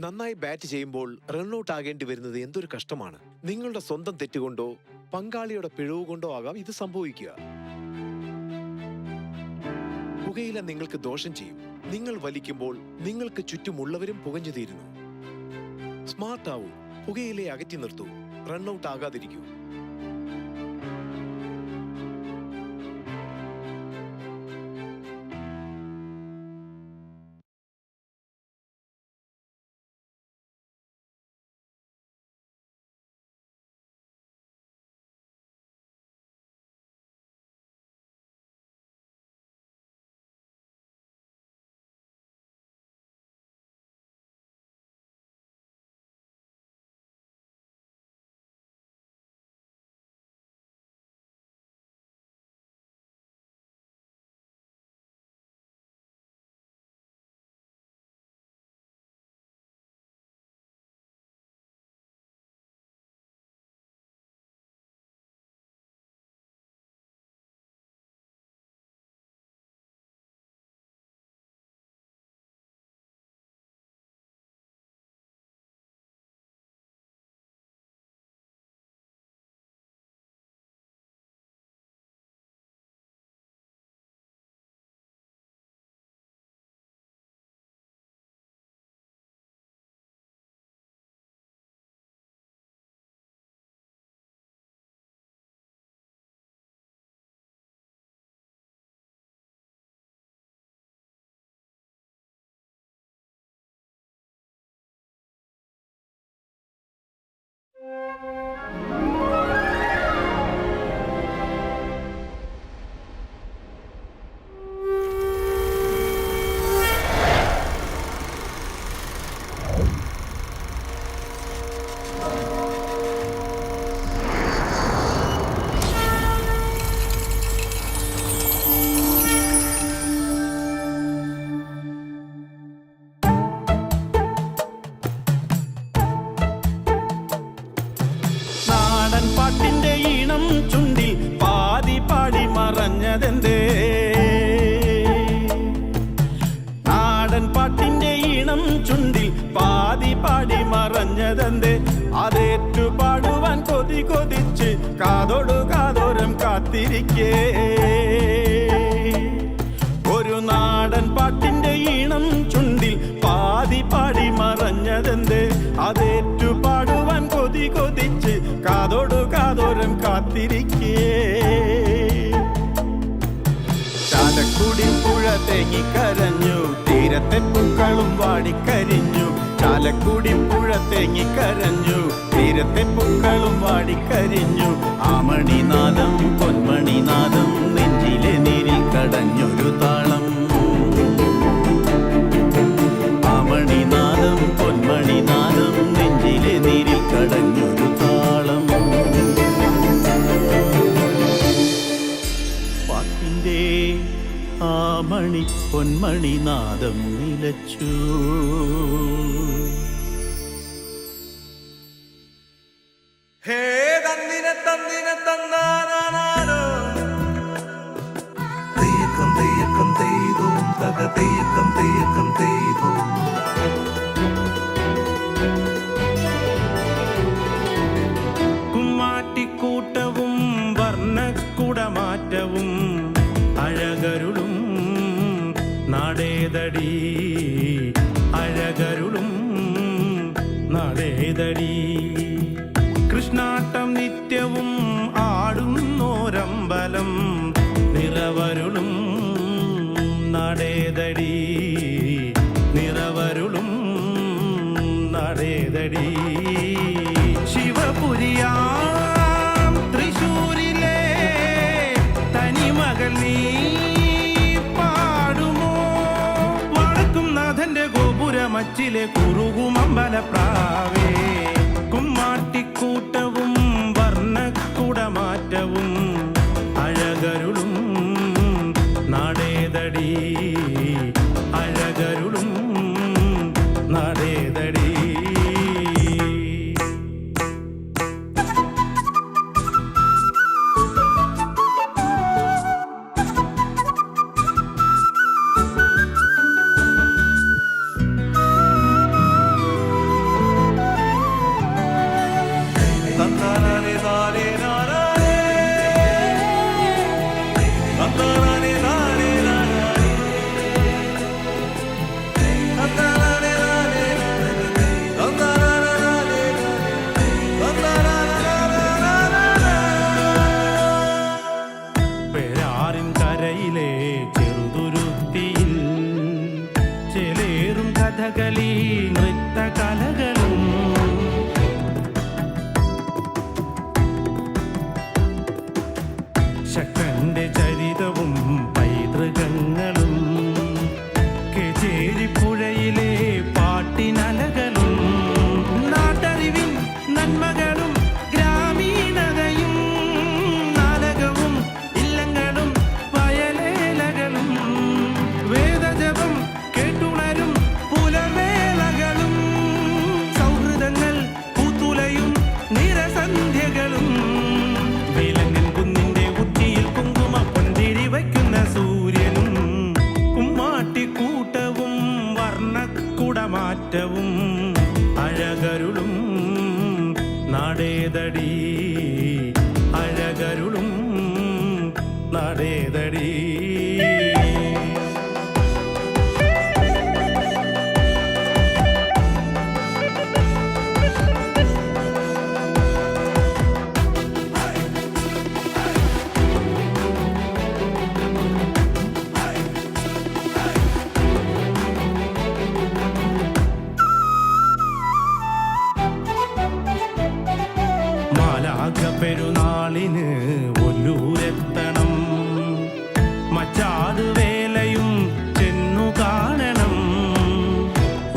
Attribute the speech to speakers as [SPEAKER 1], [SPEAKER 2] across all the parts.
[SPEAKER 1] നന്നായി ബാറ്റ് ചെയ്യുമ്പോൾ റൺഔട്ട് ആകേണ്ടി വരുന്നത് എന്തൊരു കഷ്ടമാണ്. നിങ്ങളുടെ സ്വന്തം തെറ്റുകൊണ്ടോ പങ്കാളിയുടെ പിഴവ് കൊണ്ടോ ആകാം ഇത് സംഭവിക്കുക. പുകയില നിങ്ങൾക്ക് ദോഷം ചെയ്യും. നിങ്ങൾ വലിക്കുമ്പോൾ നിങ്ങൾക്ക് ചുറ്റുമുള്ളവരും പുകഞ്ഞു തീരുന്നു. സ്മാർട്ട് ആവൂ, പുകയിലെ അകറ്റി നിർത്തൂ, റൺഔട്ട് ആകാതിരിക്കൂ.
[SPEAKER 2] പാട്ടിന്റെ ഈണം ചുണ്ടിൽ പാതി പാടി മറഞ്ഞതെന്തേ? നാടൻ പാട്ടിന്റെ ഈണം ചുണ്ടിൽ പാതി പാടി മറഞ്ഞതെന്തേ? അതേറ്റു പാടുവാൻ കൊതി കൊതിച്ച് കാതോടു കാതോരം കാത്തിരിക്കേ. ഒരു നാടൻ പാട്ടിന്റെ ഈണം ചുണ്ടിൽ പാതി പാടി മറഞ്ഞതെന്തേ? അതേറ്റു പാടുവാൻ കൊതി കൊതിച്ച് കാതോടു കാതോരം കാത്തിരിക്കേ. ചാലക്കുടി പുഴ തേങ്ങിക്കരഞ്ഞു, തീരത്തെ പൂക്കളും വാടിക്കരിഞ്ഞു. ചാലക്കുടി പുഴ തേങ്ങിക്കരഞ്ഞു, തീരത്തെ പൂക്കളും വാടിക്കരിഞ്ഞു. ആമണിനാദം പൊന്മണിനാദം നെഞ്ചിലെ നീരിൽ കടഞ്ഞൊരു താളം. ആമണിനാദം പൊന്മണിനാദം നെഞ്ചിലെ നീരിൽ കടഞ്ഞൊരു താളം. പാട്ടിൻ്റെ ആമണി പൊന്മണിനാദം നിലച്ചു.
[SPEAKER 3] ഹേ തന്നിനെ തന്നിനെ തന്നാനാനോ തെയ്യക്കം തെയ്യക്കം തെയ്തോം തക തെയ്യക്കം തെയ്യക്കം തെയ്തോം.
[SPEAKER 2] കുമ്മാട്ടിക്കൂട്ടവും വർണ്ണക്കുടമാറ്റവും അഴകരുളും നടേതടി, അഴകരുളും നടേതടി. കൃഷ്ണാട്ടം നിത്യവും ആടുന്നോരമ്പലം നിറവരുളും നടേതടി, നിറവരുളും നടേതടി. ശിവപുരിയാം തൃശൂരിലെ തനിമകൾ നീ പാടുമോ? വടക്കും നാഥന്റെ ഗോപുരമച്ചിലെ കുറുകുമമ്പലപ്രാവേ. കുമ്മാട്ടിക്കൂട്ടവും വർണ്ണക്കുടമാറ്റവും അഴകരുളും നടേതടി, അഴകരുളും നടേതടി. നന്മകളും ഗ്രാമീണതയും നാടകവും ഇല്ലങ്ങളും വയലേലകളും വേദജപം കേട്ടുണരും പുലവേളകളും സൗഹൃദങ്ങൾ പൂത്തുലയും നിരസന്ധ്യകളും വേലങ്ങൻ കുന്നിന്റെ ഉച്ചിയിൽ കുങ്കുമ പൊന്തിരി വയ്ക്കുന്ന സൂര്യനും കുമ്മാട്ടിക്കൂട്ടവും വർണ്ണക്കുടമാറ്റവും അഴകരുളും നടേതടി അഴകരുളും നടേതടി മാലാഖ പെരുന്നാളിന് ഒല്ലൂരെത്തണം മച്ചാട് വേലയും ചെന്നു കാണണം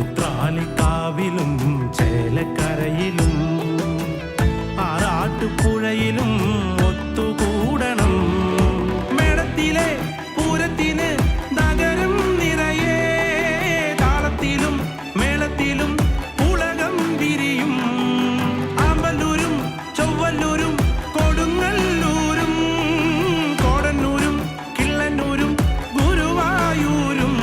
[SPEAKER 2] ഉത്രാലിക്കാവിലും ചേലക്കരയിലും ആറാട്ടുപുഴയിലും ഒത്തുകൂടണം മേളത്തിലെ പൂരത്തിന് നഗരം നിറയെ താളത്തിലും മേളത്തിലും ഉലകം വിരിയും ആമ്പല്ലൂരും ചൊവ്വല്ലൂരും കൊടുങ്ങല്ലൂരും കോടന്നൂരും കിള്ളന്നൂരും ഗുരുവായൂരും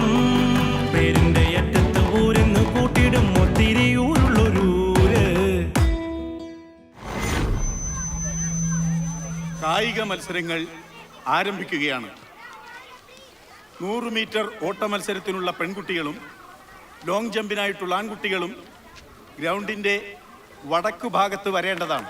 [SPEAKER 2] പേരിന്റെ അറ്റത്ത് ഊരെന്ന് കൂട്ടിടും ഒത്തിരി ഊരുള്ളൊരൂര്.
[SPEAKER 4] കായിക മത്സരങ്ങൾ ആരംഭിക്കുകയാണ്. 100 മീറ്റർ ഓട്ട മത്സരത്തിനുള്ള പെൺകുട്ടികളും ലോങ് ജമ്പിനായിട്ടുള്ള ആൺകുട്ടികളും ഗ്രൗണ്ടിൻ്റെ വടക്കു ഭാഗത്ത് വരേണ്ടതാണ്.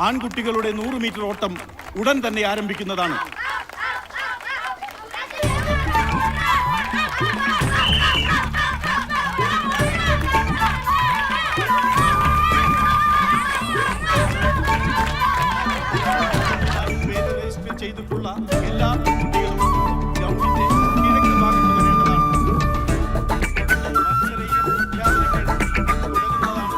[SPEAKER 4] ആൺകുട്ടികളുടെ 100 മീറ്റർ ഓട്ടം ഉടൻ തന്നെ ആരംഭിക്കുന്നതാണ്. പേര് രജിസ്റ്റർ ചെയ്തിട്ടുള്ള എല്ലാ കുട്ടികളും ഗ്രൗണ്ടിന്റെ കിഴക്ക് ഭാഗത്ത് വരേണ്ടതാണ്. മത്സര വിദ്യാർത്ഥികൾ തുടരുന്നതാണ്.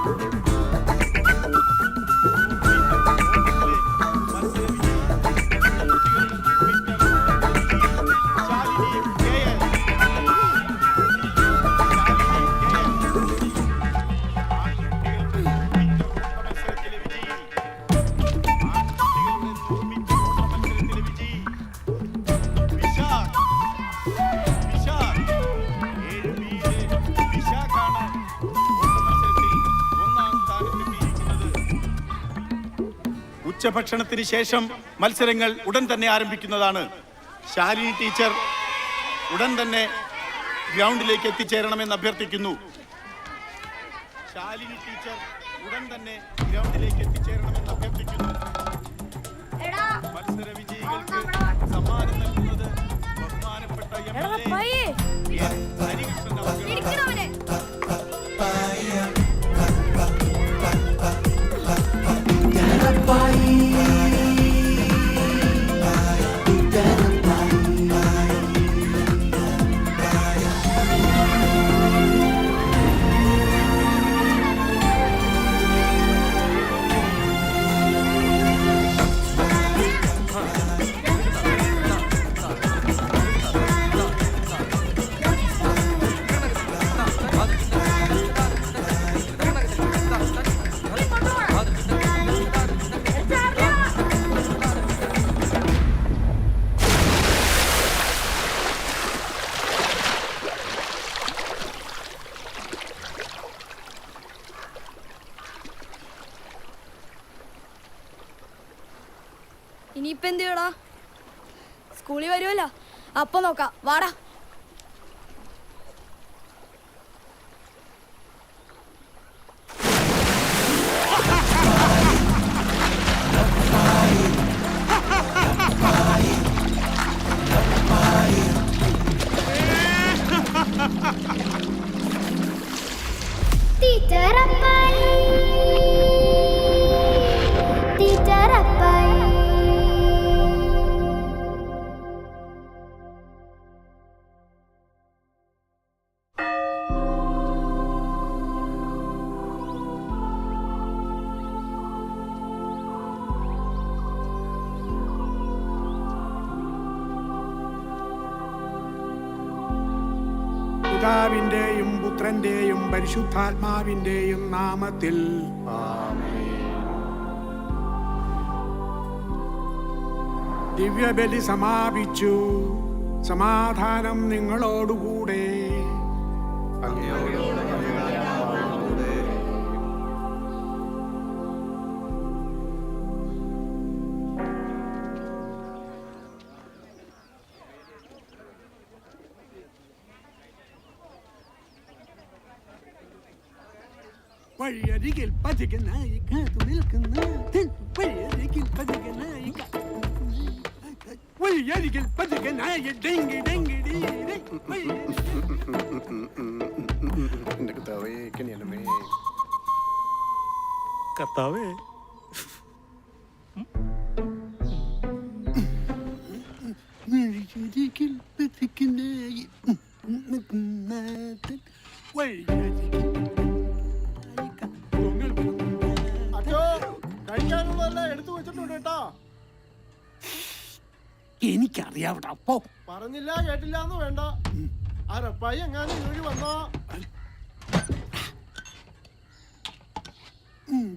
[SPEAKER 4] ഉച്ചഭക്ഷണത്തിന് ശേഷം മത്സരങ്ങൾ ഉടൻ തന്നെ ആരംഭിക്കുന്നതാണ്. ശാലിനി ടീച്ചർ ഉടൻ തന്നെ ഗ്രൗണ്ടിലേക്ക് എത്തിച്ചേരണമെന്ന് അഭ്യർത്ഥിക്കുന്നു. ശാലിനി ടീച്ചർ ഉടൻ തന്നെ ഗ്രൗണ്ടിലേക്ക് എത്തിച്ചേരണമെന്ന് അഭ്യർത്ഥിക്കുന്നു. മത്സര വിജയികൾക്ക് സമ്മാനം നൽകുന്നത് ബഹുമാനപ്പെട്ട MLA ഹരികൃഷ്ണൻ അവരുടെ
[SPEAKER 5] ഇനിയിപ്പോ എന്ത് ചെയ്യടാ? സ്കൂളിൽ വരുമല്ലോ, അപ്പൊ നോക്കാം. വാടാ.
[SPEAKER 6] പിതാവിന്റെയും പുത്രന്റെയും പരിശുദ്ധാത്മാവിന്റെയും നാമത്തിൽ ദിവ്യബലി സമാപിച്ചു. സമാധാനം നിങ്ങളോടുകൂടെ. വഴിയരികിൽ പതികനായി കാത്തു നിൽക്കുന്ന വഴിയരികിൽ പതികനായി വഴിയരികിൽ പതികനായി ഡെങ്കി ഡെങ്കി
[SPEAKER 2] കർത്താവേ
[SPEAKER 6] വഴിയരികിൽ പതികനായി വഴിയരികിൽ
[SPEAKER 7] എടുത്തു വെച്ചിട്ടുണ്ട് കേട്ടോ.
[SPEAKER 6] എനിക്കറിയാവട്ടെ. അപ്പോ
[SPEAKER 7] പറഞ്ഞില്ല കേട്ടില്ല എന്ന് വേണ്ട. ആ റപ്പായി എങ്ങാനും വീഴി വന്നോ.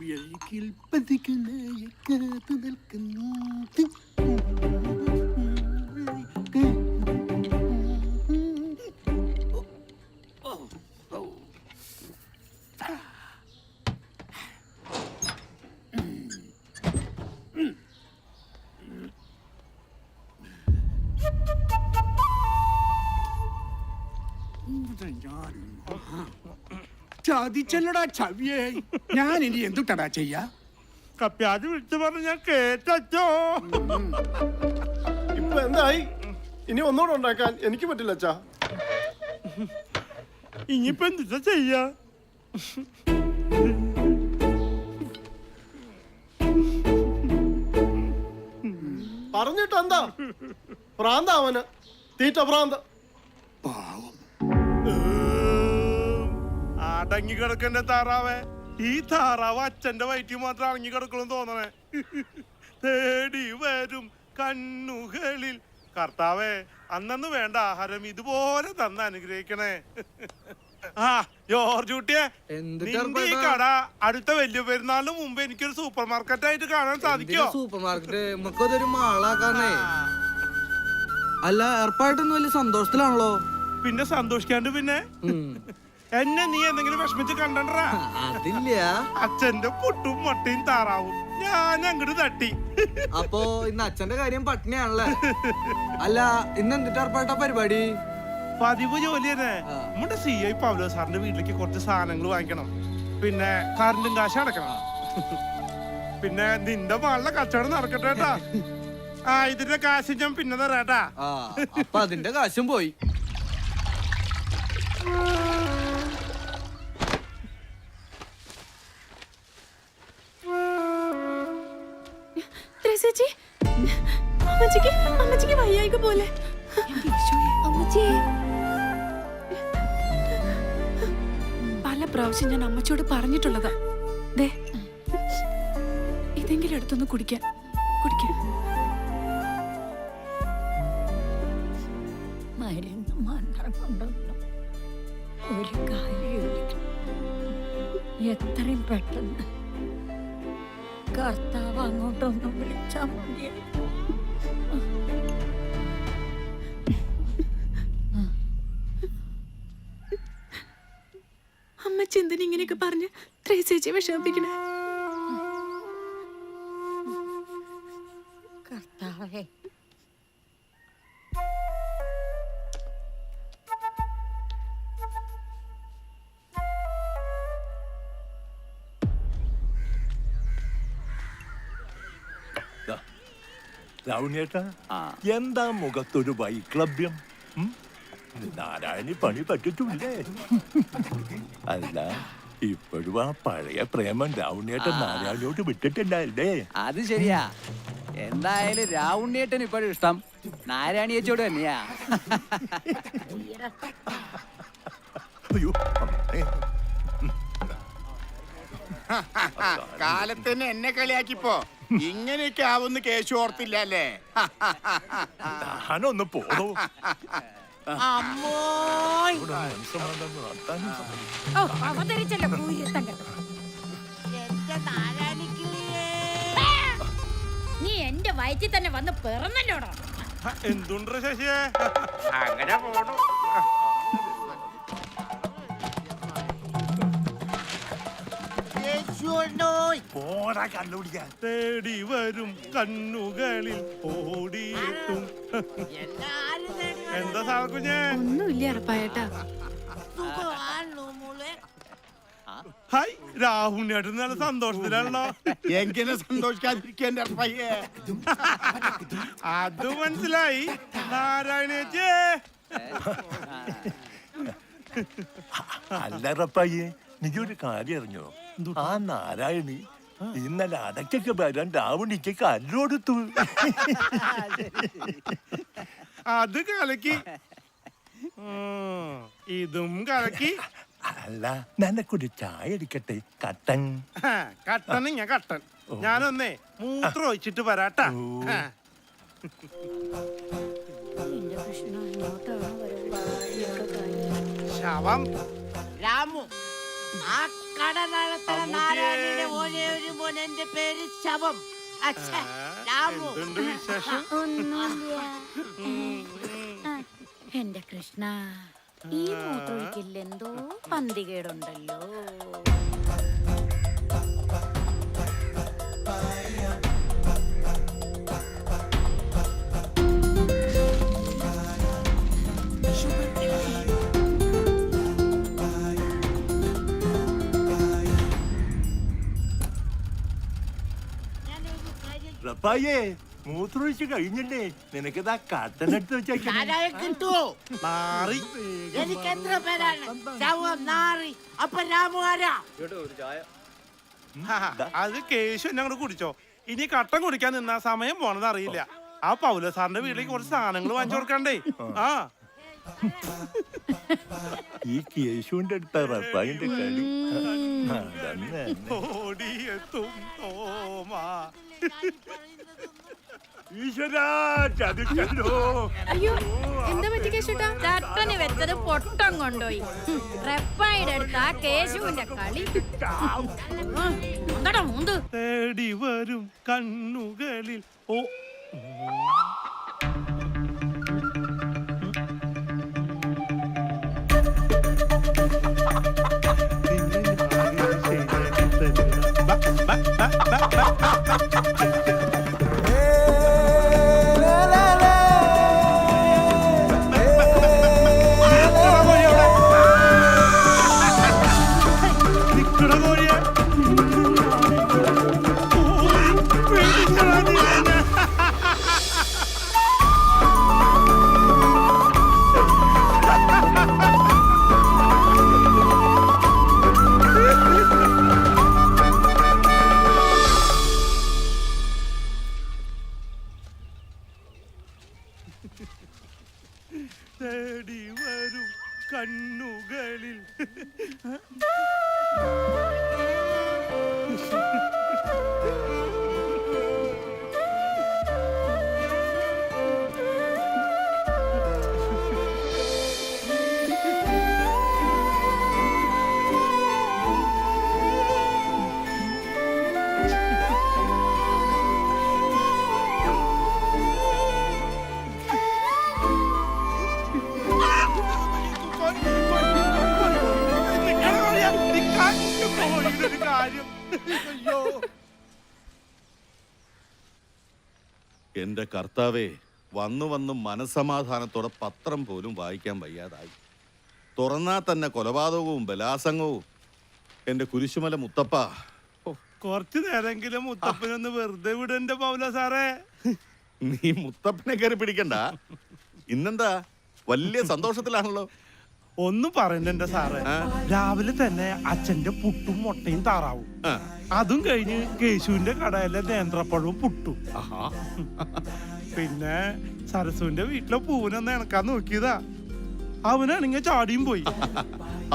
[SPEAKER 6] വഴിയിൽ പതികനായി കാത്തു നിൽക്കുന്നു. ചതിച്ചല്ലടാ ചവിയേ. ഞാൻ ഇനി എന്തുട്ടടാ ചെയ്യാ?
[SPEAKER 2] കപ്പ്യാജ് വിളിച്ചു പറഞ്ഞു ഞാൻ കേട്ടോ.
[SPEAKER 7] ഇപ്പൊ എന്തായി? ഇനി ഒന്നുകൂടെ ഉണ്ടാക്കാൻ എനിക്ക് പറ്റില്ല അച്ഛാ.
[SPEAKER 2] ഇനിയിപ്പോ എന്താ ചെയ്യാ?
[SPEAKER 7] പറഞ്ഞിട്ട് എന്താ? ഭ്രാന്ത അവന്. തീറ്റ ഭ്രാന്ത്.
[SPEAKER 2] അടങ്ങി കിടക്കണ്ട താറാവേ. ഈ താറാവ് അച്ഛന്റെ വയറ്റിൽ മാത്രം അടങ്ങി കിടക്കണം തോന്നണേ. തേടി വരും കണ്ണുകളിൽ. കർത്താവേ, അന്നു വേണ്ട ആഹാരം ഇതുപോലെ തന്ന് അനുഗ്രഹിക്കണേ. ആ ജോർജ് കുട്ടിയെ, നിന്റെ ഈ കട അടുത്ത വലിയ പെരുന്നാളിന് മുമ്പ് എനിക്കൊരു സൂപ്പർ മാർക്കറ്റ് ആയിട്ട് കാണാൻ സാധിക്കോ?
[SPEAKER 8] സൂപ്പർ മാർക്കറ്റ് നമുക്കതൊരു മാളാക്കാന്നേ. അല്ല, ഏർപ്പായിട്ടൊന്നും വലിയ സന്തോഷത്തിലാണല്ലോ.
[SPEAKER 2] പിന്നെ സന്തോഷിക്കാണ്ട് പിന്നെ എന്നെ നീ എന്തെങ്കിലും വിഷമിച്ച് കണ്ടണ്ടാ?
[SPEAKER 8] അതില്ല.
[SPEAKER 2] അച്ഛന്റെ പുട്ടും മുട്ടയും താറാവും ഞാൻ അങ്ങോട്ട് തട്ടി.
[SPEAKER 8] അപ്പൊ ഇന്ന് അച്ഛന്റെ കാര്യം പട്ടിണിയാണല്ലേ? അല്ല, ഇന്ന് എന്തിട്ട് ഏർപ്പായിട്ടാ പരിപാടി?
[SPEAKER 2] പതിവ് ജോലി തന്നെ. നമ്മുടെ CI പൗലോ സാറിന്റെ വീട്ടിലേക്ക് കുറച്ച് സാധനങ്ങൾ വാങ്ങിക്കണം. പിന്നെ കറണ്ടും കാശ് അടക്കണം. പിന്നെ നിന്റെ മകളുടെ കച്ചവടം നടക്കട്ടെ കേട്ടാ. ആ, ഇതിന്റെ കാശ് ഞാൻ പിന്നെ തരാട്ടാ.
[SPEAKER 8] അപ്പൊ അതിന്റെ കാശും പോയി.
[SPEAKER 5] ചേച്ചി, അമ്മച്ചിക്ക് വയ്യായിക പോലെ. പല പ്രാവശ്യം ഞാൻ അമ്മച്ചിയോട് പറഞ്ഞിട്ടുള്ളതാ. ദേ, ഇതെങ്കിലും എടുത്തൊന്ന് കുടിക്കാൻ.
[SPEAKER 9] മരുന്ന് മാത്രം കൊണ്ടൊന്നും ഒരു കാര്യമില്ല. എത്രയും പെട്ടെന്ന് കർത്താവ് അങ്ങോട്ടൊന്നും വിളിച്ചാൽ മതി.
[SPEAKER 5] അമ്മച്ചി എന്തിനാ ഇങ്ങനെയൊക്കെ പറഞ്ഞ് ത്രേസ്യച്ചി വിഷമിപ്പിക്കണേ?
[SPEAKER 9] കർത്താവേ,
[SPEAKER 10] രാവുണ്ണേട്ടാ, എന്താ മുഖത്തൊരു വൈക്ലഭ്യം? നാരായണി പണി പറ്റിട്ടില്ലേ? അല്ല, ഇപ്പോഴും ആ പഴയ പ്രേമം രാവുണ്ണേട്ടൻ നാരായണിയോട് വിട്ടിട്ടുണ്ടായില്ലേ?
[SPEAKER 8] അത് ശരിയാ. എന്തായാലും രാവുണ്ണിയേട്ടന് ഇപ്പോഴും ഇഷ്ടം നാരായണിയേച്ചോട് തന്നെയാ.
[SPEAKER 10] അയ്യോ, അമ്മേ.
[SPEAKER 4] കാലത്തന്നെ എന്നെ കളിയാക്കിപ്പോ ഇങ്ങനെയൊക്കെ ആവുന്ന കേശു ഓർത്തില്ല അല്ലേ?
[SPEAKER 10] ഞാനൊന്ന് പോണു. ഇവിടെ മനസ്സമാധാനം നടത്താനും സമ്മതിക്കും.
[SPEAKER 9] ഓ അവതരിച്ചല്ലോ കൂരിത്തം കണ്ടു. നീ എന്റെ വയറ്റിൽ തന്നെ വന്ന് പിറന്നല്ലോടോ.
[SPEAKER 2] എന്തുണ്ട് ശശിയെ? അങ്ങനെ പോണു.
[SPEAKER 10] പോടാ കണ്ടുപിടിക്കാൻ.
[SPEAKER 2] തേടി വരും കണ്ണുകളിൽ ഓടിയെത്തും. എന്താ സാക്കുഞ്ഞേ?
[SPEAKER 5] ഒന്നുമില്ല അറപ്പായേട്ടാ.
[SPEAKER 2] ഹായ്, രാഹുലിനേട്ടൻ നല്ല സന്തോഷത്തിലാണല്ലോ.
[SPEAKER 4] എങ്ങനെ സന്തോഷിക്കാതിരിക്കാൻ പയ്യേ?
[SPEAKER 2] അത് മനസ്സിലായി. നാരായണേച്ചേ,
[SPEAKER 10] അല്ല റപ്പായേ, നീ ഒരു കാര്യം അറിഞ്ഞോ? ആ നാരായണി ഇന്നലെ അടക്കൊക്കെ വരാൻ രാവണിക്ക് കല്ലോടുത്തു.
[SPEAKER 2] അത് കലക്കി. ഇതും കലക്കി.
[SPEAKER 10] അല്ല, നനക്കൊരു ചായ അടിക്കട്ടെ. കട്ടൻ.
[SPEAKER 2] കട്ടൻ ഞാൻ കട്ടൻ. ഞാനൊന്നേ മൂത്രം ഒഴിച്ചിട്ട് വരാട്ടാ.
[SPEAKER 9] എന്റെ കൃഷ്ണ ഇങ്ങോട്ടാണ്
[SPEAKER 2] ശവം.
[SPEAKER 11] രാമു, ആ കടനാളത്തിലെ നാരായണിയുടെ ഒരേ ഒരു മോൻ, എന്റെ പേര് ശവം. അച്ഛാ, രാമു.
[SPEAKER 2] എന്തുണ്ട് വിശേഷം?
[SPEAKER 9] ഒന്നുമില്ല. എന്റെ കൃഷ്ണ, ഈ മൂത്രൊഴിക്കൽ എന്തോ പന്തികേടുണ്ടല്ലോ.
[SPEAKER 10] റപ്പായേ, മൂത്രമൊഴിച്ച് കഴിഞ്ഞില്ലേ? നിനക്കിതാ കട്ടനെടുത്ത് വെച്ചേക്കാം.
[SPEAKER 11] ആരായ കിട്ടുവോ?
[SPEAKER 2] മാറി.
[SPEAKER 11] എനിക്ക് എത്ര പേരാണ്? ശവം, നാറി. അപ്പൊ രാമു ആരാ?
[SPEAKER 2] അത് കേശു എന്നെ അങ്ങോട്ട് കുടിച്ചോ. ഇനി കട്ടൻ കുടിക്കാൻ നിന്നാ സമയം പോണത് അറിയില്ല. ആ പൗല സാറിന്റെ വീട്ടിലേക്ക് കുറച്ച് സാധനങ്ങൾ വാങ്ങിച്ചു കൊടുക്കണ്ടേ? ആ,
[SPEAKER 10] ഈ കേശുവിന്റെ അടുത്ത റപ്പായിന്റെ കളി. അതന്നെ.
[SPEAKER 2] ഓടിയെത്തും തോമാ.
[SPEAKER 10] ഈശ്വരാ, ചതിച്ചല്ലോ.
[SPEAKER 5] അയ്യോ, എന്താ പറ്റി കേശുട്ടാ?
[SPEAKER 9] ചട്ടന് വെച്ചത് പൊട്ടം കൊണ്ടുപോയി. റെപ്പായുടെ അടുത്ത് ആ കേശുവിന്റെ കളി. എന്താടാ മൂന്ത്?
[SPEAKER 2] തേടി വരും കണ്ണുകളിൽ ഓ തേടി വരും കണ്ണുകളിൽ.
[SPEAKER 12] എന്റെ കർത്താവേ, വന്നു വന്ന് മനസ്സമാധാനത്തോടെ പത്രം പോലും വായിക്കാൻ വയ്യാതായി. തുറന്നാ തന്നെ കൊലപാതകവും ബലാസംഗവും. എന്റെ കുരിശുമല മുത്തപ്പ,
[SPEAKER 2] കുറച്ചു നേരെങ്കിലും മുത്തപ്പനൊന്ന് വെറുതെ വിടന്റെ പൗല സാറേ.
[SPEAKER 12] നീ മുത്തപ്പനെ കയറി പിടിക്കണ്ട. ഇന്നെന്താ വലിയ സന്തോഷത്തിലാണല്ലോ.
[SPEAKER 2] ഒന്നും പറയണ്ട സാറേ. രാവിലെ തന്നെ അച്ഛന്റെ പുട്ടും മുട്ടയും താറാവും. അതും കഴിഞ്ഞ് കേശുവിന്റെ കടയിലെ നേന്ത്രപ്പഴവും പുട്ടും. പിന്നെ സരസുവിന്റെ വീട്ടിലെ പൂവിനൊന്ന് ഇണക്കാൻ നോക്കിയതാ. അവനാണെങ്കിൽ ചാടിയും പോയി.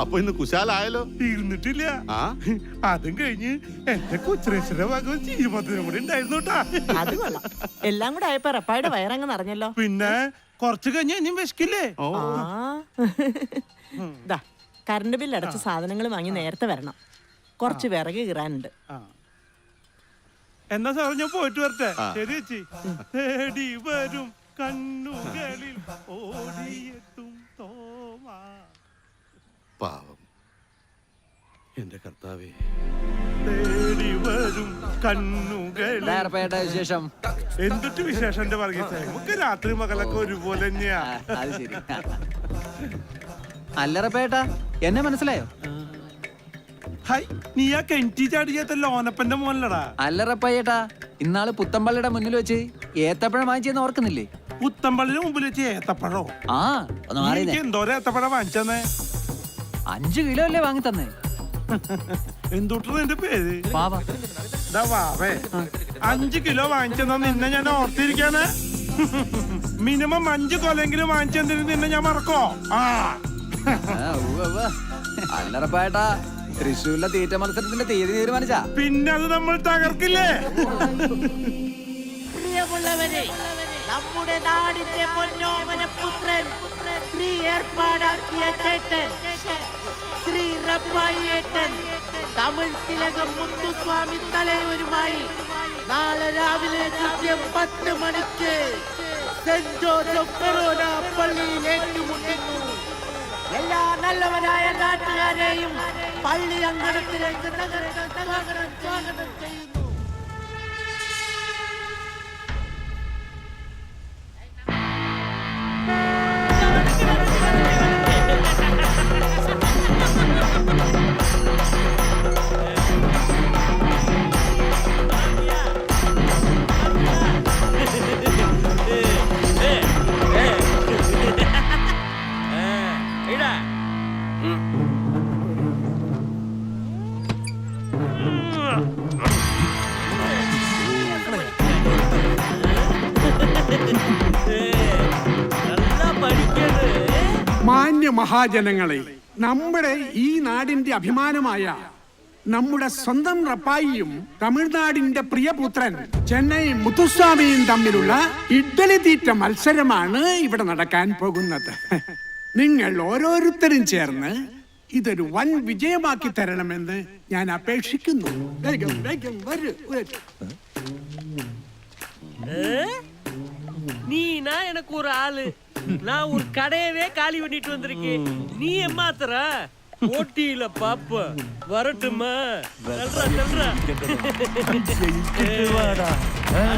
[SPEAKER 12] അപ്പൊ ഇന്ന് കുശാലായല്ലോ.
[SPEAKER 2] തീർന്നിട്ടില്ല. അതും കഴിഞ്ഞ് എന്റെ കൊച്ചുരേശ്വര ഭാഗവും ചീരുമത്തിനും കൂടി ഉണ്ടായിരുന്നു കേട്ടാ.
[SPEAKER 11] അത് കൊള്ളാം. എല്ലാം കൂടെ ആയപ്പോ റപ്പായുടെ വയറങ്ങ് നിറഞ്ഞല്ലോ.
[SPEAKER 2] പിന്നെ കുറച്ച് കഴിഞ്ഞ ഇനിയും വിശക്കില്ലേ?
[SPEAKER 11] കറണ്ട് ബില്ല് അടച്ച സാധനങ്ങൾ വാങ്ങി നേരത്തെ വരണം. കുറച്ച് വിറക് കീറാനുണ്ട്.
[SPEAKER 2] എന്നാ സാർ ഞാൻ പോയിട്ട് വരട്ടെ. ശരി ചേച്ചി. തേടി വരും കണ്ണുകളിൽ ഓടിയെത്തും തോമാ.
[SPEAKER 12] പാവം എന്റെ കർത്താവേ.
[SPEAKER 2] തേടി വരും കണ്ണുകളിൽ.
[SPEAKER 8] വിശേഷം
[SPEAKER 2] എന്തൊട്ട് വിശേഷം എന്റെ വർഗീസേ? നമുക്ക് രാത്രി മകളൊക്കെ ഒരുപോലെ തന്നെയാ.
[SPEAKER 8] അത് ശരി. അല്ലറപ്പേട്ട എന്നെ മനസ്സിലായോ?
[SPEAKER 2] ഹൈ, നീ ആ കെൻറ്റി ചാടിയാത്ത ലോനപ്പന്റെ മോനല്ലടാ.
[SPEAKER 8] അല്ലറപ്പേട്ടാ, ഇന്നാള് പുത്തമ്പള്ളിയുടെ മുന്നിൽ വെച്ച് ഏത്തപ്പഴം വാങ്ങിച്ചെന്ന് ഓർക്കുന്നില്ലേ?
[SPEAKER 2] പുത്തമ്പള്ളിന് മുമ്പിൽ വെച്ച് ഏത്തപ്പഴോ?
[SPEAKER 8] ആ, ഒന്ന് മാറിയതേ.
[SPEAKER 2] എന്തോരം ഏത്തപ്പഴം വാങ്ങിച്ചെന്നേ?
[SPEAKER 8] 5 കിലോ അല്ലേ വാങ്ങി തന്നെ.
[SPEAKER 2] എന്തുട്ടാ നിന്റെ പേര്?
[SPEAKER 8] പാവ.
[SPEAKER 2] വാവേ, 5 കിലോ വാങ്ങിച്ചെന്നാ നിന്നെ ഞാൻ ഓർത്തിരിക്കാന്. മിനിമം 5 കൊലെങ്കിലും വാങ്ങിച്ചെന്തിന് നിന്നെ ഞാൻ മറക്കോ?
[SPEAKER 8] അല്ലറപ്പേട്ടാ, തൃശ്ശൂരിലെ തീറ്റ മത്സരത്തിന്റെ തീയതി തീരുമാനിച്ചാ?
[SPEAKER 2] പിന്നെ അത് നമ്മൾ തകർക്കില്ലേ?
[SPEAKER 11] പ്രിയമുള്ളവരെ, നമ്മുടെ നാടിന്റെ പൊന്നോമന പുത്രൻ ശ്രീ ഏർപ്പാടാക്കിയ ചേട്ടൻ ശ്രീ റബ്ബായിയേട്ടൻ തമിഴ് തിലകം മുത്തുസ്വാമി തലയൂരുമായി നാളെ രാവിലെ കൃത്യം 10 മണിക്ക് സെന്റ് ജോസഫ് ഫെറോന പള്ളിയിൽ ഏറ്റുമുട്ടുന്നു. എല്ലാ നല്ലവരായ നാട്ടുകാരെയും പള്ളി അങ്കണത്തിലേക്ക് സ്വാഗതം ചെയ്യുന്നു.
[SPEAKER 6] മാന്യ മഹാജനങ്ങളെ, നമ്മുടെ ഈ നാടിന്റെ അഭിമാനമായ നമ്മുടെ സ്വന്തം റപ്പായിയും തമിഴ്നാടിന്റെ പ്രിയപുത്രൻ ചെന്നൈ മുത്തുസ്വാമിയും തമ്മിലുള്ള ഇഡ്ഡലി തീറ്റ മത്സരമാണ് ഇവിടെ നടക്കാൻ പോകുന്നത്. നിങ്ങൾ ഓരോരുത്തരും ചേർന്ന് ഇതൊരു വൻ വിജയമാക്കി തരണമെന്ന് ഞാൻ അപേക്ഷിക്കുന്നു. വേഗം വേഗം വരൂ.
[SPEAKER 13] நீனா எனக்கு ஒரு ஆளு, நான் ஒரு கடையவே காலி பண்ணிட்டு வந்திருக்கேன். நீ ஏமாத்துற போட்டியில பாப்ப வரட்டுமா?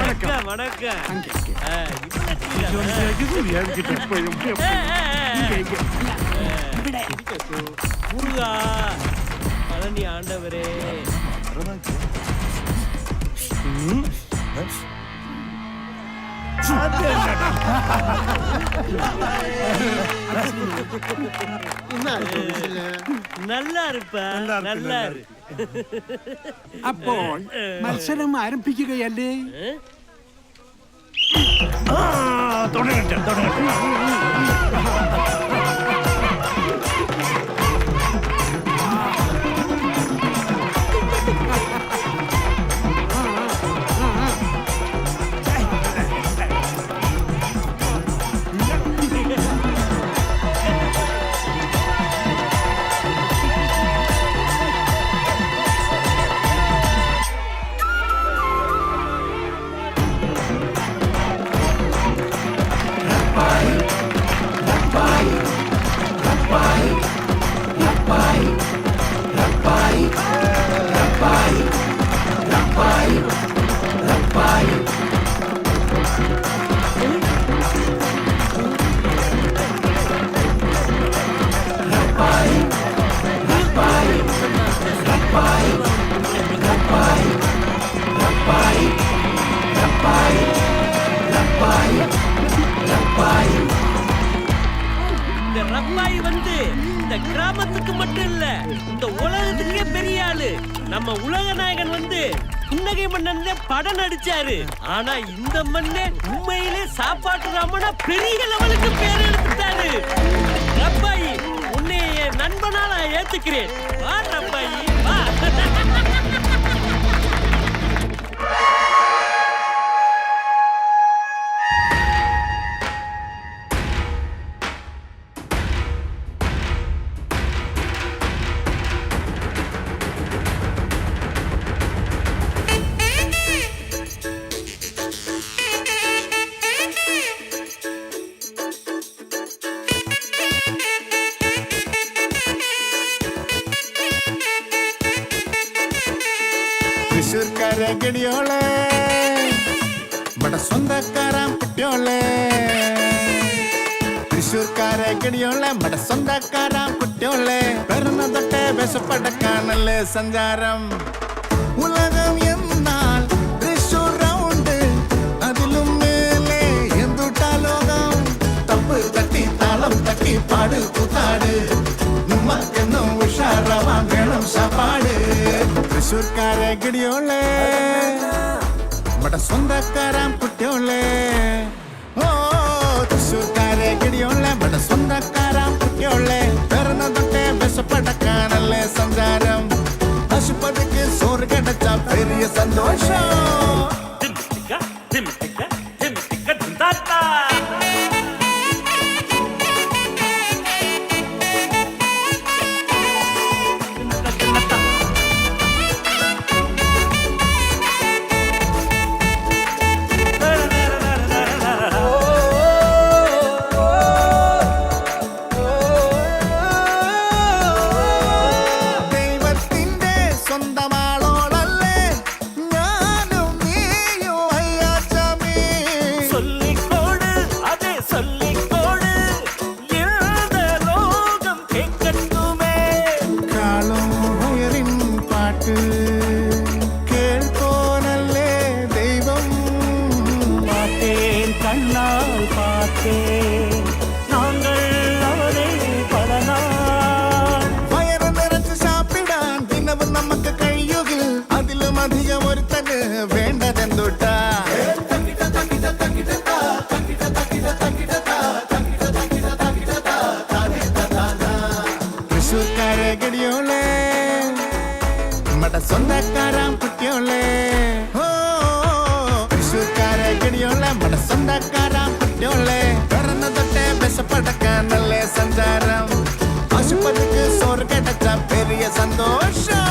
[SPEAKER 13] வணக்கம் வணக்கம். முருகா பழனி ஆண்டவரே. நல்லா இருப்ப, நல்லா இரு.
[SPEAKER 6] അപ്പോൾ മത്സരം ആരംഭിക്കുകയല്ലേ?
[SPEAKER 13] இந்த ரப்பாய் வந்து இந்த கிராமத்துக்கு மட்டும் இல்ல, இந்த உலகத்துக்கே பெரிய ஆளு. நம்ம உலக நாயகன் வந்து புன்னகை மன்னன்ல படம் நடிச்சாரு. ஆனா இந்த மண்ணே உண்மையிலே சாப்பாட்டு ராமனா பெரிய லெவலுக்கு பேர் எடுத்துட்டாரு. ரப்பாய், உன்னை என் நண்பனா நான் ஏத்துக்கிறேன். வா ரப்பாய் வா.
[SPEAKER 6] തൃശ്ശൂർക്കാരെ ഗടിയോളെ ഇവിടെ സ്വന്തക്കാരാം കുട്ടിയോളെ തൃശ്ശൂർക്കാരെ ഗടിയോളെ ഇവിടെ സ്വന്തക്കാരാം കുട്ടിയോളെ വരുന്ന തൊട്ടേ വിശപ്പടക്കാനല്ലേ സഞ്ചാരം ഉലകം എന്നാൽ തൃശ്ശൂർ റൗണ്ട് അതിലും മേലെ എന്തുട്ടാ ലോകം തപ്പ് തട്ടി താളം തട്ടി പാട് കൂത്താട് നമ്മക്കെന്നും ഉഷാറാവാൻ വേണം സാപ്പാട് തൃശ്ശൂർക്കാരെ ഗടിയോളെ ഇവിടെ സ്വന്തക്കാരാം കുട്ടിയോളെ ഓ തൃശ്ശൂർക്കാരെ ഗടിയോളെ ഇവിടെ സ്വന്തക്കാരാം കുട്ടിയോളെ പിറന്ന തൊട്ടേ വിശപ്പടക്കാനല്ലേ സഞ്ചാരം പശുപതിക്ക് സോറ് കിടച്ച പെരിയ സന്തോഷം ദൈവത്തിന്റെ സ്വന്തമാളോളല്ലേ ഞാനും നീയും അയ്യാച്ചമേ
[SPEAKER 13] சொல்லிக்கோடு அதே சொல்லிக்கோடு இந்த லோகம் கேட்கட்டுமே
[SPEAKER 6] കാളും ഉയരിൻ പാട്ട് കേൾക്കോനല്ലേ ദൈവം
[SPEAKER 13] பார்த்தேன் கண்ணால் பார்த்தேன் நாங்கள் அவனை பல நாள்
[SPEAKER 6] വയറ് നിറച്ച് സാപ്പിടാൻ ദിനവും നമുക്ക് കഴിയുകിൽ അതിലും അധികം ഒരുത്തന് വേണ്ടതെന്തുട്ടാ തൃശ്ശൂർക്കാരെ ഗടിയോളെ മട സ്വന്തക്കാരാം കുട്ടിയോളെ ഓ തൃശ്ശൂർക്കാരെ ഗടിയോളെ മട സ്വന്തക്കാരാം കുട്ടിയോളെ പിറന്ന തൊട്ടേ വിശപ്പടക്കാൻ നല്ലേ സഞ്ചാരം ആശുപത്രിക്ക് സോറ് കിടച്ച പെരിയ സന്തോഷം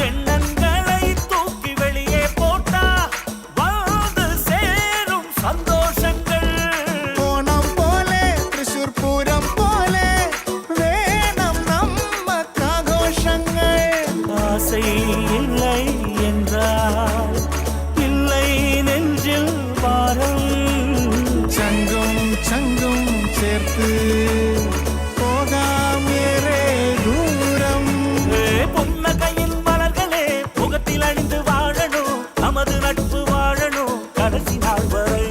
[SPEAKER 13] எண்ணங்களை தூக்கி வெளியே போட்டா வந்து சேரும் சந்தோஷங்கள்
[SPEAKER 6] ഓണം പോലെ തൃശ്ശൂർ പൂരം പോലെ വേണം നമ്മക്കാഘോഷങ്ങൾ
[SPEAKER 13] ஆசை இல்லை என்றால் இல்லை நெஞ்சில் பாரம்
[SPEAKER 6] ചങ്കും ചങ്കും ചേർത്ത് പോകാം ഏറെ ദൂരം
[SPEAKER 13] புன்னகையின் மலர்களே முகத்தில் அணிந்து வாழணும் நமது நட்பு வாழணும் கடைசி நாள் வரை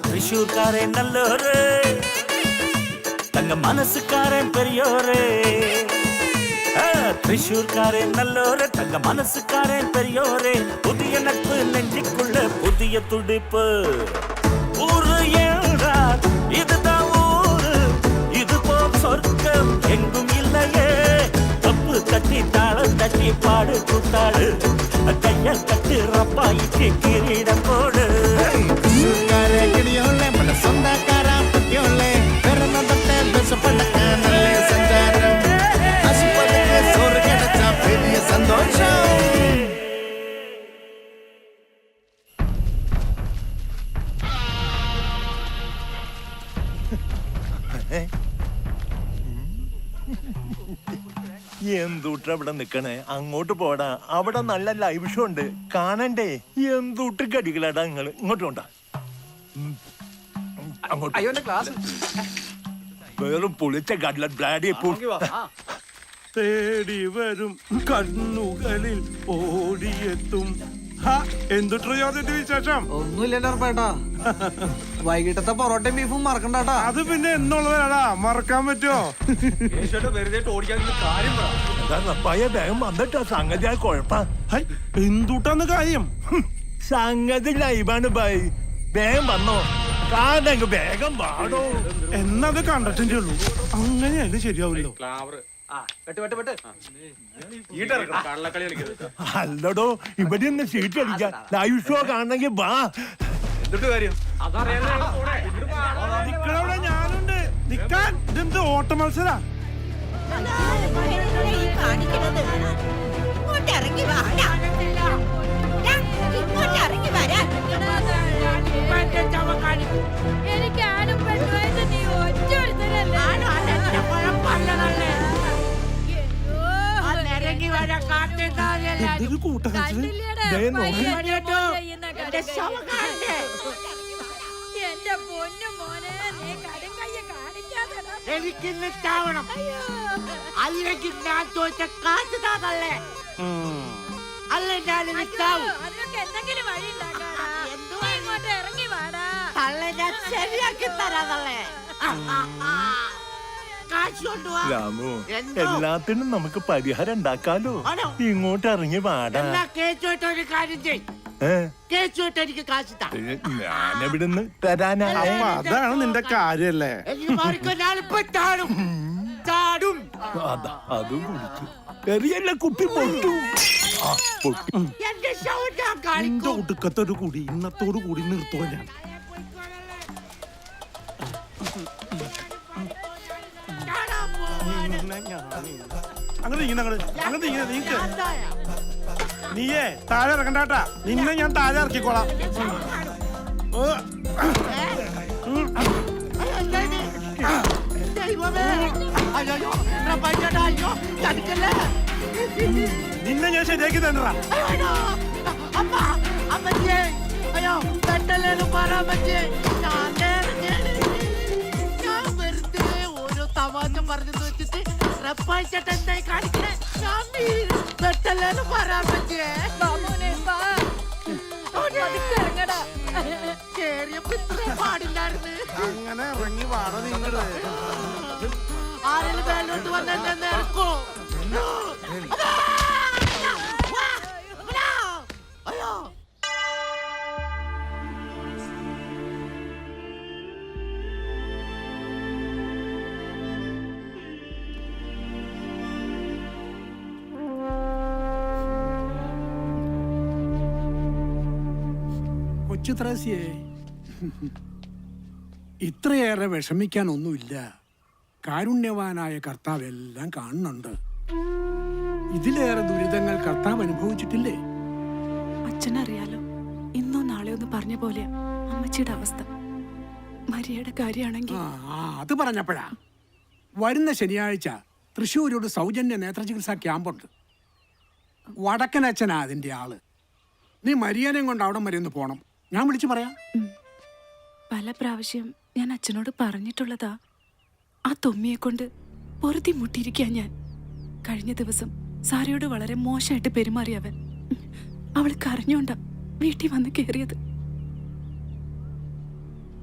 [SPEAKER 13] தൃശ്ശൂർക്കാരൻ നല്ലോര് തങ്ക മനസ്സുകാരൻ പെരിയോര് തൃശ്ശൂർക്കാരൻ നല്ലോര് തങ്ക മനസ്സുകാരൻ പെരിയോര് പുതിയ നட்பு நெஞ்சுக்குள்ள புதிய துடிப்பு ஊரு என்றால் இதுதான் ஊரு இது போல் சொர்க்கம் எங்கும் இல்லையே தப்பு தட்டி தாளம் தட்டி பாடு கூத்தாடு கையால் கட்டு ரப்பாய்க்கு கிரீடம் போடு
[SPEAKER 6] തൃശ്ശൂർക്കാരെ ഗടിയോളെ മട സ്വന്തക്കാരാം കുട്ടിയോളെ പിറന്ന തൊട്ടേ വിശപ്പടക്കാൻ നല്ലേ സഞ്ചാരം ആശുപത്രിക്ക് സോറ് കിടച്ച പെരിയ സന്തോഷം
[SPEAKER 10] എന്തുട്ട ഇവിടെ നിക്കണേ അങ്ങോട്ട് പോടാ അവിടെ നല്ല ലൈവ് ഷോ ഉണ്ട് കാണണ്ടേ എന്തുട്ട് കടികളാടാ നിങ്ങള് ഇങ്ങോട്ട് കൊണ്ടാ അങ്ങോട്ട്
[SPEAKER 8] അയ്യോ എന്റെ ക്ലാസ്
[SPEAKER 10] വെറും പൊളിച്ച കടല ബ്ലാഡി
[SPEAKER 2] തേടി വരും കണ്ണുകളിൽ ഓടിയെത്തും എന്തുട്ടെ വിശേഷം
[SPEAKER 8] ഒന്നുമില്ല ഉറപ്പായിട്ടാ വൈകിട്ടത്തെ പൊറോട്ടയും ബീഫും മറക്കണ്ടാട്ടാ
[SPEAKER 2] അത് പിന്നെ എന്നുള്ളതാടാ മറക്കാൻ പറ്റുമോ
[SPEAKER 10] പയ വേഗം വന്നിട്ടാ സംഗതി ആ കുഴപ്പ
[SPEAKER 2] എന്തുട്ടാന്ന് കാര്യം
[SPEAKER 10] സംഗതി ലൈവാണ് ബൈ വേഗം വന്നോ കാണങ്ങ് വേഗം വാടോ
[SPEAKER 2] എന്നത് കണ്ടിട്ടേ ഉള്ളൂ അങ്ങനെയല്ലേ ശരിയാവില്ലോ
[SPEAKER 10] അല്ലടോ ഇവിടെ നിന്ന് സീറ്റ് അടിക്കാൻ ലൈവ് ഷോ കാണണമെങ്കിൽ വാ.
[SPEAKER 2] നിക്കണവിടെ ഞാനുണ്ട്. നിക്കാൻ ഇതെന്ത് ഓട്ട മത്സര?
[SPEAKER 9] എനിക്ക് ആരും പെണ്ണുമായിട്ട് നീ ഒറ്റ
[SPEAKER 2] എന്തൊരു കൂട്ടകച്ചില്.
[SPEAKER 9] എന്റെ പൊന്നു മോനെ നീ കടുങ്കയ്യ കാണിക്കാതെടാ.
[SPEAKER 11] എനിക്കിന്ന് ചാവണം. അല്ലെങ്കിൽ ഞാൻ തോറ്റ കാറ്റ് താന്നല്ലേ. അല്ല ഞാൻ വിത്താവും.
[SPEAKER 9] അതിനൊക്കെ എന്തെങ്കിലും വഴി ഉണ്ടാക്കാടാ. നീ ഇങ്ങോട്ട് ഇറങ്ങി വാടാ.
[SPEAKER 11] തള്ളെ ഞാൻ ശരിയാക്കി തരാതല്ലേ. കാശ് കൊണ്ടുവാ.
[SPEAKER 10] രാമു, എല്ലാത്തിനും നമുക്ക് പരിഹാരം ഉണ്ടാക്കാലോ. ഇങ്ങോട്ട് ഇറങ്ങി വാടാ.
[SPEAKER 11] എന്നാ കേച്ചോട്ട് ഒരു കാര്യം ചെയ്. കേച്ചോട്ട് എനിക്ക് കാശ് താ.
[SPEAKER 10] ഞാനെവിടുന്ന് തരാനാ?
[SPEAKER 2] അപ്പൊ അതാണ് നിന്റെ കാര്യല്ലേ?
[SPEAKER 11] എനിക്ക് മാറിക്കോ. ഞാനിപ്പോ ചാടും. ചാടും.
[SPEAKER 10] അതും കുടിച്ചു. എറിയല്ല, കുപ്പി പൊട്ടു.
[SPEAKER 11] എന്റെ ഷോ ഞാൻ
[SPEAKER 2] നിന്റെ
[SPEAKER 11] കാണിക്കും.
[SPEAKER 2] ഒടുക്കത്തൊരു കൂടി ഇന്നത്തോടു കൂടി നിർത്തോ ഞാൻ. അങ്ങനെ നീക്ക്. നീയേ താഴെ ഇറക്കണ്ടാട്ടാ. നിന്നെ ഞാൻ താഴെ ഇറക്കിക്കോളാം. നിന്നെ ഞാൻ ശരിയാക്കി തന്നടാ.
[SPEAKER 11] അയ്യോ പെട്ടല്ലേലും പറയാ. ഞാൻ വെറുതെ ഓരോ തമാശ പറഞ്ഞു വെച്ചിട്ട് റപ്പായിച്ചേട്ട എന്തായി കാണിക്കണേ. പെട്ടല്ലേലും പറയാൻ പറ്റിയേ.
[SPEAKER 9] മോനെ വാ. പതുക്കെ ഇറങ്ങടാ.
[SPEAKER 11] കേറിയപ്പോ ഇത്രയും പാടില്ലായിരുന്നു.
[SPEAKER 2] അങ്ങനെ ഇറങ്ങി വാട നിങ്ങള്.
[SPEAKER 11] ആരെങ്കിലും മേലോട്ട് വന്നെന്നെ നേർക്കോ. അയ്യോ
[SPEAKER 6] കൊച്ചു ത്രേസ്യേ, ഇത്രയേറെ വിഷമിക്കാനൊന്നുമില്ല. കാരുണ്യവാനായ കർത്താവ് എല്ലാം കാണുന്നുണ്ട്. ഇതിലേറെ ദുരിതങ്ങൾ കർത്താവ് അനുഭവിച്ചിട്ടില്ലേ?
[SPEAKER 5] അച്ഛനറിയാലോ, ഇന്നോ നാളെയോ എന്ന് പറഞ്ഞ പോലെ അമ്മച്ചിയുടെ അവസ്ഥ. മരിയയുടെ കാര്യമാണെങ്കിൽ
[SPEAKER 6] അത് പറഞ്ഞപ്പോഴാ വരുന്ന ശനിയാഴ്ച തൃശ്ശൂരോട് സൗജന്യ നേത്രചികിത്സാ ക്യാമ്പുണ്ട്. വടക്കനച്ഛനാ അതിന്റെ ആള്. നീ മരിയനെയും കൊണ്ട് അവിടം വരെ ഒന്ന് പോണം. ഞാൻ വിളിച്ചു പറയാം.
[SPEAKER 5] പല പ്രാവശ്യം ഞാൻ അച്ഛനോട് പറഞ്ഞിട്ടുള്ളതാ. ആ തൊമ്മിയെ കൊണ്ട് പൊറുതി മുട്ടിയിരിക്കാൻ ഞാൻ. കഴിഞ്ഞ ദിവസം സാരയോട് വളരെ മോശമായിട്ട് പെരുമാറിയവൻ. അവൾ കരഞ്ഞോണ്ടാ വീട്ടിൽ വന്ന് കയറിയത്.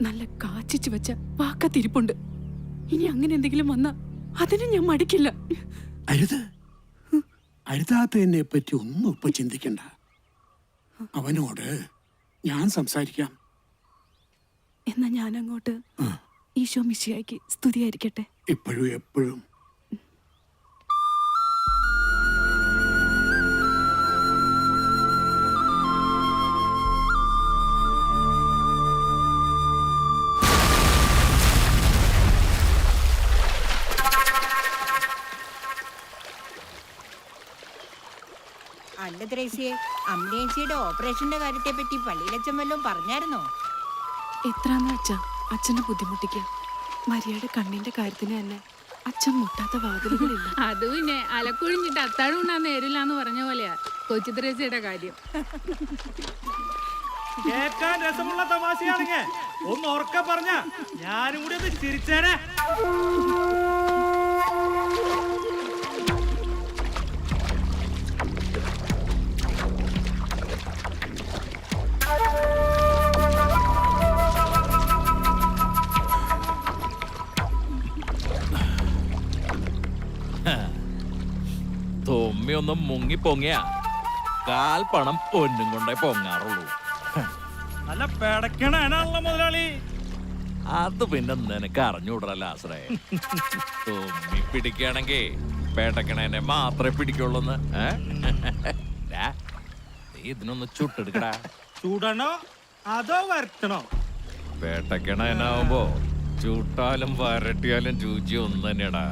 [SPEAKER 5] നല്ല കാച്ചിച്ചു വെച്ച വാക്കത്തിരിപ്പുണ്ട്. ഇനി അങ്ങനെ എന്തെങ്കിലും വന്നാ അതിന് ഞാൻ മടിക്കില്ല.
[SPEAKER 6] അരുത്, അരുതാത്തതിനെ പറ്റി ഒന്നും ഇപ്പൊ ചിന്തിക്കണ്ട. അവനോട് ഞാൻ സംസാരിക്കാം.
[SPEAKER 5] എന്നാ ഞാൻ അങ്ങോട്ട്. ഈശോ മിശിഹായ്ക്ക് സ്തുതിയായിരിക്കട്ടെ.
[SPEAKER 6] ഇപ്പോഴും എപ്പോഴും.
[SPEAKER 9] അല്ല ത്രേസ്യേ, അമ്മേച്ചിയുടെ ഓപ്പറേഷന്റെ കാര്യത്തെ പറ്റി പള്ളിയിലച്ഛൻ വല്ലതും പറഞ്ഞായിരുന്നോ?
[SPEAKER 5] എത്രാന്ന് വെച്ചാ അച്ഛനെ ബുദ്ധിമുട്ടിക്കുക. മരിയയുടെ കണ്ണിന്റെ കാര്യത്തിന് തന്നെ അച്ഛൻ മുട്ടാത്ത വാതിലുകളില്ല.
[SPEAKER 9] അത് പിന്നെ അലക്കൊഴിഞ്ഞിട്ട് അത്താഴം ഉണ്ണാൻ നേരില്ലാന്ന് പറഞ്ഞ പോലെയാ കൊച്ചു ത്രേസ്യയുടെ കാര്യം.
[SPEAKER 13] കേൾക്കാൻ രസമുള്ള തമാശയാണെങ്കിൽ ഒന്ന് ഉറക്കെ പറഞ്ഞ ഞാനും കൂടി ഒന്ന് ചിരിച്ചേനെ.
[SPEAKER 14] തൊമ്മിയൊന്നും മുങ്ങി പൊങ്ങിയ കാൽപ്പണം പൊന്നും കൊണ്ടേ പൊങ്ങാറുള്ളൂ.
[SPEAKER 13] നല്ല പെടക്കണാണല്ലോ മുതലാളി.
[SPEAKER 14] അത് പിന്നെ നിനക്ക് അറിഞ്ഞൂടല്ല ആശ്രയ. തൊമ്മി പിടിക്കുകയാണെങ്കിൽ പേട്ടക്കണേനെ മാത്രമേ പിടിക്കുള്ളൂന്ന്. നീ ഇതിനൊന്ന് ചുട്ടെടുക്കടാ.
[SPEAKER 13] ചൂടണോ അതോ വരട്ടണോ?
[SPEAKER 14] പേട്ടക്കണേനാവുമ്പോ ചൂട്ടാലും വരട്ടിയാലും രുചി ഒന്ന് തന്നെയാടാ.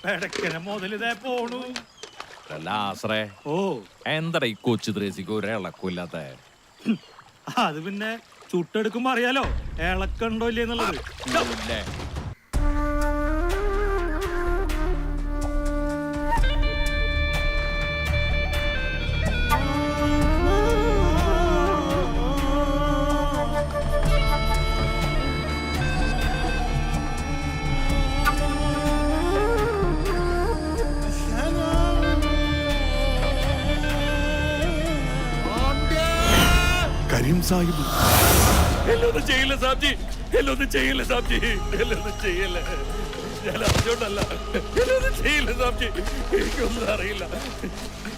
[SPEAKER 13] പേടക്കണ മുതലിതേ പോണു.
[SPEAKER 14] ആശ്രേ
[SPEAKER 13] ഓ
[SPEAKER 14] എന്താടാ ഈ കൊച്ചു ദ്രേസിക്ക് ഒരു ഇളക്കില്ലാത്ത?
[SPEAKER 13] അത് പിന്നെ ചുട്ടെടുക്കുമ്പോ അറിയാലോ ഇളക്കണ്ടോ ഇല്ലേ എന്നുള്ളത്.
[SPEAKER 6] കരീം സാഹിബ്,
[SPEAKER 13] എന്നൊന്നും ചെയ്യില്ല സാബ്ജി, എന്നൊന്നും ചെയ്യില്ല സാബ്ജി, എന്നൊന്നും ചെയ്യില്ല. ഞാൻ അറിഞ്ഞോണ്ടല്ല, എന്നൊന്നും ചെയ്യില്ല സാബ്ജി, എനിക്കൊന്നും അറിയില്ല.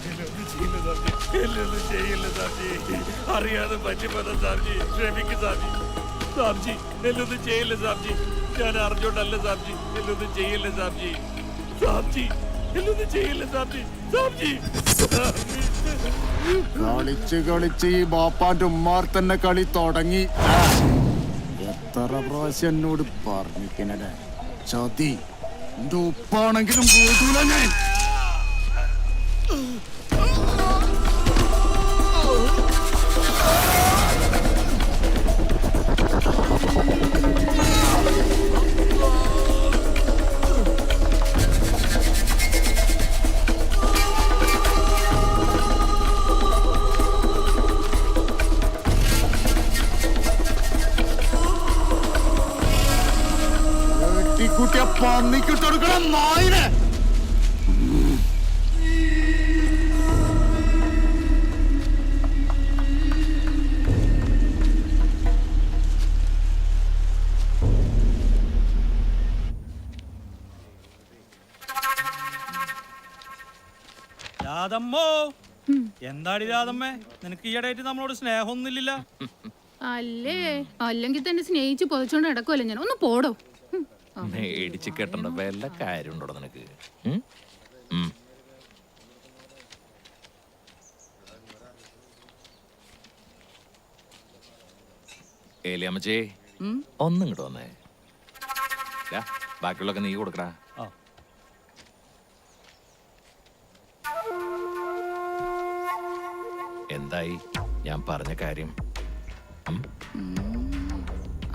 [SPEAKER 13] എന്നൊന്നും ചെയ്യില്ല സാബ്ജി, എന്നൊന്നും ചെയ്യില്ല സാബ്ജി, അറിയാതെ പറ്റിപ്പോന്ന സാബ്ജി, ക്ഷമിക്കും സാബ്ജി. സാബ്ജി എന്നൊന്നും ചെയ്യില്ല സാബ്ജി, ഞാൻ അറിഞ്ഞോണ്ടല്ല സാബ്ജി, എന്നൊന്നും ചെയ്യില്ല സാബ്ജി. സാബ്ജി എന്നൊന്നും ചെയ്യില്ല സാബ്ജി, സാബ്ജി.
[SPEAKER 6] കളിച്ച് കളിച്ച് ഈ ബാപ്പാന്റെ ഉമ്മാർ തന്നെ കളി തുടങ്ങി. എത്ര പ്രാവശ്യം എന്നോട് പറഞ്ഞിക്കണേ ചതി. എന്റെ ഉപ്പാണെങ്കിലും പോകൂല ഞാൻ. കുട്ടിയെ പന്നിക്കിട്ട് കൊടുക്കണം നായിനെ.
[SPEAKER 13] രാധമ്മോ, എന്താടി രാധമ്മേ, നിനക്ക് ഈയിടെയായിട്ട് നമ്മളോട് സ്നേഹമൊന്നുമില്ല.
[SPEAKER 5] അല്ലേ, അല്ലെങ്കിൽ തന്നെ സ്നേഹിച്ച് പൊതിച്ചോണ്ട് നടക്കുമല്ലോ ഞാൻ. ഒന്ന് പോടോ.
[SPEAKER 14] മേടിച്ച് കെട്ടണ്ട വല്ല കാര്യം ഉണ്ടോ നിനക്ക്? ഏലിയമ്മച്ചേ, ഒന്നും ഇങ്ങോട്ട് വന്നേ. ബാക്കിയുള്ളൊക്കെ നീ കൊടുക്കടാ. എന്തായി ഞാൻ പറഞ്ഞ കാര്യം?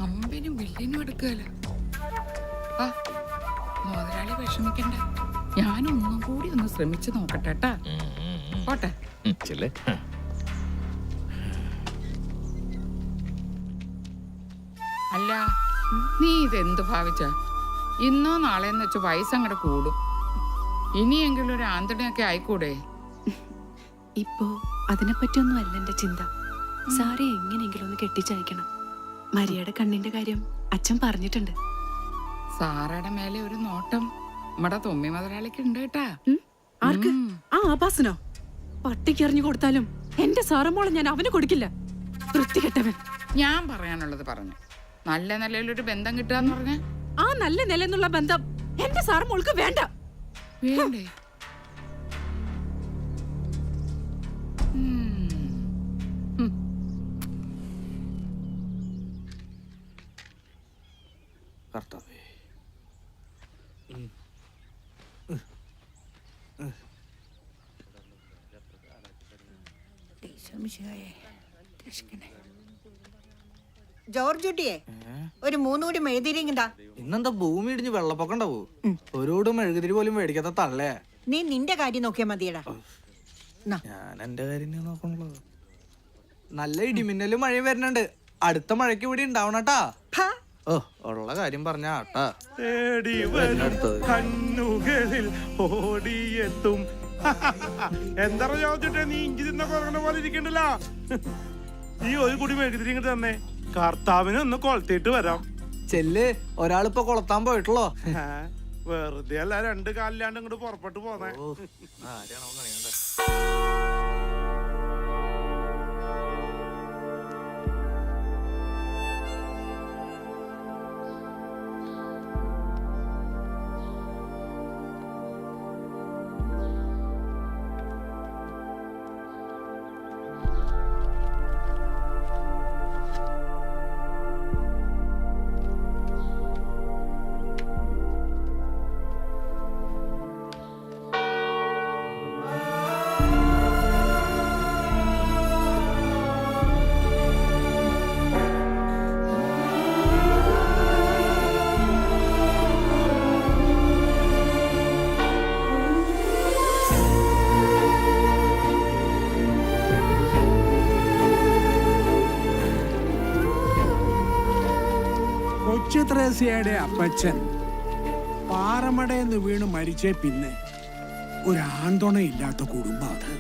[SPEAKER 5] അമ്പനും വില്ലിനും എടുക്കാലോ. മുതലാളി വിഷമിക്കണ്ട, ഞാനൊന്നും കൂടി ഒന്ന് ശ്രമിച്ചു നോക്കട്ടെ. പോട്ടെ.
[SPEAKER 15] അല്ല, നീ ഇതെന്ത് ഭാവിച്ച? ഇന്നോ നാളെന്ന് വെച്ച് വയസ്സങ്ങടെ കൂടും. ഇനിയെങ്കിലും ഒരു ആന്തണിയൊക്കെ ആയിക്കൂടെ?
[SPEAKER 5] ഇപ്പോ അതിനെപ്പറ്റിയൊന്നും അല്ല എന്റെ ചിന്ത. സാറെ എങ്ങനെയെങ്കിലും ഒന്ന് കെട്ടിച്ചയക്കണം. മരിയയുടെ കണ്ണിന്റെ കാര്യം അച്ഛൻ പറഞ്ഞിട്ടുണ്ട്.
[SPEAKER 15] സാറയുടെ മേലെ ഒരു നോട്ടം നമ്മടെ തൊമ്മി മുതലാളിക്ക് ഉണ്ട് കേട്ടാ.
[SPEAKER 5] ആർക്ക്? ആ ആഭാസനോ? പട്ടിക്ക് എറിഞ്ഞു കൊടുത്താലും എന്റെ സാറമോളെ ഞാൻ അവന് കൊടുക്കില്ല. വൃത്തികെട്ടവൻ.
[SPEAKER 15] ഞാൻ പറയാനുള്ളത് പറഞ്ഞു. നല്ല നിലയിലൊരു ബന്ധം കിട്ടുകയെന്ന് പറഞ്ഞ
[SPEAKER 5] ആ നല്ല നിലന്നുള്ള ബന്ധം എന്റെ സാറമോൾക്ക് വേണ്ട.
[SPEAKER 15] വേണ്ടേ?
[SPEAKER 9] ജോർജ് കുട്ടിയെ ഒരു 3 കൂടി മെഴുതിരിങ്ങടാ.
[SPEAKER 11] ഇന്നെന്താ ഭൂമി ഇടിഞ്ഞ് വെള്ളപ്പൊക്കം ഉണ്ടാവൂ? ഒരോട് മെഴുകുതിരി പോലും മേടിക്കാത്ത തള്ളേ.
[SPEAKER 9] നീ നിന്റെ കാര്യം നോക്കിയാ മതിയടാ.
[SPEAKER 11] ഞാൻ എന്റെ കാര്യം നോക്കണല്ലോ. നല്ല ഇടിമിന്നലും മഴയും വരുന്നുണ്ട്. അടുത്ത മഴയ്ക്ക് ഇവിടെ ഉണ്ടാവണട്ടാ. ഓ, ഉള്ള കാര്യം പറഞ്ഞാട്ടാ.
[SPEAKER 2] കണ്ണുകളിൽ ഓടിയെത്തും. എന്താ ചോദിച്ചിട്ടേ നീ ഇഞ്ചി തിന്ന കുറങ്ങണ പോലെ ഇരിക്കണ്ടല്ലോ. നീ ഒരു കൂടി മേടിച്ചിട്ട് ഇങ്ങോട്ട് തന്നെ. കർത്താവിനെ ഒന്ന് കൊളത്തിട്ട് വരാം.
[SPEAKER 11] ചെല്ല്, ഒരാളിപ്പോ കൊളത്താൻ പോയിട്ടുള്ളോ?
[SPEAKER 2] വെറുതെ അല്ല, 2 കാലിലാണ്ട് ഇങ്ങോട്ട് പുറപ്പെട്ടു പോന്നെ.
[SPEAKER 6] കൊച്ചു ത്രേസ്യയുടെ അപ്പച്ചൻ പാറമടയെന്ന് വീണ് മരിച്ചേ പിന്നെ ഒരു ആന്തോണയില്ലാത്ത കുടുംബം അത്.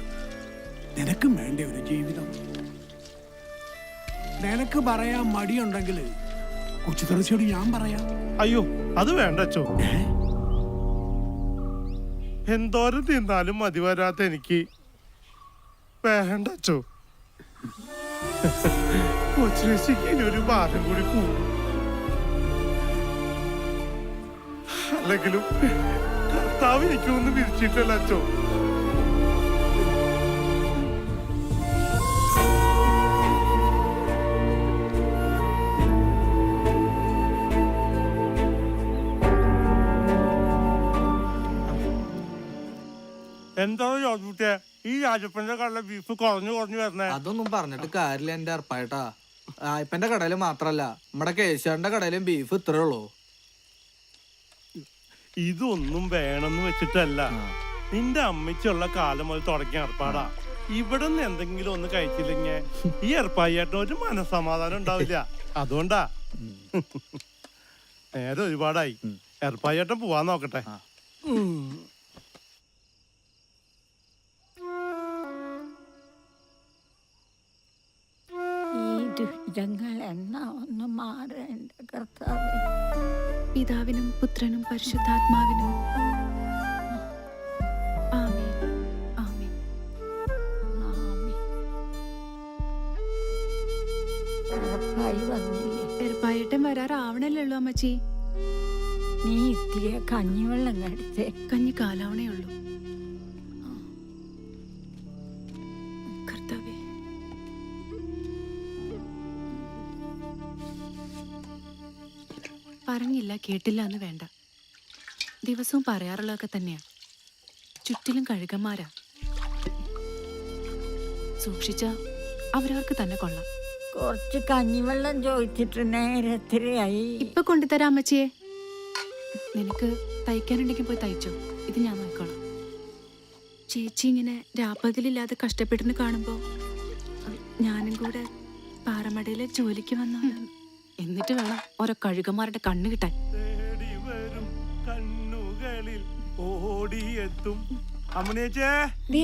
[SPEAKER 6] നിനക്കും വേണ്ട ഒരു ജീവിതം. നിനക്ക് പറയാൻ മടിയുണ്ടെങ്കിൽ കൊച്ചു ത്രേസ്യയോട് ഞാൻ പറയാം.
[SPEAKER 2] അയ്യോ അത് വേണ്ട അച്ചോ. എന്തോരം തിന്നാലും മതി വരാത്ത എനിക്ക് വേണ്ട അച്ചോ. കൊച്ചുരശിക്ക് ഇനി ഒരു ഭാരം കൂടി കൂടും. അല്ലെങ്കിലും കർത്താവ് എനിക്കൊന്നും വിരിച്ചിട്ടല്ല അച്ചോ. എന്താ ചോദിച്ചേ ഈ രാജപ്പന്റെ കടയിലെ ബീഫ് കുറഞ്ഞു വരണേ?
[SPEAKER 11] അതൊന്നും പറഞ്ഞിട്ട് കാര്യമില്ല എന്റെ അർപ്പായിട്ടാ. ഇപ്പന്റെ കടയില് മാത്രല്ല നമ്മുടെ കേശവന്റെ കടയിലും ബീഫ് ഇത്രേ ഉള്ളൂ.
[SPEAKER 2] ഇതൊന്നും വേണമെന്ന് വെച്ചിട്ടല്ല, നിന്റെ അമ്മയ്ക്കുള്ള കാലം മുതൽ തുടങ്ങിയ ഏർപ്പാടാ. ഇവിടെ നിന്ന് എന്തെങ്കിലും ഒന്ന് കഴിച്ചില്ലെങ്കിൽ ഈ ഏർപ്പായിട്ട് ഒരു മനസ്സമാധാനം ഉണ്ടാവില്ല. അതുകൊണ്ടാ. നേരെ ഒരുപാടായി. ഏർപ്പായിട്ട് പോവാൻ നോക്കട്ടെ.
[SPEAKER 9] ഒന്ന് മാറേണ്ട കർത്താവേ.
[SPEAKER 5] പിതാവിനും പുത്രനും പരിശുദ്ധാത്മാവിനും ആമേൻ. ആമേൻ. ഏർപ്പായട്ടൻ വരാറാവണല്ലേ ഉള്ളൂ അമ്മച്ചി.
[SPEAKER 9] നീ ഇത്തിരി കഞ്ഞിവെള്ളം കടിച്ചേ.
[SPEAKER 5] കഞ്ഞി കാലാവണേ ഉള്ളൂ. കർത്താവേ, പറഞ്ഞില്ല കേട്ടില്ല എന്ന് വേണ്ട. ദിവസവും പറയാറുള്ളതൊക്കെ തന്നെയാ. ചുറ്റിലും കഴുകന്മാരാ. സൂക്ഷിച്ച അവരവർക്ക് തന്നെ കൊള്ളാം.
[SPEAKER 9] കുറച്ച് കഞ്ഞിവെള്ളം ചോദിച്ചിട്ട് നേരത്തിലായി.
[SPEAKER 5] ഇപ്പൊ കൊണ്ടുതരാം അമ്മച്ചിയെ. നിനക്ക് തയ്ക്കാനുണ്ടെങ്കിൽ പോയി തയ്ച്ചോ. ഇത് ഞാൻ നോക്കിക്കോളാം. ചേച്ചി ഇങ്ങനെ രാപ്പകലില്ലാതെ കഷ്ടപ്പെടുന്ന കാണുമ്പോ ഞാനും കൂടെ പാറമടയിലെ ജോലിക്ക് വന്ന, എന്നിട്ട് വേണം ഓരോ കഴുകന്മാരുടെ കണ്ണ് കിട്ടാൻ.
[SPEAKER 2] കണ്ണുകളിൽ ഓടിയെത്തും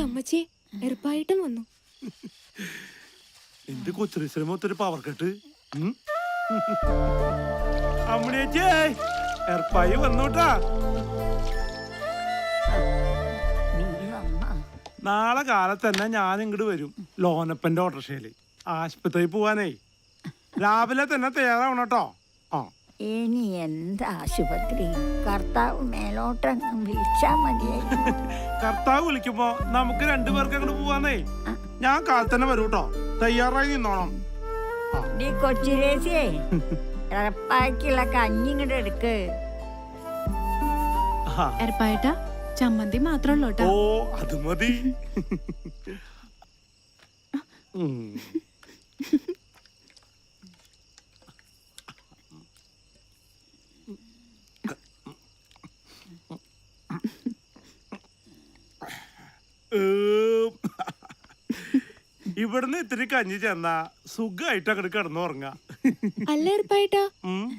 [SPEAKER 5] അമ്മച്ചി എറുപ്പായിട്ടും വന്നു.
[SPEAKER 2] എന്റെ കൊച്ചുശ്രമ ഒത്തൊരു പവർ കെട്ട്. അമ്മണിയച്ചേ എർപ്പായി വന്നോട്ടാ. നാളെ കാലത്ത് തന്നെ ഞാൻ ഇങ്ങോട്ട് വരും. ലോനപ്പന്റെ ഓട്ടോറിക്ഷയില് ആശുപത്രിയിൽ പോവാനേ. രാവിലെ തന്നെ തയ്യാറാവണം കേട്ടോ.
[SPEAKER 9] ഇനി എന്താ ആശുപത്രി? കർത്താവ് മേലോട്ടങ്ങ് വിളിച്ചാ മതിയായി.
[SPEAKER 2] കർത്താവ് വിളിക്കുമ്പോ നമുക്ക് രണ്ടുപേർക്ക് അങ്ങോട്ട് പോവാന്നേ. ഞാൻ കാലത്ത് തന്നെ വരൂ കേട്ടോ. തയ്യാറായി നിന്നോണം.
[SPEAKER 9] നീ കൊച്ചിരേശിയേ എറപ്പായ്ക്കുള്ള കഞ്ഞി ഇങ്ങോട്ട് എടുക്ക്.
[SPEAKER 5] എറപ്പായിട്ടാ ചമ്മന്തി മാത്രമല്ലോ.
[SPEAKER 2] ഓ അത് മതി. ഇവിടുന്ന് ഇത്തിരി കഞ്ഞി ചെന്നാ സുഖമായിട്ട് അങ്ങോട്ട് കിടന്നുറങ്ങാ.
[SPEAKER 5] അല്ല എറപ്പായിട്ടാ,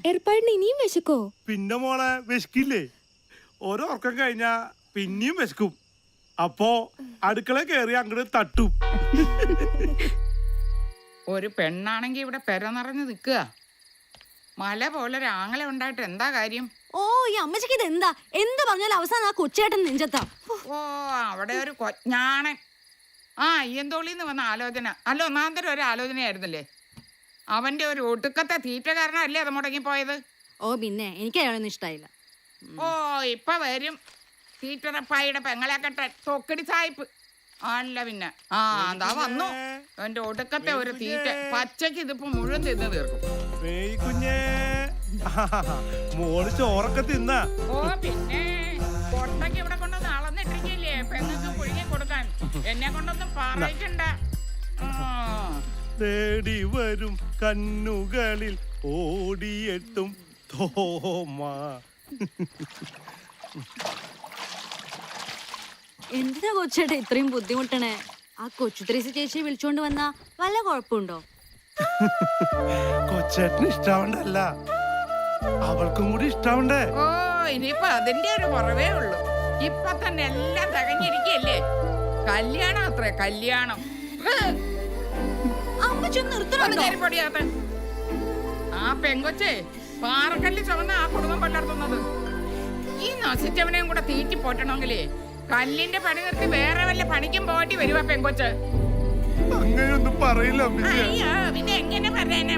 [SPEAKER 5] എറപ്പായിട്ടിന് ഇനിയും വിശക്കോ?
[SPEAKER 2] പിന്നെ മോളെ വിശക്കില്ലേ? ഓരോ ഉറക്കം കഴിഞ്ഞാ പിന്നെയും വിശക്കും. അപ്പോ അടുക്കള കയറി അങ്ങോട്ട് തട്ടും.
[SPEAKER 15] ഒരു പെണ്ണാണെങ്കി ഇവിടെ പെര നിറഞ്ഞു നിൽക്കുക. മല പോലെ ഒരു ആങ്ങളെ ഉണ്ടായിട്ട് എന്താ കാര്യം?
[SPEAKER 5] ഓ ഈ അമ്മച്ചിക്ക് ഇത് എന്താ? എന്ത് പറഞ്ഞാലും അവസാനം ആ കൊച്ചേട്ടൻ നെഞ്ചത്താ.
[SPEAKER 15] ഓ അവിടെ ഒരു കൊഞ്ഞാണൻ. അയ്യന്തോളിന്ന് വന്ന ആലോചന അല്ല, ഒന്നാന്തരം ഒരു ആലോചനയായിരുന്നല്ലേ. അവന്റെ ഒരു ഒടുക്കത്തെ തീറ്റ കാരണമല്ലേ അത് മുടങ്ങിപ്പോയത്.
[SPEAKER 5] ഓ പിന്നെ എനിക്ക് അയാളൊന്നും ഇഷ്ടായില്ല.
[SPEAKER 15] ഓ ഇപ്പൊ വരും തീറ്ററപ്പായുടെ പെങ്ങളെ കെട്ടൻ തൊക്കടി സായിപ്പ്. അല്ല പിന്നെ എന്താ വന്നു അവന്റെ ഒടുക്കത്തെ ഒരു തീറ്റ. പച്ചക്ക് ഇതിപ്പോ മുഴുവൻ തിന്ന് തീർക്കും.
[SPEAKER 2] കുഞ്ഞേ മോള് ചോറൊക്കെ തിന്ന.
[SPEAKER 15] ഓ പിന്നെ കൊട്ടയ്ക്ക് ഇവിടെ കൊണ്ടൊന്ന് അളന്നിട്ടിരിക്കില്ലേ പെങ്ങൾക്ക് പുഴുങ്ങി കൊടുക്കാൻ. എന്നെ കൊണ്ടൊന്നും പറയിക്കണ്ട.
[SPEAKER 2] തേടി വരും കണ്ണുകളിൽ ഓടിയെത്തും തോമ.
[SPEAKER 5] എന്തിനാ കൊച്ചേട്ടാ ഇത്രയും ബുദ്ധിമുട്ടണേ? ആ കൊച്ചുത്രേസി ചേച്ചിയെ വിളിച്ചോണ്ട് വന്നാ വല്ല കുഴപ്പമുണ്ടോ?
[SPEAKER 2] കൊച്ചേട്ടന് ഇഷ്ടാവണ്ടല്ല, അവൾക്കും കൂടി ഇഷ്ടാവണ്ടേ?
[SPEAKER 15] ഓ ഇനിയിപ്പൊ അതിന്റെ ഒരു കുറവേ ഉള്ളൂ. ഇപ്പൊ തന്നെ എല്ലാം തികഞ്ഞിരിക്കല്ലേ. കല്യാണം അത്രേ, കല്യാണം. പൊടിയാത്ത ആ പെങ്കൊച്ചേ പാറക്കല്ല് ചുമന്ന ആ കുടുംബം പലർത്തുന്നത്. ഈ നശിച്ചവനെയും കൂടെ തീറ്റി പോറ്റണമെങ്കിലേ കല്ലിന്റെ പണി നിർത്തി വേറെ വല്ല പണിക്കും പോറ്റി വരുവാ പെങ്കൊച്ച്.
[SPEAKER 2] അങ്ങനെയൊന്നും പറയില്ല
[SPEAKER 15] അയ്യോ പിന്നെ എങ്ങനെ പറയാനാ?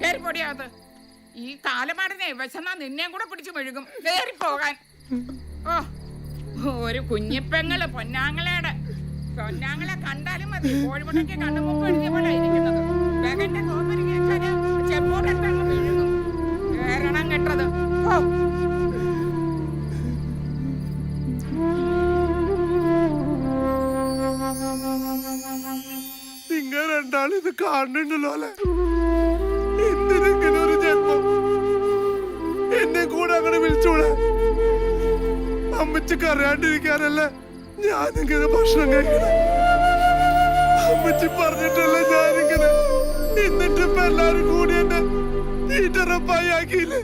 [SPEAKER 15] കേറി പൊടിയാത്ത ഈ കാലമാടനെ വിശന്നാ നിന്നെയും കൂടെ പിടിച്ചു മെഴുകും. കേറി പോകാൻ. ഓ ഒരു കുഞ്ഞിപ്പെങ്ങള് പൊന്നാങ്ങളയുടെ പൊന്നാങ്ങളെ കണ്ടാലും മതി. കോഴിമുട്ടയ്ക്ക് കണ്ണുമുമ്പ് എഴുതിയ പോലെ ഇരിക്കുന്നത്. വേഗന്റെ കോപ്പരിക്ക് വെച്ചാല് ചെപ്പോട്ടങ്ങ് വീഴുന്നു. കേരണം കെട്ടത്. ഓ
[SPEAKER 2] നിങ്ങൾ രണ്ടാളും ഇത് കാണുന്നുണ്ടല്ലോ അല്ലെ? എന്തിനെങ്ങനെ ഒരു ജന്മം എന്നെ കൂടെ അങ്ങനെ വിളിച്ചൂടെ? അമ്മച്ചിക്ക് അറിയാണ്ടിരിക്കാനല്ലേ ഞാനിങ്ങനെ ഭക്ഷണം കഴിക്കണം. അമ്മച്ചി പറഞ്ഞിട്ടല്ലേ ഞാനിങ്ങനെ. എന്നിട്ട് ഇപ്പൊ എല്ലാരും കൂടി എന്നെ തീറ്ററപ്പായി ആക്കിയില്ലേ?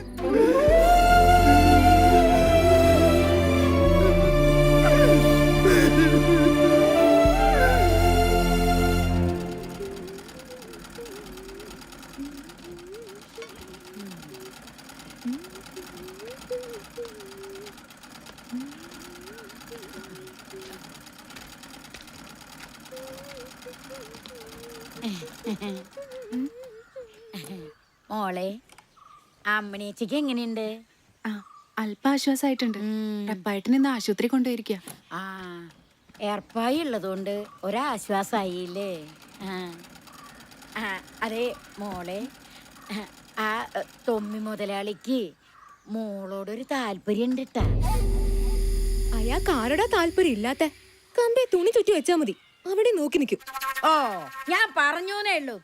[SPEAKER 9] മോളെ അമ്മനേച്ചിക്ക് എങ്ങനെയുണ്ട്?
[SPEAKER 5] ആ അല്പം ആശ്വാസമായിട്ടുണ്ട്. റപ്പായിട്ടിന് ഇന്ന് ആശുപത്രി കൊണ്ടുപോയിരിക്കുക.
[SPEAKER 9] ആ ഏർപ്പായി ഉള്ളതുകൊണ്ട് ഒരാശ്വാസായില്ലേ? അതെ മോളെ, ആ തൊമ്മി മുതലാളിക്ക് മോളോടൊരു താല്പര്യം ഉണ്ട് ട്ടാ.
[SPEAKER 5] അയാൾക്ക് ആരുടെ താല്പര്യം ഇല്ലാത്ത കമ്പെ തുണി ചുറ്റി വെച്ചാ മതി, അവിടെ നോക്കി നിൽക്കും.
[SPEAKER 9] ഓ ഞാൻ പറഞ്ഞൂന്നേ ഉള്ളൂ.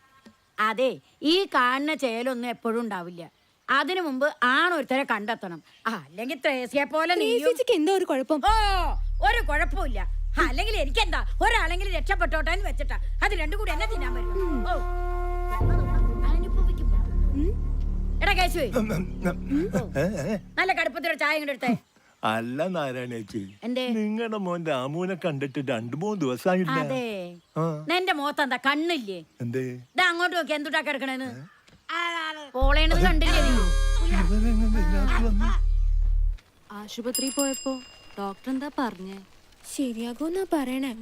[SPEAKER 9] അതെ ഈ കാണുന്ന ചേലൊന്നും എപ്പോഴും ഉണ്ടാവില്ല. അതിനു മുമ്പ് ആണൊരുത്തരെ കണ്ടെത്തണം. അല്ലെങ്കിൽ ത്രേസ്യെ പോലെ
[SPEAKER 5] എന്താ ഒരു കുഴപ്പം?
[SPEAKER 9] ഓ ഒരു കുഴപ്പമില്ല. അല്ലെങ്കിൽ എനിക്കെന്താ, ഒരാളെങ്കിലും രക്ഷപ്പെട്ടോട്ടെ എന്ന് വെച്ചിട്ടാ. അത് രണ്ടും കൂടി എന്നെ തിന്നാൻ പറ്റും. ഓ അനുഭവിക്കും. എടാ കേശുവേ, നല്ല കടുപ്പത്തിലൊരു ചായ ഇങ്ങോട്ട് എടുത്തേ.
[SPEAKER 10] അല്ല നാരായണേച്ചി,
[SPEAKER 9] എന്തേ?
[SPEAKER 10] നിങ്ങളുടെ മോൻ രാമുവിനെ കണ്ടിട്ട് 2-3 ദിവസമായില്ല.
[SPEAKER 9] അതെ നിന്റെ മുഖത്ത് എന്താ കണ്ണില്ലേ?
[SPEAKER 10] എന്തേ
[SPEAKER 9] ഇതാ അങ്ങോട്ട് നോക്കി എന്തുട്ടാ കിടക്കണേന്ന്. പോളേണത് കണ്ടില്ലേ നീ?
[SPEAKER 5] ആശുപത്രി പോയപ്പോ ഡോക്ടർ എന്താ പറഞ്ഞേ? ശരിയാകുമെന്നാ പറയണേ,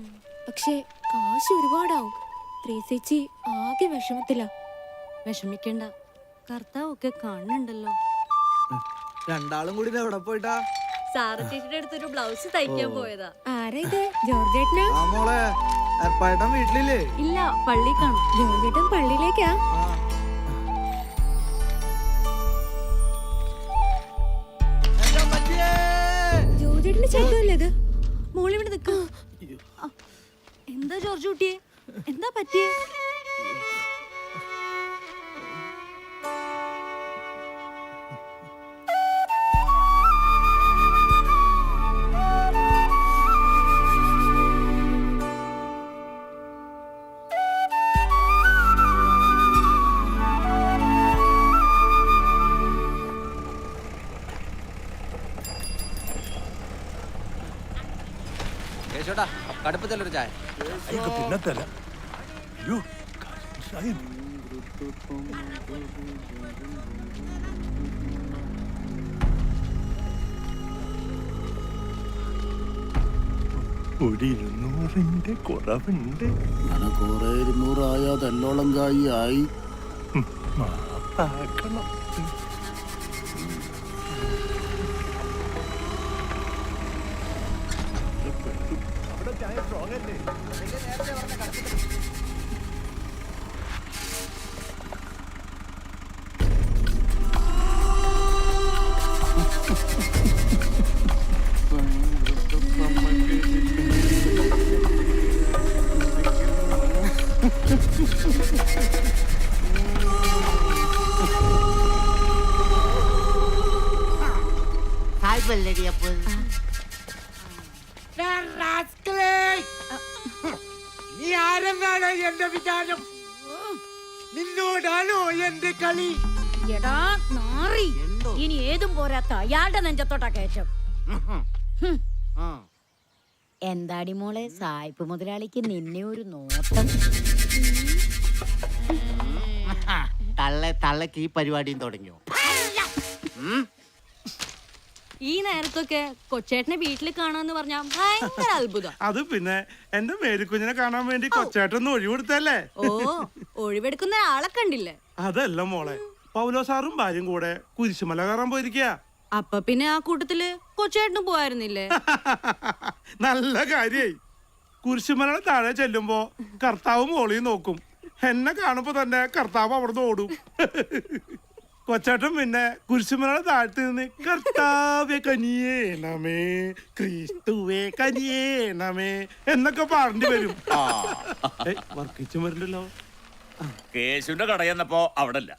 [SPEAKER 5] പക്ഷെ കാശ് ഒരുപാടാവും. ത്രേസ്യേച്ചി ആകെ വിഷമത്തില. വിഷമിക്കണ്ട, കർത്താവൊക്കെ കാണുന്നുണ്ടല്ലോ.
[SPEAKER 11] രണ്ടാളും കൂടി എവിടെ പോയിട്ടാ?
[SPEAKER 5] സാറ ചേച്ചിയുടെ അടുത്തൊരു ബ്ലൗസ് തയ്ക്കാൻ പോയതാ. ആരാ ഇത്? ജോർജേട്ടനാ?
[SPEAKER 11] ആ മോളെ, ഏർപ്പായിട്ടൻ വീട്ടിലില്ലേ?
[SPEAKER 5] ഇല്ല, പള്ളി കാണും. ജോർജേട്ടൻ പള്ളിയിലേക്കാ? ജോർജേട്ടന്റെ ചേട്ടല്ലേ ഇത്? മോളിവിടെ നിൽക്ക. എന്താ ജോർജ് കുട്ടിയെ, എന്താ പറ്റിയേ?
[SPEAKER 8] കേശോട്ടാ കടുപ്പത്തിലൊരു ചായ.
[SPEAKER 10] പിന്നെ തല. ഒരു 200ന്റെ കുറവുണ്ട്.
[SPEAKER 6] അങ്ങനെ കുറെ 200 ആയാ തെല്ലോളം കായി ആയി.
[SPEAKER 10] മാപ്പാക്കണം. അവിടെ ചായ സ്ട്രോങ് അല്ലേ?
[SPEAKER 7] നീ ആരെന്നാണ് എന്റെ വിചാരം? നിന്നോടാണോ എന്റെ കളി?
[SPEAKER 9] എടാ നാറി, ഇനി ഏതും പോരാത്ത അയാളുടെ നെഞ്ചത്തോട്ടാ കയറ്റം. എന്താടി മോളെ സായിപ്പ് മുതലാളിക്ക് നിന്നെ ഒരു നോട്ടം?
[SPEAKER 11] തള്ളക്ക് ഈ പരിപാടിയും തുടങ്ങിയോ?
[SPEAKER 5] ഈ നേരത്തൊക്കെ കൊച്ചേട്ടനെ വീട്ടിൽ കാണാന്ന് പറഞ്ഞാ ഭയങ്കര അത്ഭുതം.
[SPEAKER 2] അത് പിന്നെ എന്റെ മേരിക്കുഞ്ഞിനെ കാണാൻ വേണ്ടി കൊച്ചേട്ടൊന്ന് ഒഴിവെടുത്തല്ലേ?
[SPEAKER 5] ഓ, ഒഴിവെടുക്കുന്ന ആളെ കണ്ടില്ലേ?
[SPEAKER 2] അതല്ല മോളെ, പൗലോ സാറും ഭാര്യയും കൂടെ കുരിശുമല കയറാൻ പോയിരിക്കുക.
[SPEAKER 5] അപ്പൊ പിന്നെ ആ കൂട്ടത്തില് കൊച്ചേട്ടനും പോവായിരുന്നില്ലേ?
[SPEAKER 2] നല്ല കാര്യായി. കുരിശുമലയുടെ താഴെ ചെല്ലുമ്പോ കർത്താവ് മോളിയും നോക്കും. എന്നെ കാണുമ്പോ തന്നെ കർത്താവ് അവിടുന്ന് ഓടും. കൊച്ചേട്ടൻ പിന്നെ കുരിശുമലയുടെ താഴത്ത് നിന്ന് കർത്താവെ കനിയേണമേ, ക്രിസ്തുവേ കനിയേണമേ എന്നൊക്കെ പാടേണ്ടി വരും. വർക്കിച്ചു വരണ്ടല്ലോ.
[SPEAKER 14] കേശുവിന്റെ കട ചെന്നപ്പോ അവിടെ ഇല്ല,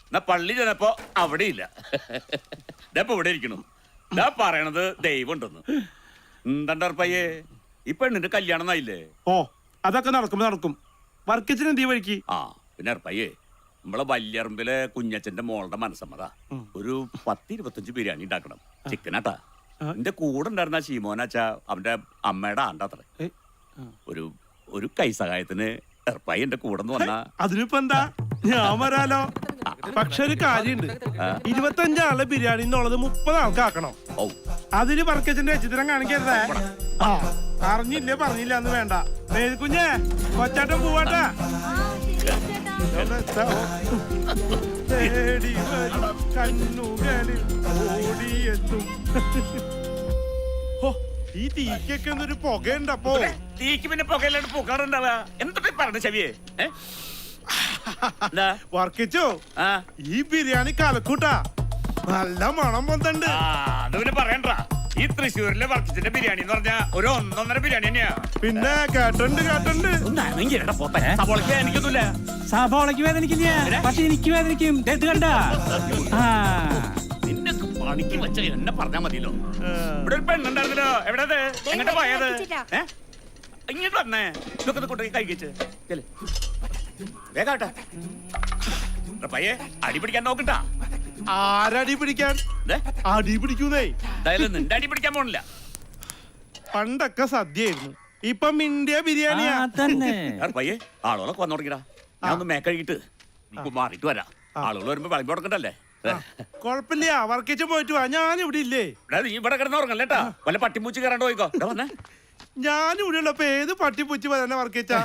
[SPEAKER 14] എന്നാ പള്ളി ചെന്നപ്പോ അവിടെ ഇല്ല. ഇപ്പൊ ഇവിടെ ഇരിക്കണു. ഞാൻ പറയണത് ദൈവം ഉണ്ടെന്ന്. എന്താണ്ടർപ്പയ്യേ, ഈ പെണ്ണിന്റെ കല്യാണം ആയില്ലേ?
[SPEAKER 2] ഓ, അതൊക്കെ നടക്കും. വർക്കിച്ചിന് എന്ത് വഴിക്ക്?
[SPEAKER 14] ആ പിന്നെ അർപ്പയ്യേ, നമ്മളെ വല്യറമ്പിലെ കുഞ്ഞച്ചന്റെ മോളുടെ മനസ്സമ്മതാ. ഒരു 10-25 ബിരിയാണി ഉണ്ടാക്കണം, ചിക്കനാട്ടാ. എന്റെ കൂടെ ഉണ്ടായിരുന്ന ശീമോനാച്ചാ അവന്റെ അമ്മയുടെ ആണ്ടാത്രേ. ഒരു കൈസഹായത്തിന് എർപ്പായി എന്റെ കൂടെ വന്നാ.
[SPEAKER 2] അതിനിപ്പോ എന്താ, ഞാൻ വരാലോ. പക്ഷെ ഒരു കാര്യണ്ട്, 25 ആളെ ബിരിയാണി എന്നുള്ളത് 30 ആൾക്കാക്കണം. അതിന് വർക്കച്ചന്റെ ചിത്രം കാണിക്കരുതേ. ആ, അറിഞ്ഞില്ലേ പറഞ്ഞില്ല എന്ന് വേണ്ട. മേൽക്കുഞ്ഞേ, കൊച്ചാട്ടം പോവാട്ടാ. കണ്ണുകളിൽ ഓടിയെത്തും. ഈ തീക്കൊക്കെ ഒന്നൊരു പുകയുണ്ടപ്പോ.
[SPEAKER 14] തീക്ക് പിന്നെ പുകയില്ലാണ്ട് പൂക്കാറുണ്ടാവുക. എന്തൊക്കെ പറഞ്ഞു ചെവിയെ?
[SPEAKER 2] വർക്കിച്ചോ, ഈ ബിരിയാണി കലക്കൂട്ടാ, നല്ല മണം വന്നിട്ടുണ്ട്.
[SPEAKER 14] അത് പിന്നെ പറയണ്ട. ഈ തൃശ്ശൂരിലെ വർക്കിച്ചിന്റെ ബിരിയാണി എന്ന് പറഞ്ഞാ ഒരു 1.5 ബിരിയാണി തന്നെയാ.
[SPEAKER 2] പിന്നെ കേട്ടുണ്ട്.
[SPEAKER 14] സബോളയ്ക്ക് എനിക്കൊന്നുമില്ല.
[SPEAKER 11] സബോളയ്ക്ക് വേദനിക്കില്ല, പക്ഷെ എനിക്ക് വേദനിക്കും. കണ്ട
[SPEAKER 14] നിന്നൊക്കെ പണിക്ക് വെച്ച എന്നെ പറഞ്ഞാ മതിയല്ലോ. ഇവിടെ ഒരു പെണ്ണുണ്ടായിരുന്നല്ലോ, എവിടെ എങ്ങോട്ട് പോയത്? ഇങ്ങോട്ട് വന്നേ, ഇതൊക്കെ കൊണ്ടുപോയി കഴിക്കിച്ച് വേഗാട്ടെ. പയ്യെ അടി പിടിക്കാൻ നോക്കട്ടാ.
[SPEAKER 2] ആരടി പിടിക്കാൻ? അടി പിടിക്കുന്നേ.
[SPEAKER 14] നിന്റെ അടി പിടിക്കാൻ പോണില്ല.
[SPEAKER 2] പണ്ടൊക്കെ സദ്യയായിരുന്നു, ഇപ്പൊ മിണ്ടിയ ബിരിയാണിയാ
[SPEAKER 11] തന്നെ.
[SPEAKER 14] പയ്യെ ആളുകളൊക്കെ വന്നു തുടങ്ങിടാ. ഞാൻ ഒന്ന് മേക്കഴിട്ട് മാറിയിട്ട് വരാം. ആളുകൾ വരുമ്പോ വിളമ്പി കൊടുക്കണ്ടല്ലേ?
[SPEAKER 2] കൊഴപ്പില്ല, വർക്കിച്ച് പോയിട്ട് വാ. ഞാൻ ഇവിടെ ഇല്ലേ?
[SPEAKER 14] നീ ഇവിടെ കിടന്ന് ഉറങ്ങല്ലേട്ടാ, വല്ല പട്ടിമൂച്ച് കയറാണ്ട് പോയിക്കോ. വന്നേ,
[SPEAKER 2] ഞാൻ ഇവിടെ ഉള്ളപ്പോ ഏത് പട്ടിപ്പൂച്ചി തന്നെ വർക്കിച്ചാ.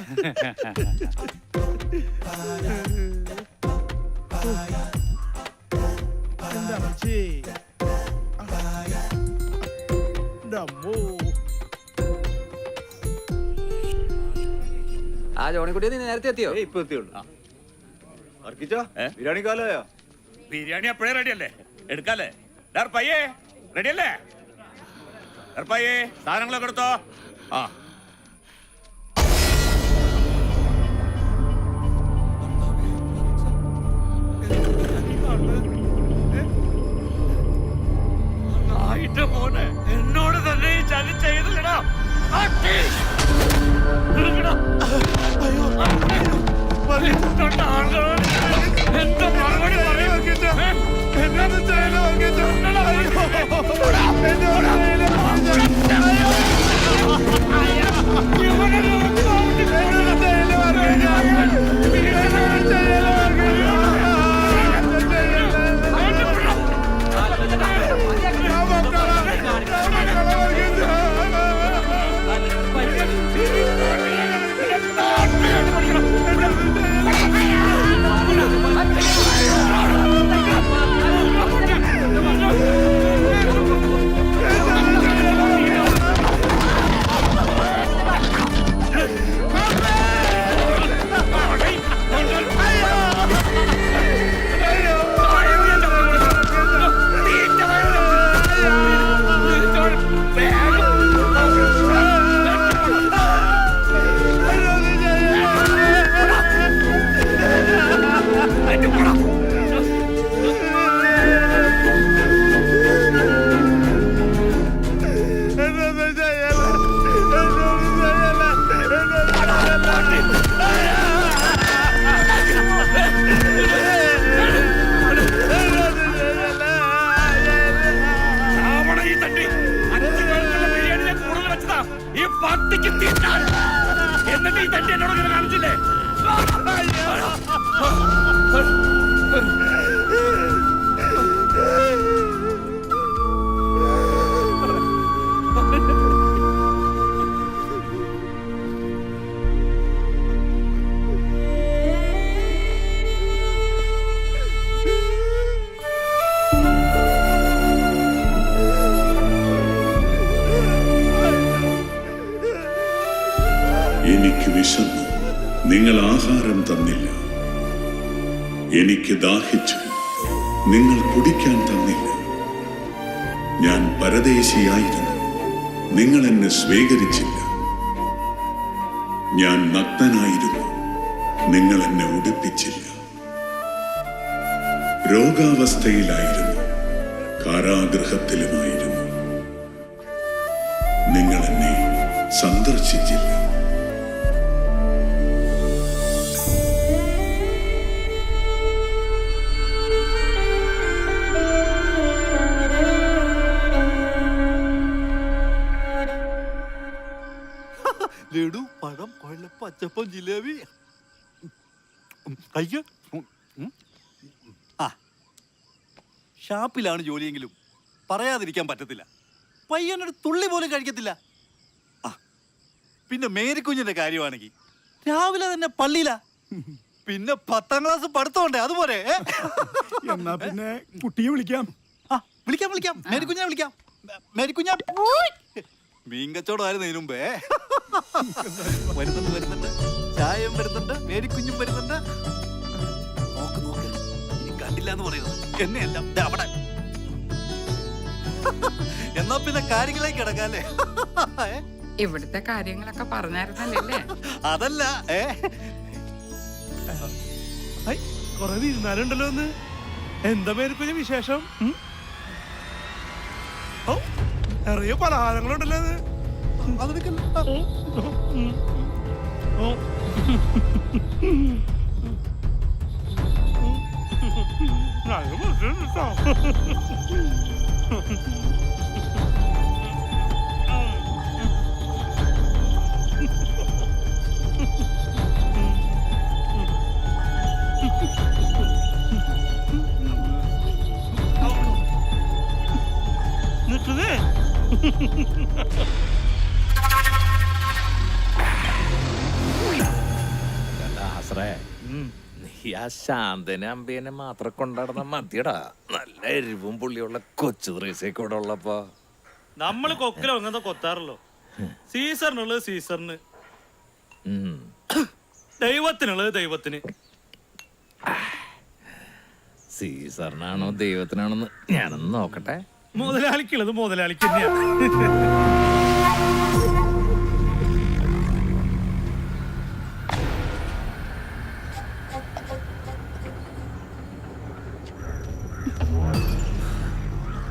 [SPEAKER 8] ആ ജോണിക്കുട്ടി, നീ നേരത്തെ എത്തിയോ?
[SPEAKER 12] ഇപ്പൊ എത്തിയുള്ളൂ. ബിരിയാണി കാലോ?
[SPEAKER 14] ബിരിയാണി എപ്പോഴേ റെഡി അല്ലേ? എടുക്കാല്ലേ? പയ്യേ റെഡി അല്ലേ? പയ്യേ സാധനങ്ങളൊക്കെ എടുത്തോ. ആ മോനെ, എന്നോട് തന്നെ ഈ ചതി ചെയ്തില്ലടാ. എന്താ മറുപടി പറയും?
[SPEAKER 2] എന്നാ ചെയ്യലോ
[SPEAKER 16] വിശന്നു, നിങ്ങൾ ആഹാരം തന്നില്ല. എനിക്ക് ദാഹിച്ചു, നിങ്ങൾ കുടിക്കാൻ തന്നില്ല. ഞാൻ പരദേശിയായിരുന്നു, നിങ്ങൾ എന്നെ സ്വീകരിച്ചില്ല. ഞാൻ നഗ്നനായിരുന്നു, നിങ്ങൾ എന്നെ ഉടുപ്പിച്ചില്ല. രോഗാവസ്ഥയിലായിരുന്നു, കാരാഗൃഹത്തിലുമായിരുന്നു, നിങ്ങൾ എന്നെ സന്ദർശിച്ചില്ല.
[SPEAKER 4] ലഡു, പഴം, കൊഴലപ്പം, അച്ചപ്പം, ജിലേബി. കഴിക്ക്. ആ, ഷാപ്പിലാണ് ജോലിയെങ്കിലും പറയാതിരിക്കാൻ പറ്റത്തില്ല. പയ്യനൊരു തുള്ളി പോലും കഴിക്കത്തില്ല. ആ, പിന്നെ മേരിക്കുഞ്ഞിന്റെ കാര്യമാണെങ്കിൽ രാവിലെ തന്നെ പള്ളിയിലാ. പിന്നെ 10ാം ക്ലാസ് പഠിത്തമുണ്ടേ, അതുപോലെ.
[SPEAKER 6] എന്നാ പിന്നെ കുട്ടിയെ വിളിക്കാം.
[SPEAKER 4] ആ, വിളിക്കാം. മേരിക്കുഞ്ഞിനെ വിളിക്കാം. മേരിക്കുഞ്ഞ മീൻ കച്ചവടമായിരുന്നു ഇതിനു മുമ്പേ. വരുന്നുണ്ട്. ചായം വരുന്നുണ്ട്, മേരിക്കുഞ്ഞും വരുന്നുണ്ട്. നോക്ക്, ഇനി കണ്ടില്ല എന്ന് പറയുന്നത് എന്നെയല്ല, അവിടെ. എന്നാ പിന്നെ കാര്യങ്ങളിലേക്ക് കിടക്കാല്ലേ?
[SPEAKER 15] ഇവിടുത്തെ കാര്യങ്ങളൊക്കെ പറഞ്ഞായിരുന്നല്ലേ?
[SPEAKER 4] അതല്ല,
[SPEAKER 2] കൊറേ ഇരുന്നാലുണ്ടല്ലോ ഒന്ന്. എന്താ മേരിക്കുഞ്ഞ വിശേഷം? ഓ, നിറയെ പലഹാരങ്ങളുണ്ടല്ലോ അത്. നിൽക്കുന്നേ.
[SPEAKER 17] നീ ആ ശാന്തനെ അമ്പേനെ മാത്രം കൊണ്ടാടുന്ന മതിയടാ. നല്ല എരിവും പുള്ളിയുള്ള കൊച്ചു ദ്രേസൊക്കെ ഇവിടെ ഉള്ളപ്പോ
[SPEAKER 2] നമ്മള് കൊക്കിലോ അങ്ങനത്തെ കൊത്താറല്ലോ. സീസറിനുള്ളത് സീസറിന്, ദൈവത്തിനുള്ളത് ദൈവത്തിന്.
[SPEAKER 17] സീസറിനാണോ ദൈവത്തിനാണോന്ന് ഞാനൊന്ന് നോക്കട്ടെ.
[SPEAKER 2] മുതലാളിക്കുള്ളത് മുതലാളിക്ക് തന്നെയാ.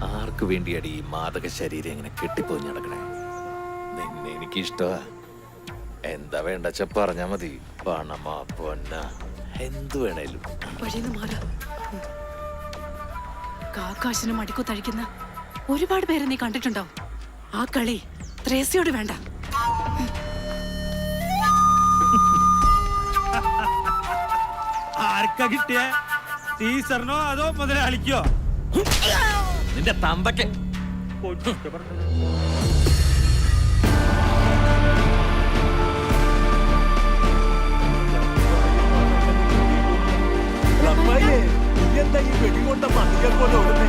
[SPEAKER 17] ആർക്ക് വേണ്ടിയാടി ഈ മാദക ശരീരം ഇങ്ങനെ കെട്ടിപ്പോഞ്ഞ് നടക്കണേ? നിന്നെ എനിക്കിഷ്ടമാ. എന്താ വേണ്ടച്ച പറഞ്ഞാ മതി. പണമാ പൊന്ന എന്തു വേണേലും.
[SPEAKER 5] കാക്കാശിന് മടിക്കു തഴിക്കുന്ന ഒരുപാട് പേരെ നീ കണ്ടിട്ടുണ്ടോ? ആ കളി ത്രേസ്യോട് വേണ്ട.
[SPEAKER 2] ആർക്കാ കിട്ടിയ? സീസറിനോ അതോ മുതലാളിക്കോ?
[SPEAKER 17] നിന്റെ തന്തയ്ക്ക്.
[SPEAKER 10] എന്താ ഈ വെടികൊണ്ട മതികൾ പോലെ ഓടുന്നേ?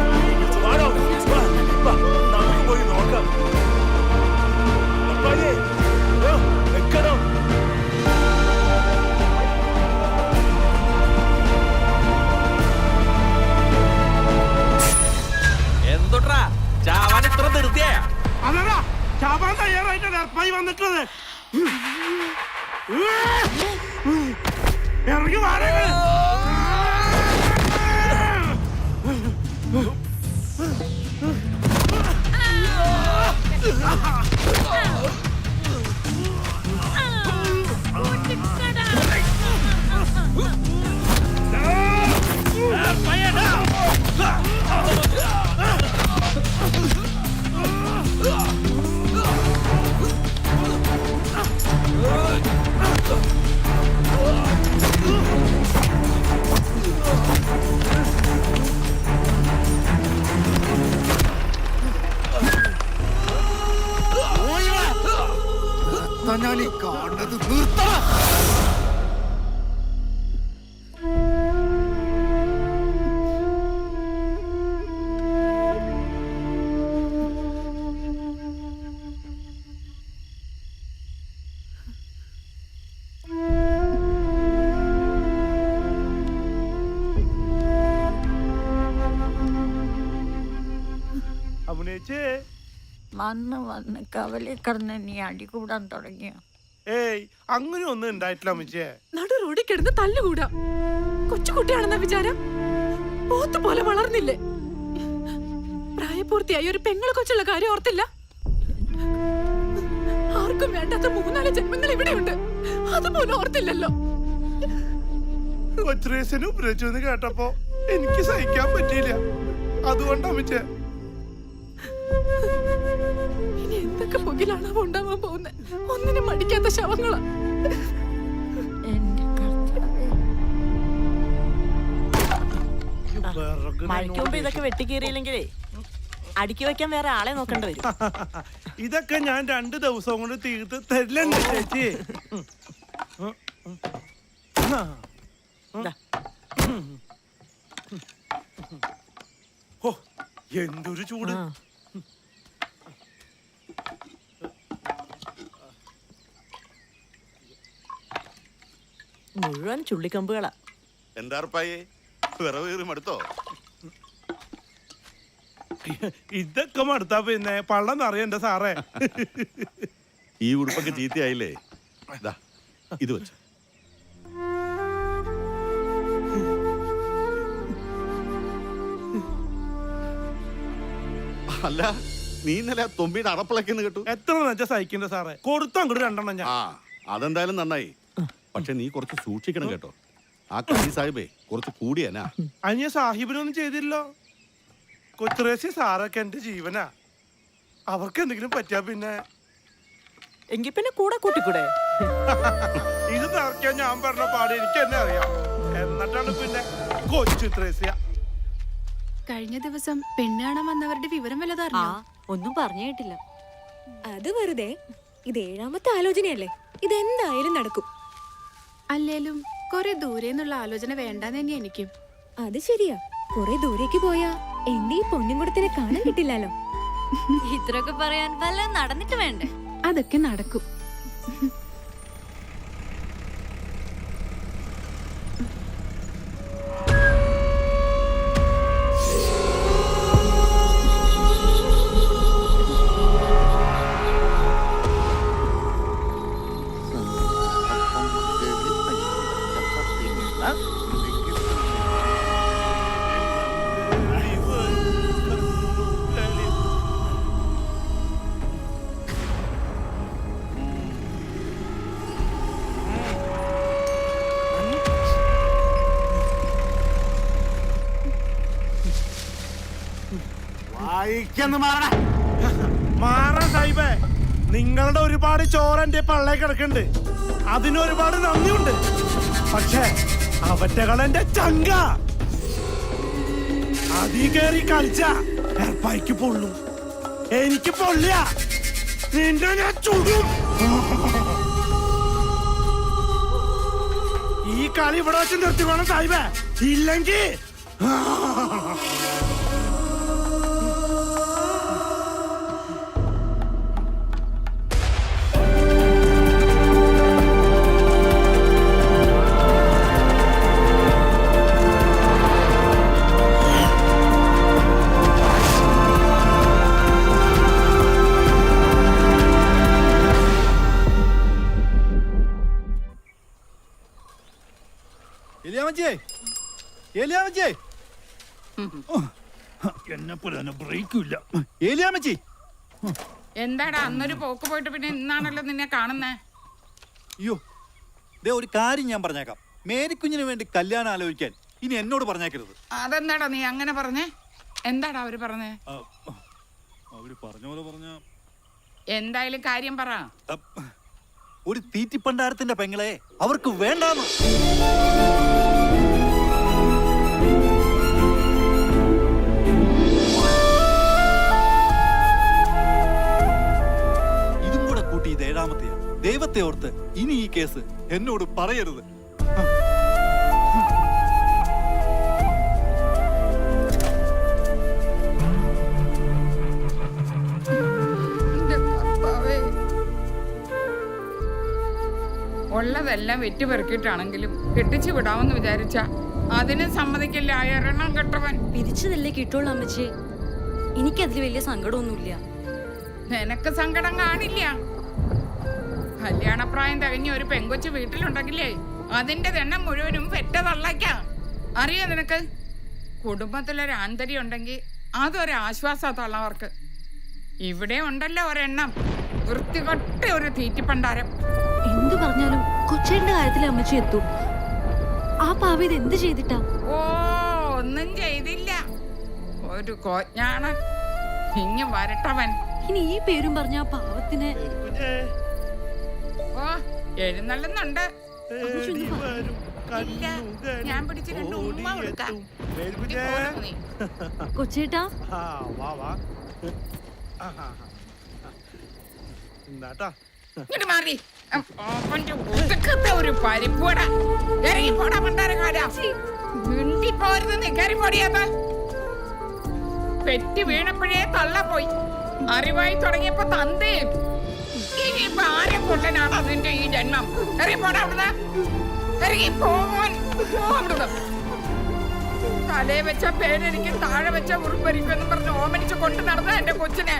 [SPEAKER 10] നമുക്ക് പോയി നോക്കാം. വെക്കണോ?
[SPEAKER 17] എന്തുട്രാ ചാവാൻ ഇത്ര ധൃതിയാ?
[SPEAKER 2] അതല്ല, ചാവാൻ തയ്യാറായിട്ട് ഡർപ്പായി വന്നിട്ടുള്ളത്. ഇറങ്ങി മാറി.
[SPEAKER 6] ഞാൻ ഈ കാണുന്നത് നിർത്തണം.
[SPEAKER 2] യമുനേച്ചേ.
[SPEAKER 9] വന്ന് കവലെ കിടന്ന് നീ അടി കൂടാൻ തുടങ്ങിയ.
[SPEAKER 2] ഏയ് അങ്ങനെ ഒന്നും ഉണ്ടായിട്ടില്ല അമ്മച്ചേ.
[SPEAKER 5] നടു റോഡിൽ കിടന്ന് തല്ലുകൂടാ. കൊച്ചുകുട്ടിയാണെന്ന വിചാരം പോത്ത് പോലെ വളർന്നില്ലേ? പ്രായപൂർത്തിയായി ഒരു പെങ്ങളെ കൊച്ചുള്ള കാര്യം ഓർത്തില്ല? ആർക്കും വേണ്ടാത്ത 3-4 ജന്മങ്ങൾ ഇവിടെയുണ്ട്, അതുപോലും ഓർത്തില്ലല്ലോ.
[SPEAKER 2] കൊച്ചുരേശനും ഉപയോഗിച്ചു കേട്ടപ്പോ എനിക്ക് സഹിക്കാൻ പറ്റിയില്ല. അതുകൊണ്ട് അമ്മച്ചേ.
[SPEAKER 5] ഇനി എന്തൊക്കെ പുകിലാണ് ഉണ്ടാവാൻ പോകുന്നത്? ഒന്നിനും മടിക്കാത്ത ശവങ്ങളാ.
[SPEAKER 13] മഴയ്ക്ക് മുമ്പ് ഇതൊക്കെ വെട്ടിക്കീറിയില്ലെങ്കിലേ അടുക്കി വെക്കാൻ വേറെ ആളെ നോക്കേണ്ടി വരും.
[SPEAKER 2] ഇതൊക്കെ ഞാൻ 2 ദിവസം കൊണ്ട് തീർത്ത് തരില്ലേ ചേച്ചി? ഓ എന്തൊരു ചൂട്.
[SPEAKER 13] മുഴുവൻ ചുള്ളിക്കമ്പുകളാ.
[SPEAKER 12] എന്താ വിറവേറി മടുത്തോ?
[SPEAKER 2] ഇതൊക്കെ മടുത്താ പിന്നെ പള്ളം നിറയണ്ട സാറേ.
[SPEAKER 12] ഈ ഉടുപ്പൊക്കെ ചീത്തയായില്ലേ? ഇത് വെച്ചു. അല്ല നീ ഇന്നലെ തൊമ്പിയുടെ അറപ്പിളക്കെന്ന് കേട്ടു.
[SPEAKER 2] എത്ര നെച്ച സഹിക്കണ്ട സാറേ, കൊടുത്തോ അങ്ങോട്ട് 2 എണ്ണം ഞാൻ.
[SPEAKER 12] അതെന്തായാലും നന്നായി. പക്ഷെ നീ കുറച്ച് സൂക്ഷിക്കണം കേട്ടോ. ആ കലി സാഹിബേ കുറച്ച് കൂടിയാനാ.
[SPEAKER 2] അനിയ സാഹിബിനൊന്നും ചെയ്തില്ലോ. കൊച്ചുറേശി സാറൊക്കെ എന്റെ ജീവനാ. അവർക്ക് എന്തെങ്കിലും പറ്റിയാ പിന്നെ
[SPEAKER 13] എങ്കിൽ പിന്നെ കൂടെ കൂട്ടിക്കൂടെ?
[SPEAKER 2] ഇത് നിറയ്ക്കാൻ ഞാൻ പറഞ്ഞ പാട് എനിക്ക് തന്നെ അറിയാം. എന്നിട്ടാണ് പിന്നെ കൊച്ചുത്രേസ്യ.
[SPEAKER 5] കഴിഞ്ഞ ദിവസം പെണ്ണ് കാണാൻ വന്നവരുടെ വിവരം വല്ലതറിഞ്ഞോ?
[SPEAKER 9] ഒന്നും പറഞ്ഞു കേട്ടില്ല. അത് വെറുതെ. ഇത് 7ാമത്തെ ആലോചനയല്ലേ, ഇതെന്തായാലും നടക്കും.
[SPEAKER 5] അല്ലേലും കുറെ ദൂരെ നിന്നുള്ള ആലോചന വേണ്ടെന്ന് തന്നെ എനിക്കും.
[SPEAKER 9] അത് ശരിയാ, കുറെ ദൂരേക്ക് പോയാ എന്റെ ഈ പൊന്നുംകുടത്തിനെ കാണാൻ കിട്ടില്ലല്ലോ. ഇത്രയൊക്കെ പറയാൻ വല്ല നടന്നിട്ട് വേണ്ടേ?
[SPEAKER 5] അതൊക്കെ നടക്കും.
[SPEAKER 2] മാറാ സാഹിബേ, നിങ്ങളുടെ ഒരുപാട് ചോറ് എന്റെ പള്ളേ കിടക്കുന്നുണ്ട്. അതിനൊരുപാട് നന്ദിയുണ്ട്. പക്ഷേ അവറ്റകളെന്റെ ചങ്ക അതീ കേറി കളിച്ച എർപ്പായിക്ക് പൊള്ളും. എനിക്ക് പൊള്ളിയ നിന്റെ ഞാൻ ചുടും. ഈ കളി ഇവിടെ വെച്ച് നിർത്തിക്കോണം സാഹിബേ, ഇല്ലെങ്കിൽ
[SPEAKER 15] എന്താടാ അന്നൊരു പോക്ക് പോയിട്ട് പിന്നെ ഇന്നാണല്ലോ നിന്നെ കാണുന്നേ?
[SPEAKER 4] അയ്യോ, ഒരു കാര്യം ഞാൻ പറഞ്ഞേക്കാം. മേരിക്കുഞ്ഞിന് വേണ്ടി കല്യാണം ആലോചിക്കാൻ ഇനി എന്നോട് പറഞ്ഞേക്കരുത്.
[SPEAKER 15] അതെന്താടാ നീ അങ്ങനെ പറഞ്ഞേ? എന്താടാ അവര് പറഞ്ഞേ?
[SPEAKER 4] അവര് പറഞ്ഞ പോലെ പറഞ്ഞ
[SPEAKER 15] എന്തായാലും കാര്യം പറ.
[SPEAKER 4] ഒരു തീറ്റിപ്പണ്ടാരത്തിന്റെ പെങ്ങളെ അവർക്ക് വേണ്ടാന്ന്. ഇതും കൂടെ കൂട്ടി ഇത് 7ാമത്തെയാ. ദൈവത്തെ ഓർത്ത് ഇനി ഈ കേസ് എന്നോട് പറയരുത്.
[SPEAKER 15] ഉള്ളതെല്ലാം വെറ്റുപെറുക്കിയിട്ടാണെങ്കിലും കെട്ടിച്ചു വിടാമെന്ന് വിചാരിച്ച അതിന് സമ്മതിക്കില്ല. എണ്ണം കെട്ടവൻ
[SPEAKER 9] പിരിച്ചതല്ലേ കിട്ടുള്ളൂ അമ്മച്ചി. എനിക്കതിൽ വലിയ സങ്കടമൊന്നുമില്ല.
[SPEAKER 15] നിനക്ക് സങ്കടം കാണില്ല. കല്യാണപ്രായം തികഞ്ഞ ഒരു പെങ്കൊച്ചു വീട്ടിലുണ്ടെങ്കിലേ അതിന്റെ എണ്ണം മുഴുവനും പെറ്റതള്ളയ്ക്കാം. അറിയോ നിനക്ക്? കുടുംബത്തിലൊരു ആന്തര്യം ഉണ്ടെങ്കിൽ അതൊരാശ്വാസം തള്ളവർക്ക്. ഇവിടെ ഉണ്ടല്ലോ ഒരെണ്ണം, വൃത്തികൊട്ട ഒരു തീറ്റിപ്പണ്ടാരം.
[SPEAKER 9] എന്തു പറഞ്ഞാലും കൊച്ചേന്റെ കാര്യത്തിൽ അമ്മച്ചി എത്തും. ആ പാവ ഇത് എന്ത് ചെയ്തിട്ടാ?
[SPEAKER 15] ഓ, ഒന്നും ചെയ്തില്ല. ഒരു കോജ്ഞാണ്. ഇങ്ങ് വരട്ടവൻ.
[SPEAKER 9] ഇനി ഈ പേരും പറഞ്ഞ ആ പാവത്തിന്
[SPEAKER 15] ഓ എഴുന്നള്ളുന്നുണ്ട്. ഇല്ല, ഞാൻ പിടിച്ച് 2 ഉമ്മ കൊടുക്കാം.
[SPEAKER 9] കൊച്ചേട്ടാ,
[SPEAKER 15] ഇങ്ങോട്ട് മാറി. അവന്റെ ഒതുക്കത്തെ ഒരു പരിപ്പൂട. ഇറങ്ങി പോടാ പണ്ടാരക്കാരാ. മിണ്ടി പോരുന്ന് കയറി പൊടിയാത്ത. പെറ്റി വീണപ്പോഴേ തള്ളപ്പോയി. അറിവായി തുടങ്ങിയപ്പോ തന്തയും. ഇനിയിപ്പൊ ആരെ കൊള്ളനാണ് അതിന്റെ ഈ ജന്മം? ഇറങ്ങി പോടാ അവിടുന്ന്. ഇറങ്ങി പോവാൻ അവിടുന്ന്. തലേ വെച്ച പേരെനിക്ക് താഴെ വെച്ച ഉറുമ്പരിക്കുമെന്ന് പറഞ്ഞ് ഓമനിച്ച് കൊണ്ടു നടന്ന എന്റെ കൊച്ചിനെ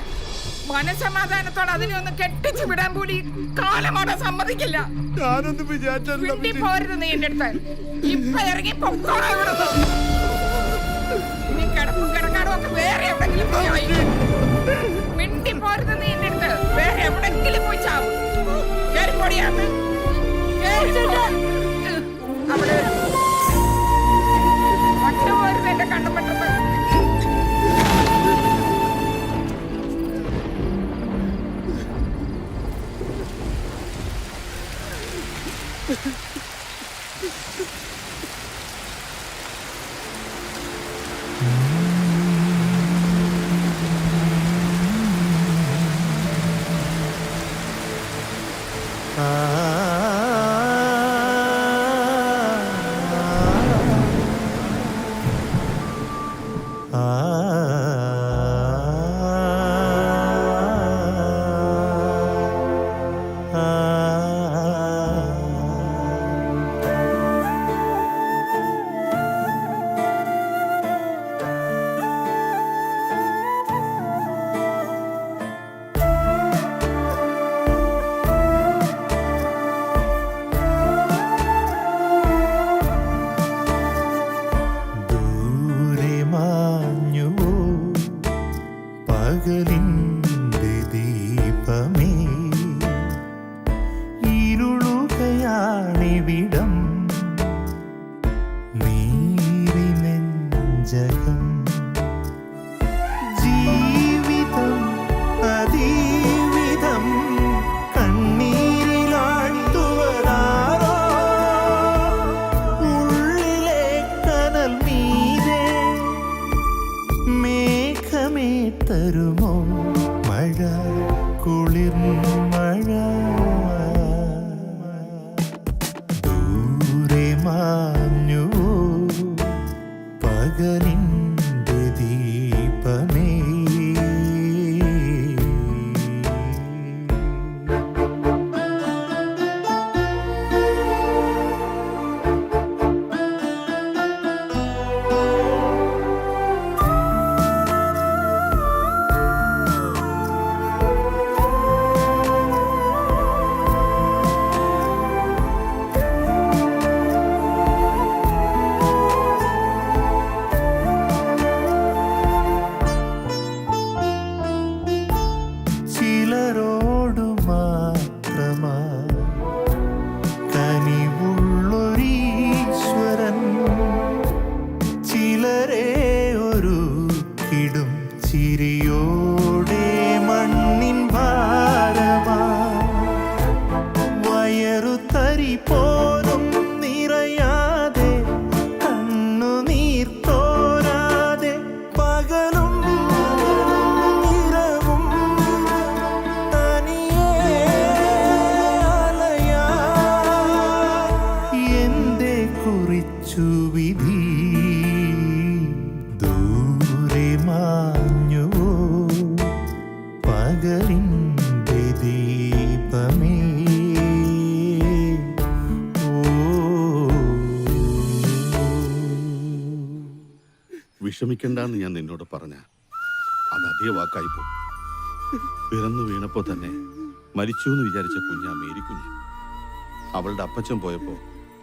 [SPEAKER 15] മനസമാധാനത്തോടെ അതിനെ ഒന്ന് കെട്ടിച്ചു വിടാൻ കൂടി കാലമോടെ സമ്മതിക്കില്ല.
[SPEAKER 2] ഞാനൊന്നും വിചാരിച്ചല്ല.
[SPEAKER 15] പോരുത് നീ എന്റെ അടുത്ത്. ഇപ്പൊ ഇറങ്ങി പൊക്കോളാം ഇവിടുന്ന്. നീ കിടപ്പും കിടക്കാടും ഒക്കെ വേറെ എവിടെങ്കിലും പോയി. മിണ്ടി പോരുത് നീ എന്റെ അടുത്ത്. വേറെ എവിടെങ്കിലും പോയി ചാവും. കേറിപ്പൊടിയാന്ന് അവിടെ ഒട്ടുപോരുത് എന്റെ കണ്ടുപെട്ടത്.
[SPEAKER 3] പകലിന്റെ ദീപമേ ഇരുളുകയാണിവിടം നീരിനെഞ്ചകം ജീവിതം അതീവിധം കണ്ണീരിലാഴ്ത്തുവതാരോ ഉള്ളിലെ കനൽ മീതെ മേഘമേ തരുമോ മഴ കുളിർ മഴ ദൂരെ മാഞ്ഞു പകലിന്റെ ദീപമേ ചിലരോടു മാത്രമാ കനിവുള്ളൊരീശ്വരൻ ചിലരെ ഒരുക്കിടും ചിരിയോടെ മണ്ണിൻ ഭാരമാ വയറു തരി പോലും നിറയാതെ കണ്ണുനീർ തോരാതെ പകലും നിറവും തനിയെ അലയാൻ എന്തേ കുറിച്ചു വിധി ദൂരെ മാഞ്ഞുവോ പകലിന്റെ ദീപമേ
[SPEAKER 12] വിഷമിക്കണ്ടെന്ന് ഞാൻ നിന്നോട് പറഞ്ഞ അത് അതേ വാക്കായിപ്പോ. പിറന്നു വീണപ്പോ തന്നെ മരിച്ചു എന്ന് വിചാരിച്ച കുഞ്ഞാ മേരിക്കുഞ്ഞ്. അവളുടെ അപ്പച്ചൻ പോയപ്പോ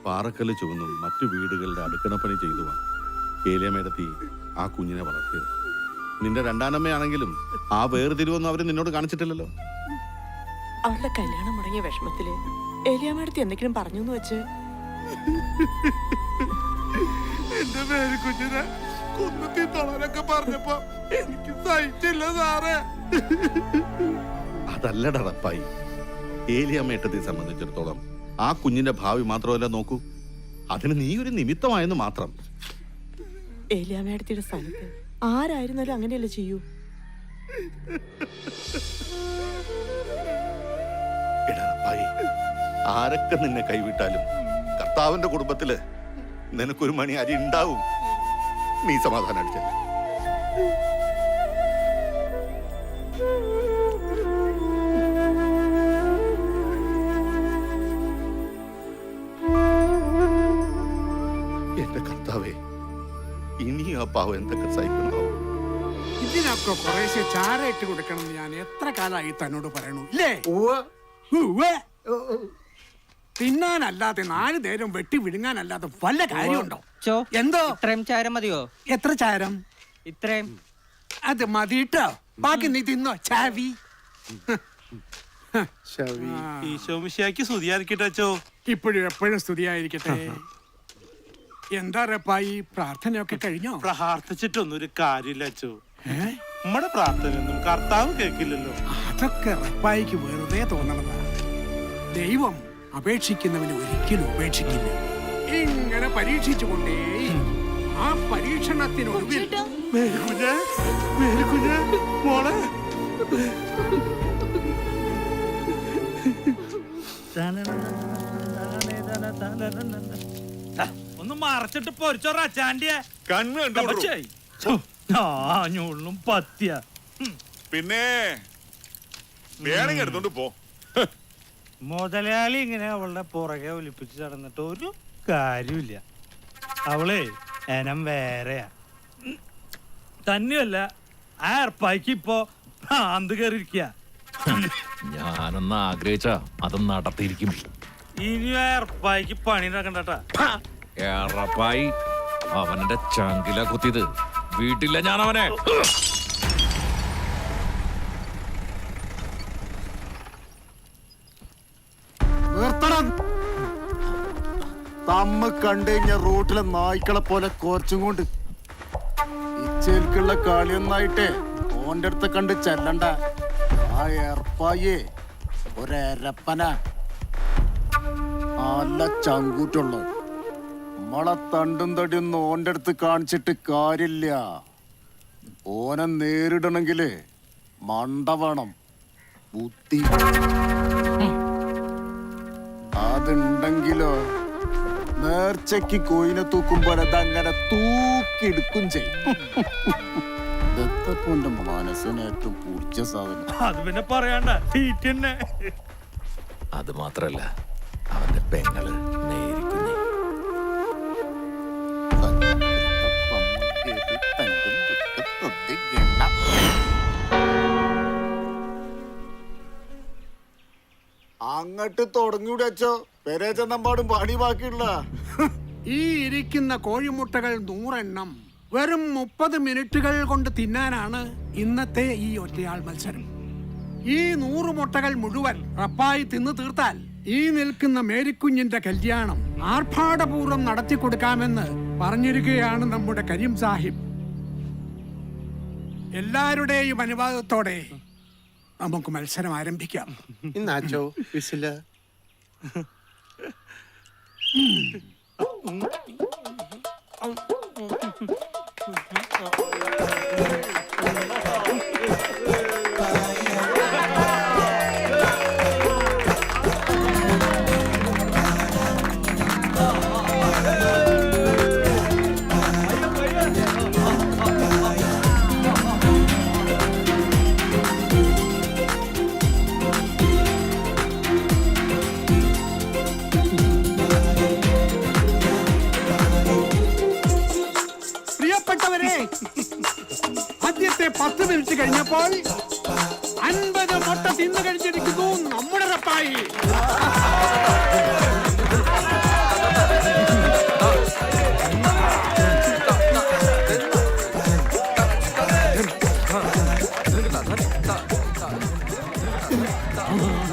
[SPEAKER 12] പാറക്കല്ല് ചുവന്നും മറ്റു വീടുകളുടെ അടുക്കളപ്പണി ചെയ്തുവാ ഏലിയമ്മേടത്തി ആ കുഞ്ഞിനെ വളർത്തിയത്. നിന്റെ രണ്ടാനമ്മയാണെങ്കിലും ആ വേർതിരിവൊന്നും അവര് നിന്നോട് കാണിച്ചിട്ടില്ലല്ലോ.
[SPEAKER 18] അവളുടെ കല്യാണം മുടങ്ങിയ വിഷമത്തില് ഏലിയാമ്മടുത്ത് എന്തെങ്കിലും പറഞ്ഞു എന്ന് വെച്ച്
[SPEAKER 2] എന്റെ മേരിക്കുഞ്ഞിനെ കുന്നത്തി തൊളാനൊക്കെ പറഞ്ഞപ്പോ എനിക്ക് സഹിച്ചില്ല സാറേ.
[SPEAKER 12] അതല്ലട റപ്പായി. ഏലിയമ്മേട്ടത്തെ സംബന്ധിച്ചിടത്തോളം ആ കുഞ്ഞിന്റെ ഭാവി മാത്രമല്ല നോക്കൂ, അതിന് നീ ഒരു നിമിത്തമായെന്ന് മാത്രം.
[SPEAKER 18] ഏലിയാമ്മയുടെ സ്ഥാനത്ത് ആരായിരുന്നാലും അങ്ങനെയല്ലേ ചെയ്യൂ.
[SPEAKER 12] എടാ റപ്പായി, ആരൊക്കെ നിന്നെ കൈവിട്ടാലും കർത്താവിന്റെ കുടുംബത്തില് നിനക്കൊരു മണി അരി ഉണ്ടാവും. നീ സമാധാനം അടിച്ചല്ല. എന്റെ കർത്താവേ, ഇനി ആ പാവം എന്തൊക്കെ സഹിക്കണോ?
[SPEAKER 6] ഇതിനൊക്കെ കുറേശ്ശെ ചാര ഇട്ട് കൊടുക്കണം. ഞാൻ എത്ര കാലമായി തന്നോട് പറയണു ഇല്ലേ? തിന്നാനല്ലാതെ 4 നേരം വെട്ടി വിഴുങ്ങാനല്ലാതെ വല്ല കാര്യമുണ്ടോ? എന്തോ
[SPEAKER 8] ഇത്രയും ചാരം മതിയോ?
[SPEAKER 6] എത്ര ചാരം?
[SPEAKER 8] ഇത്രയും.
[SPEAKER 6] അത് മതിട്ടോ. ബാക്കി നീ തിന്നോ. ചാവി ഇപ്പോഴും എപ്പോഴും സ്തുതിയായിരിക്കട്ടെ. എന്താ റപ്പായി, പ്രാർത്ഥനയൊക്കെ കഴിഞ്ഞോ?
[SPEAKER 2] പ്രാർത്ഥിച്ചിട്ടൊന്നും ഒരു കാര്യമില്ല അച്ചോ. നമ്മുടെ പ്രാർത്ഥനയൊന്നും കർത്താവ് കേൾക്കില്ലല്ലോ.
[SPEAKER 6] അതൊക്കെ റപ്പായിക്ക് വെറുതെ തോന്നണതാ. ദൈവം അപേക്ഷിക്കുന്നവന് ഒരിക്കലും ഉപേക്ഷിക്കില്ല. ഇങ്ങനെ പരീക്ഷിച്ചുകൊണ്ടേ ആ പരീക്ഷണത്തിനൊടുവിൽ
[SPEAKER 2] മോളെ
[SPEAKER 13] ഒന്ന് മറച്ചിട്ട് പൊരിച്ചോറാ ചാണ്ടിയെ ഞാഞ്ഞുള്ളും പത്തിയ.
[SPEAKER 12] പിന്നെ വേണമെങ്കിൽ എടുത്തോണ്ട് പോ.
[SPEAKER 13] മുതലാളി ഇങ്ങനെ അവളുടെ പുറകെ ഒലിപ്പിച്ച് നടന്നിട്ട് ഒരു കാര്യമില്ല. അവളെ എനം വേറെയാ. തന്നെയല്ല, ആ ഏർപ്പായ്ക്ക് ഇപ്പോ ഭ്രാന്ത് കയറിയിരിക്കുക.
[SPEAKER 17] ഞാനൊന്ന് ആഗ്രഹിച്ച അത് നടത്തിയിരിക്കും.
[SPEAKER 13] ഇനി ആ ഏർപ്പായ്ക്ക് പണി നടക്കണ്ടട്ടാ.
[SPEAKER 17] ഏറപ്പായി അവന്റെ ചങ്കില കുത്തിയത് വീട്ടില്ല ഞാൻ അവനെ.
[SPEAKER 6] തമ്മ കണ്ടു കഴിഞ്ഞ റോട്ടിലെ നായ്ക്കളെ പോലെ കുറച്ചും കൊണ്ട് ഇച്ചേൽക്കുള്ള കളിയൊന്നായിട്ടേ ഓന്റെ അടുത്ത് കണ്ട് ചെല്ലണ്ട. ആ ഏർപ്പായേ ഒരപ്പന നല്ല ചങ്കൂറ്റുള്ള നമ്മളെ തണ്ടും തടിയൊന്നും ഓന്റെ അടുത്ത് കാണിച്ചിട്ട് കാര്യമില്ല. ഓനെ നേരിടണെങ്കില് മണ്ട വേണം, ബുദ്ധി. അതുണ്ടെങ്കിലോ നേർച്ചയ്ക്ക് കോയിനെ തൂക്കുമ്പോൾ അതങ്ങനെ തൂക്കിയെടുക്കും ചെയ്യും. ദത്തപ്പന്റെ മനസ്സിന് ഏറ്റവും പൂർച്ച സാധനം.
[SPEAKER 13] അത് പിന്നെ പറയണ്ട, തീറ്റ തന്നെ.
[SPEAKER 17] അത് മാത്രല്ല, അവന്റെ പെങ്ങള് നേരിക്കുന്നേ.
[SPEAKER 6] അങ്ങട്ട് തുടങ്ങിയൂടെ അച്ചോ. പെരേച്ചെന്നമ്പാടും പണി ബാക്കിയുള്ള ഈ ഇരിക്കുന്ന കോഴിമുട്ടകൾ 100 എണ്ണം വെറും 30 മിനിറ്റുകൾ കൊണ്ട് തിന്നാനാണ് ഇന്നത്തെ ഈ ഒറ്റയാൾ മത്സരം. ഈ 100 മുട്ടകൾ മുഴുവൻ റപ്പായി തിന്നു തീർത്താൽ ഈ നിൽക്കുന്ന മേരിക്കുഞ്ഞിന്റെ കല്യാണം ആർഭാടപൂർവ്വം നടത്തി കൊടുക്കാമെന്ന് പറഞ്ഞിരിക്കുകയാണ് നമ്മുടെ കരീം സാഹിബ്. എല്ലാവരുടെയും അനുവാദത്തോടെ നമുക്ക് മത്സരം ആരംഭിക്കാം.
[SPEAKER 7] ഇന്നാച്ചോ വിസില
[SPEAKER 6] കൃത്യം 10 മിനിറ്റ് കഴിഞ്ഞപ്പോൾ 50 മുട്ട തിന്നു കഴിച്ചിരിക്കുന്നു നമ്മുടെ റപ്പായി.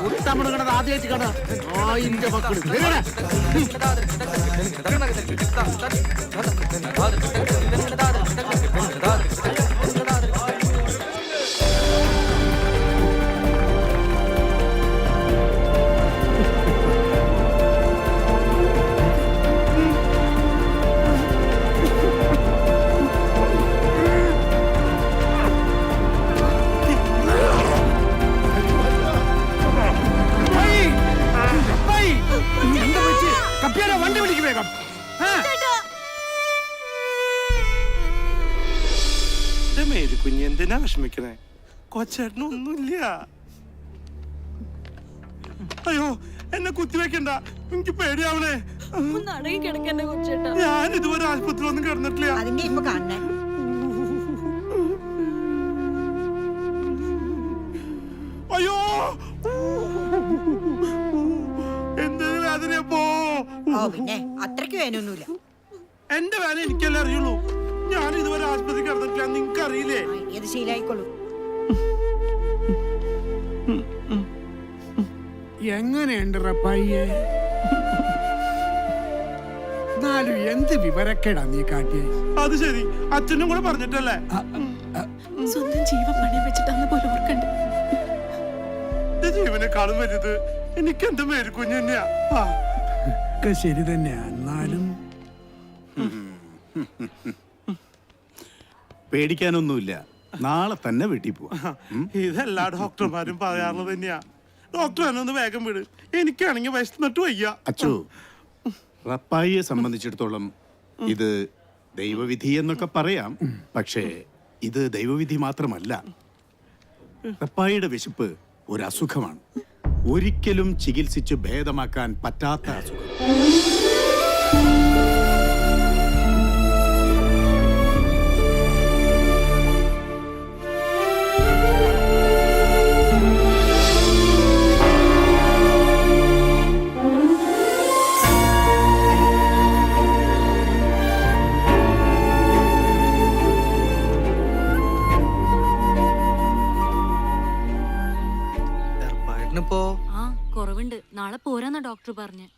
[SPEAKER 6] മുട്ടമിടുകണത് ആദ്യമായിട്ട് കാണാ. ആയിന്റെ മക്കള് വണ്ടി വിളിക്ക് വേഗം.
[SPEAKER 2] മേരിക്കുഞ്ഞ് എന്തിനാ വിഷമിക്കണേ? കൊച്ചേട്ടനൊന്നുമില്ല. അയ്യോ എന്നെ കുത്തിവെക്കണ്ട, എനിക്ക് പേടിയാവണേ. ഞാൻ ഇതുവരെ ആശുപത്രി ഒന്നും കിടന്നിട്ടില്ല.
[SPEAKER 9] അതിന്റെ ഇപ്പൊ കാണണേ.
[SPEAKER 2] അയ്യോ എന്തൊരു വേദനയപ്പോ.
[SPEAKER 9] പിന്നെ അത്രയ്ക്ക് വേനൊന്നുമില്ല.
[SPEAKER 2] എന്റെ വേദന എനിക്കല്ലേ അറിയുള്ളൂ. ഞാൻ ഇതുവരെ ആശുപത്രി കിടന്നിട്ടില്ല, നിങ്ങക്ക് അറിയില്ലേ?
[SPEAKER 9] ഏത് ശീലായിക്കോളൂ.
[SPEAKER 6] എങ്ങനെയുണ്ട് റപ്പായിയെ? എന്നാലും എന്ത് വിവരക്കേടാ നീ കാട്ടിയേ?
[SPEAKER 2] അത് ശരി, അച്ഛനും കൂടെ പറഞ്ഞിട്ടല്ലേ?
[SPEAKER 5] സ്വന്തം ജീവൻ പണയം വെച്ചിട്ടാന്ന് പോലും ഓർക്കണ്ട.
[SPEAKER 2] ജീവനെക്കാളും വലുത് എനിക്ക് എന്റെ മേരിക്കുഞ്ഞ് തന്നെയാ.
[SPEAKER 6] ശരി തന്നെയാ. എന്നാലും
[SPEAKER 12] പേടിക്കാനൊന്നുമില്ല, നാളെ തന്നെ വീട്ടിൽ പോവാം.
[SPEAKER 2] ഇതെല്ലാ ഡോക്ടർമാരും പറയാറുള്ളത് തന്നെയാ. ഡോക്ടർ എന്നെ ഒന്ന് വേഗം വിട്, എനിക്കാണെങ്കിൽ വിശന്നിട്ട് വയ്യ.
[SPEAKER 12] അച്ചു, റപ്പായിയെ സംബന്ധിച്ചിടത്തോളം ഇത് ദൈവവിധി എന്നൊക്കെ പറയാം. പക്ഷേ ഇത് ദൈവവിധി മാത്രമല്ല. റപ്പായിയുടെ വിശപ്പ് ഒരു അസുഖമാണ്, ഒരിക്കലും ചികിത്സിച്ച് ഭേദമാക്കാൻ പറ്റാത്ത അസുഖം.
[SPEAKER 5] കുറവുണ്ട്, നാളെ പോരാന്ന ഡോക്ടർ പറഞ്ഞു.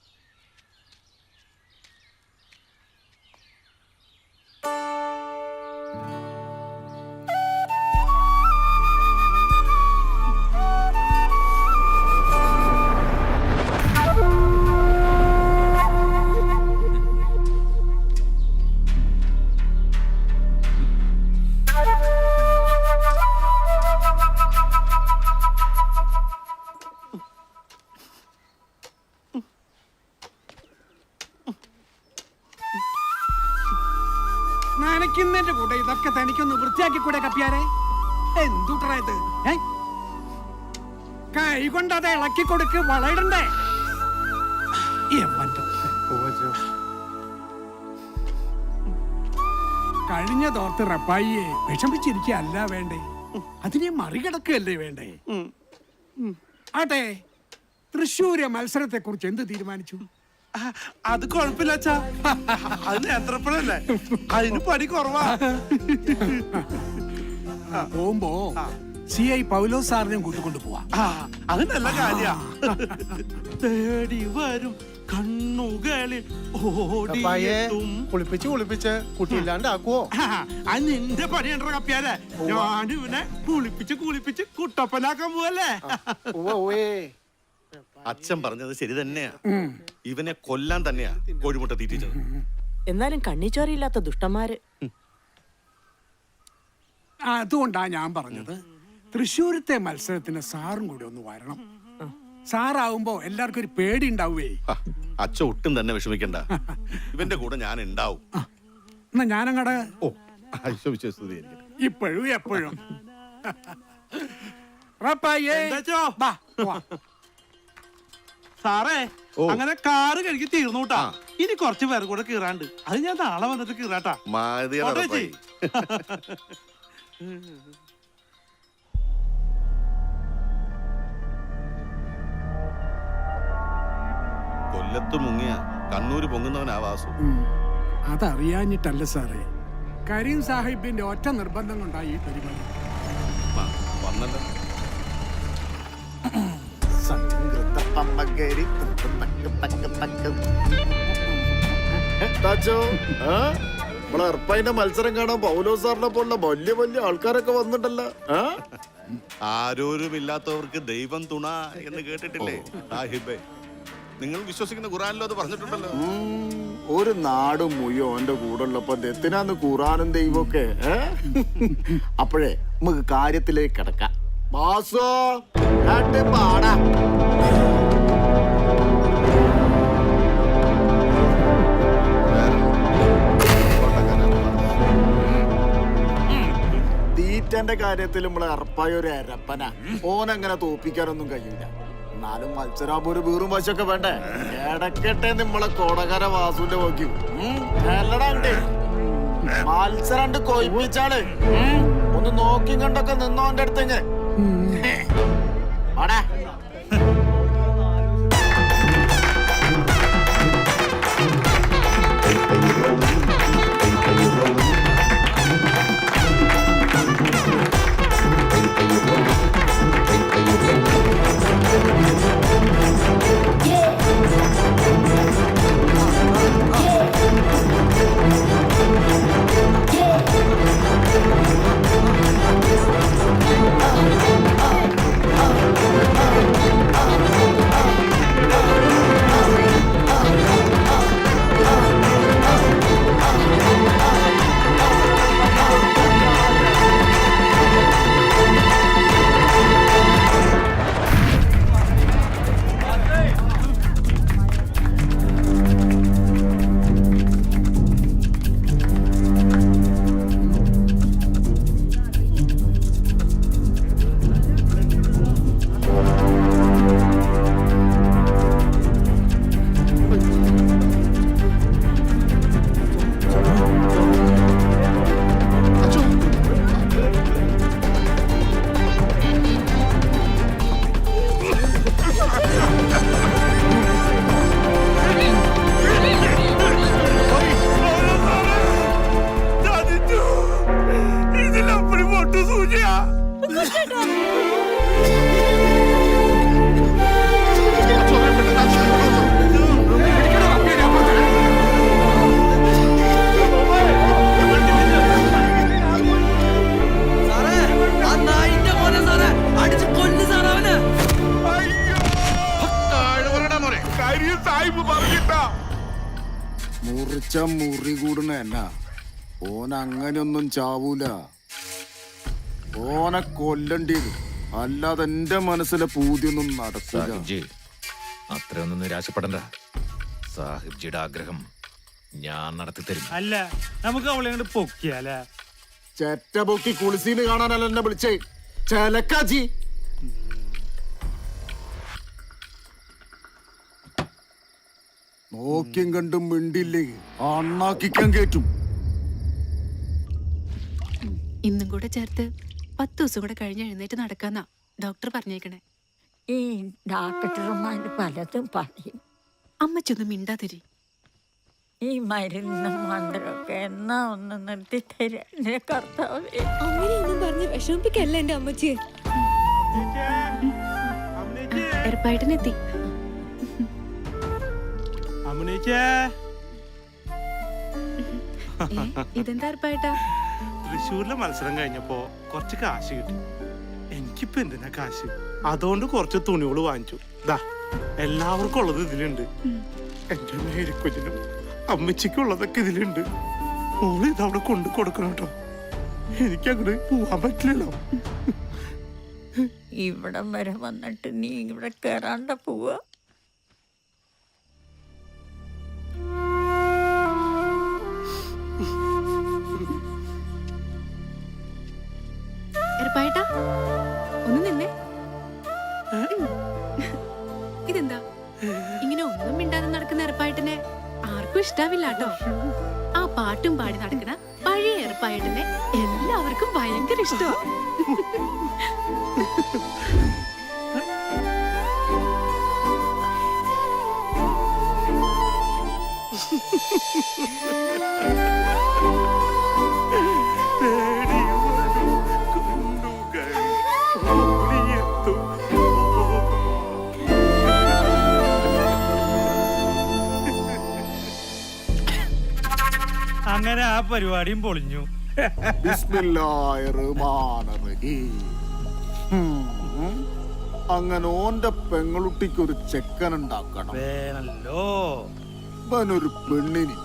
[SPEAKER 6] നനയ്ക്കുന്നതിന്റെ കൂടെ ഇതൊക്കെ തനിക്കൊന്ന് വൃത്തിയാക്കി കൂടെ കപ്പിയാരെ? എന്തുട്രാ ഇത്? കൈ കൊണ്ട് അത് ഇളക്കി കൊടുക്ക്, വളയിടണ്ടേ? കഴിഞ്ഞ തോർത്ത് റപ്പായിയെ വിഷമിച്ചിരിക്കല്ല വേണ്ടേ, അതിനെ മറികടക്കുകയല്ലേ വേണ്ടേ? ആട്ടെ, തൃശ്ശൂര് മത്സരത്തെ കുറിച്ച് എന്ത് തീരുമാനിച്ചു?
[SPEAKER 2] അത് കുഴപ്പമില്ല അച്ഛാ, അത് നേത്രപ്പഴല്ലേ, അതിന് പണി കുറവാ.
[SPEAKER 6] പോകുമ്പോ CI പൗലോസ് സാറിനെയും കൂട്ടിക്കൊണ്ട് പോവാ.
[SPEAKER 2] അത് നല്ല കാര്യ. തേടി വരും കണ്ണുകളിൽ
[SPEAKER 7] കുളിപ്പിച്ച് കുട്ടിയില്ലാണ്ടാക്കുവോ?
[SPEAKER 2] അത് നിന്റെ പണിയണ്ട കപ്പിയാലേ. ഞാനിവനെ കുളിപ്പിച്ച് കുട്ടപ്പനാക്കാൻ പോവല്ലേ.
[SPEAKER 12] അച്ഛൻ പറഞ്ഞത് ശരി തന്നെയാ, ഇവനെ കൊല്ലാൻ തന്നെയാ കോഴിമുട്ട തീറ്റിച്ചത്.
[SPEAKER 18] എന്നാലും കണ്ണിച്ചോരയില്ലാത്ത ദുഷ്ടന്മാര്.
[SPEAKER 6] അതുകൊണ്ടാ ഞാൻ പറഞ്ഞത് തൃശ്ശൂരത്തെ മത്സരത്തിന് സാറും കൂടി ഒന്ന് വരണം. സാറാവുമ്പോ എല്ലാവർക്കും ഒരു പേടി ഉണ്ടാവേ.
[SPEAKER 12] അച്ഛ ഒട്ടും തന്നെ വിഷമിക്കണ്ട, ഇവന്റെ കൂടെ ഞാൻ ഉണ്ടാവും.
[SPEAKER 6] എന്നാ ഞാനങ്ങടെ
[SPEAKER 12] ഇപ്പോഴും
[SPEAKER 6] എപ്പോഴും
[SPEAKER 2] സാറേ, അങ്ങനെ കാറ് കഴുകി തീർന്നുട്ടാ. ഇനി കുറച്ച് പേർ കൂടെ കീറാണ്ട്, അത് ഞാൻ നാളെ വന്നിട്ട് കീറാട്ടാ.
[SPEAKER 12] കൊല്ലത്ത് മുങ്ങിയ കണ്ണൂര് പൊങ്ങുന്നവനാ വാസു.
[SPEAKER 6] അതറിയാഞ്ഞിട്ടല്ല സാറേ, കരീം സാഹിബിന്റെ ഒറ്റ നിർബന്ധം കൊണ്ടായി ഈ പരിപാടി.
[SPEAKER 12] വന്നല്ലോ.
[SPEAKER 6] നമ്മളെ മത്സരം കാണാൻ പൗലോ സാറിനെ പോലുള്ള വലിയ വലിയ ആൾക്കാരൊക്കെ വന്നിട്ടല്ലോ.
[SPEAKER 12] ആരോരുമില്ലാത്തവർക്ക് ദൈവം തുണ എന്ന് കേട്ടിട്ടില്ലേ സാഹിബേ? നിങ്ങൾ വിശ്വസിക്കുന്ന ഖുറാനിലോ അത് പറഞ്ഞിട്ടുണ്ടല്ലോ.
[SPEAKER 6] ഒരു നാടും മുയ്യോ ഓന്റെ കൂടെ ഉള്ളപ്പോ എത്തിനാന്ന് ഖുറാനും ദൈവമൊക്കെ. അപ്പോഴേ നമുക്ക് കാര്യത്തിലേക്ക് കിടക്കാം. ബാസോ പാടാ. തീറ്റന്റെ കാര്യത്തിൽ നമ്മളെ അറപ്പായ ഒരു അരപ്പന. ഓനങ്ങനെ തോപ്പിക്കാനൊന്നും കഴിയില്ല. എന്നാലും മത്സരാകുമ്പോ ഒരു വീറും വശമൊക്കെ വേണ്ടേ? ഇടക്കട്ടെ നമ്മളെ കോടകര വാസുവിന്റെ നോക്കി മത്സരം കൊയ്പ്പിച്ചാള്. ഒന്ന് നോക്കി കണ്ടൊക്കെ നിന്നോന്റെ അടുത്തേക്ക് ആടാ. മുറിച്ച മുറി കൂടുന്ന എന്നാ ഓൻ അങ്ങനെയൊന്നും ചാവൂല. ഓനെ കൊല്ലണ്ടി വരും. അല്ലാതെ എന്റെ മനസ്സിലെ പൂതിയൊന്നും നടക്കൂല.
[SPEAKER 17] അത്രയൊന്നും നിരാശപ്പെടണ്ട. സാഹിബ്ജിയുടെ ആഗ്രഹം ഞാൻ നടത്തിത്തരും.
[SPEAKER 2] അല്ല നമുക്ക് അവളെ കൊണ്ട് പൊക്കിയാലേ?
[SPEAKER 6] ചെറ്റ പൊക്കി കുളിസീന് കാണാനല്ല എന്നെ വിളിച്ചേ. ചെലക്കാച്ചി നോക്കിയും കണ്ടും മിണ്ടില്ലേ അണ്ണാക്കിക്കാൻ കേറ്റും.
[SPEAKER 5] ഇന്നും കൂടെ ചേർത്ത് 10 ദിവസം കൂടെ കഴിഞ്ഞ് എഴുന്നേറ്റ് നടക്കാന്നാ ഡോക്ടർ പറഞ്ഞേക്കണേ.
[SPEAKER 9] ഈ ഡോക്ടർമാര് പലതും പറയും.
[SPEAKER 5] അമ്മച്ചൊന്നും മിണ്ടാതിരി.
[SPEAKER 9] ഈ മരുന്ന് മന്ത്രമൊക്കെ എന്നാ ഒന്ന് നിർത്തി തരാ കർത്താവേ.
[SPEAKER 5] അങ്ങനെയൊന്നും പറഞ്ഞ് വിഷമിപ്പിക്കല്ല എന്റെ അമ്മച്ചിയെ. എറപ്പായിട്ടെത്തി. ഇതെന്താ എറപ്പായിട്ടാ?
[SPEAKER 2] തൃശ്ശൂരിലെ മത്സരം കഴിഞ്ഞപ്പോ കുറച്ച് കാശ് കിട്ടി. എനിക്കിപ്പോ എന്തിനാ കാശ്? അതുകൊണ്ട് കുറച്ച് തുണികൾ വാങ്ങിച്ചു. ദാ എല്ലാവർക്കും ഉള്ളത് ഇതിലുണ്ട്. എന്റെ മേരിക്കുഞ്ഞിനും അമ്മച്ചിക്കുള്ളതൊക്കെ ഇതിലുണ്ട്. മോള് ഇതവിടെ കൊണ്ടു കൊടുക്കണം കേട്ടോ. എനിക്കങ്ങോട്ട് പോവാൻ പറ്റില്ലല്ലോ.
[SPEAKER 9] ഇവിടം വരെ വന്നിട്ട് നീ ഇവിടെ കേറാണ്ട പോവാ.
[SPEAKER 5] എറപ്പായിട്ടാ ഒന്ന് നിന്നേ. ഇതെന്താ ഇങ്ങനെ ഒന്നും മിണ്ടാതെ നടക്കുന്ന എറപ്പായിട്ടിനെ ആർക്കും ഇഷ്ടാവില്ല കേട്ടോ. ആ പാട്ടും പാടി നടക്കണ പഴയ ഉറപ്പായിട്ടിനെ എല്ലാവർക്കും ഭയങ്കര ഇഷ്ടമാണ്.
[SPEAKER 2] അങ്ങനെ ആ പരിപാടിയും പൊളിഞ്ഞു.
[SPEAKER 6] അങ്ങനെ ഓന്റെ പെങ്ങളുട്ടിക്ക് ഒരു ചെക്കനുണ്ടാക്കണം.
[SPEAKER 2] വേണല്ലോ.
[SPEAKER 6] അവനൊരു പെണ്ണിന്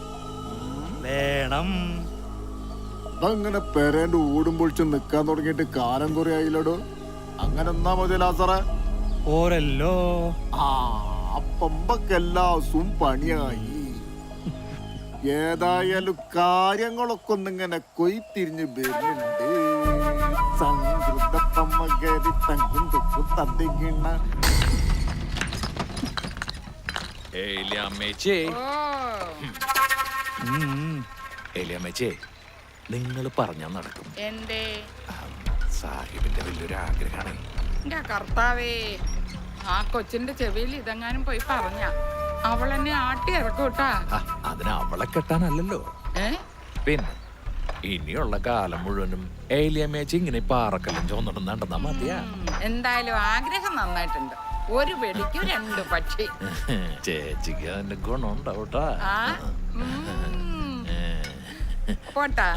[SPEAKER 2] വേണം.
[SPEAKER 6] അതങ്ങനെ പെരേന്റെ ഓടുമ്പോൾ നിക്കാൻ തുടങ്ങിയിട്ട് കാലം കുറെ ആയില്ലടോ. അങ്ങനെ എന്നാ മതി ലാസറേ.
[SPEAKER 2] ഓരല്ലോ.
[SPEAKER 6] അപ്പമ്പക്കെല്ലാ ദിവസവും പണിയായി. ഏതായാലും കാര്യങ്ങളൊക്കെ ഒന്നിങ്ങനെ കൊയ്ത്തിരിഞ്ഞ് വരുന്നുണ്ട്. സംഗൃതപ്പമ്മകരി തങ്കും തുക്കും തന്നിങ്ങണ.
[SPEAKER 17] ഏലിയമ്മച്ചേ, നിങ്ങൾ പറഞ്ഞാ നടക്കും.
[SPEAKER 15] എന്തേ?
[SPEAKER 17] സാഹിബിന്റെ വലിയൊരു ആഗ്രഹമാണ്.
[SPEAKER 15] എന്റെ കർത്താവേ, ആ കൊച്ചിന്റെ ചെവിയിൽ ഇതെങ്ങാനും പോയി പറഞ്ഞ അവളെന്നെ ആട്ടി ഇറക്കൂട്ടാ.
[SPEAKER 17] അതിന് അവളെ കെട്ടാനല്ലല്ലോ. പിന്നെ ഇനിയുള്ള കാലം മുഴുവനും ഏലിയമ്മേച്ചി ഇങ്ങനെ പാറക്കല്ലും ചോന്നിടുന്നുണ്ടെന്നാ മതിയാ.
[SPEAKER 15] എന്തായാലും ആഗ്രഹം നന്നായിട്ടുണ്ട്. ഒരു വെടിക്ക് 2 പക്ഷി.
[SPEAKER 17] ചേച്ചിക്ക് അതിന്റെ ഗുണം ഉണ്ടാവൂട്ടാ.
[SPEAKER 15] പോട്ടാ.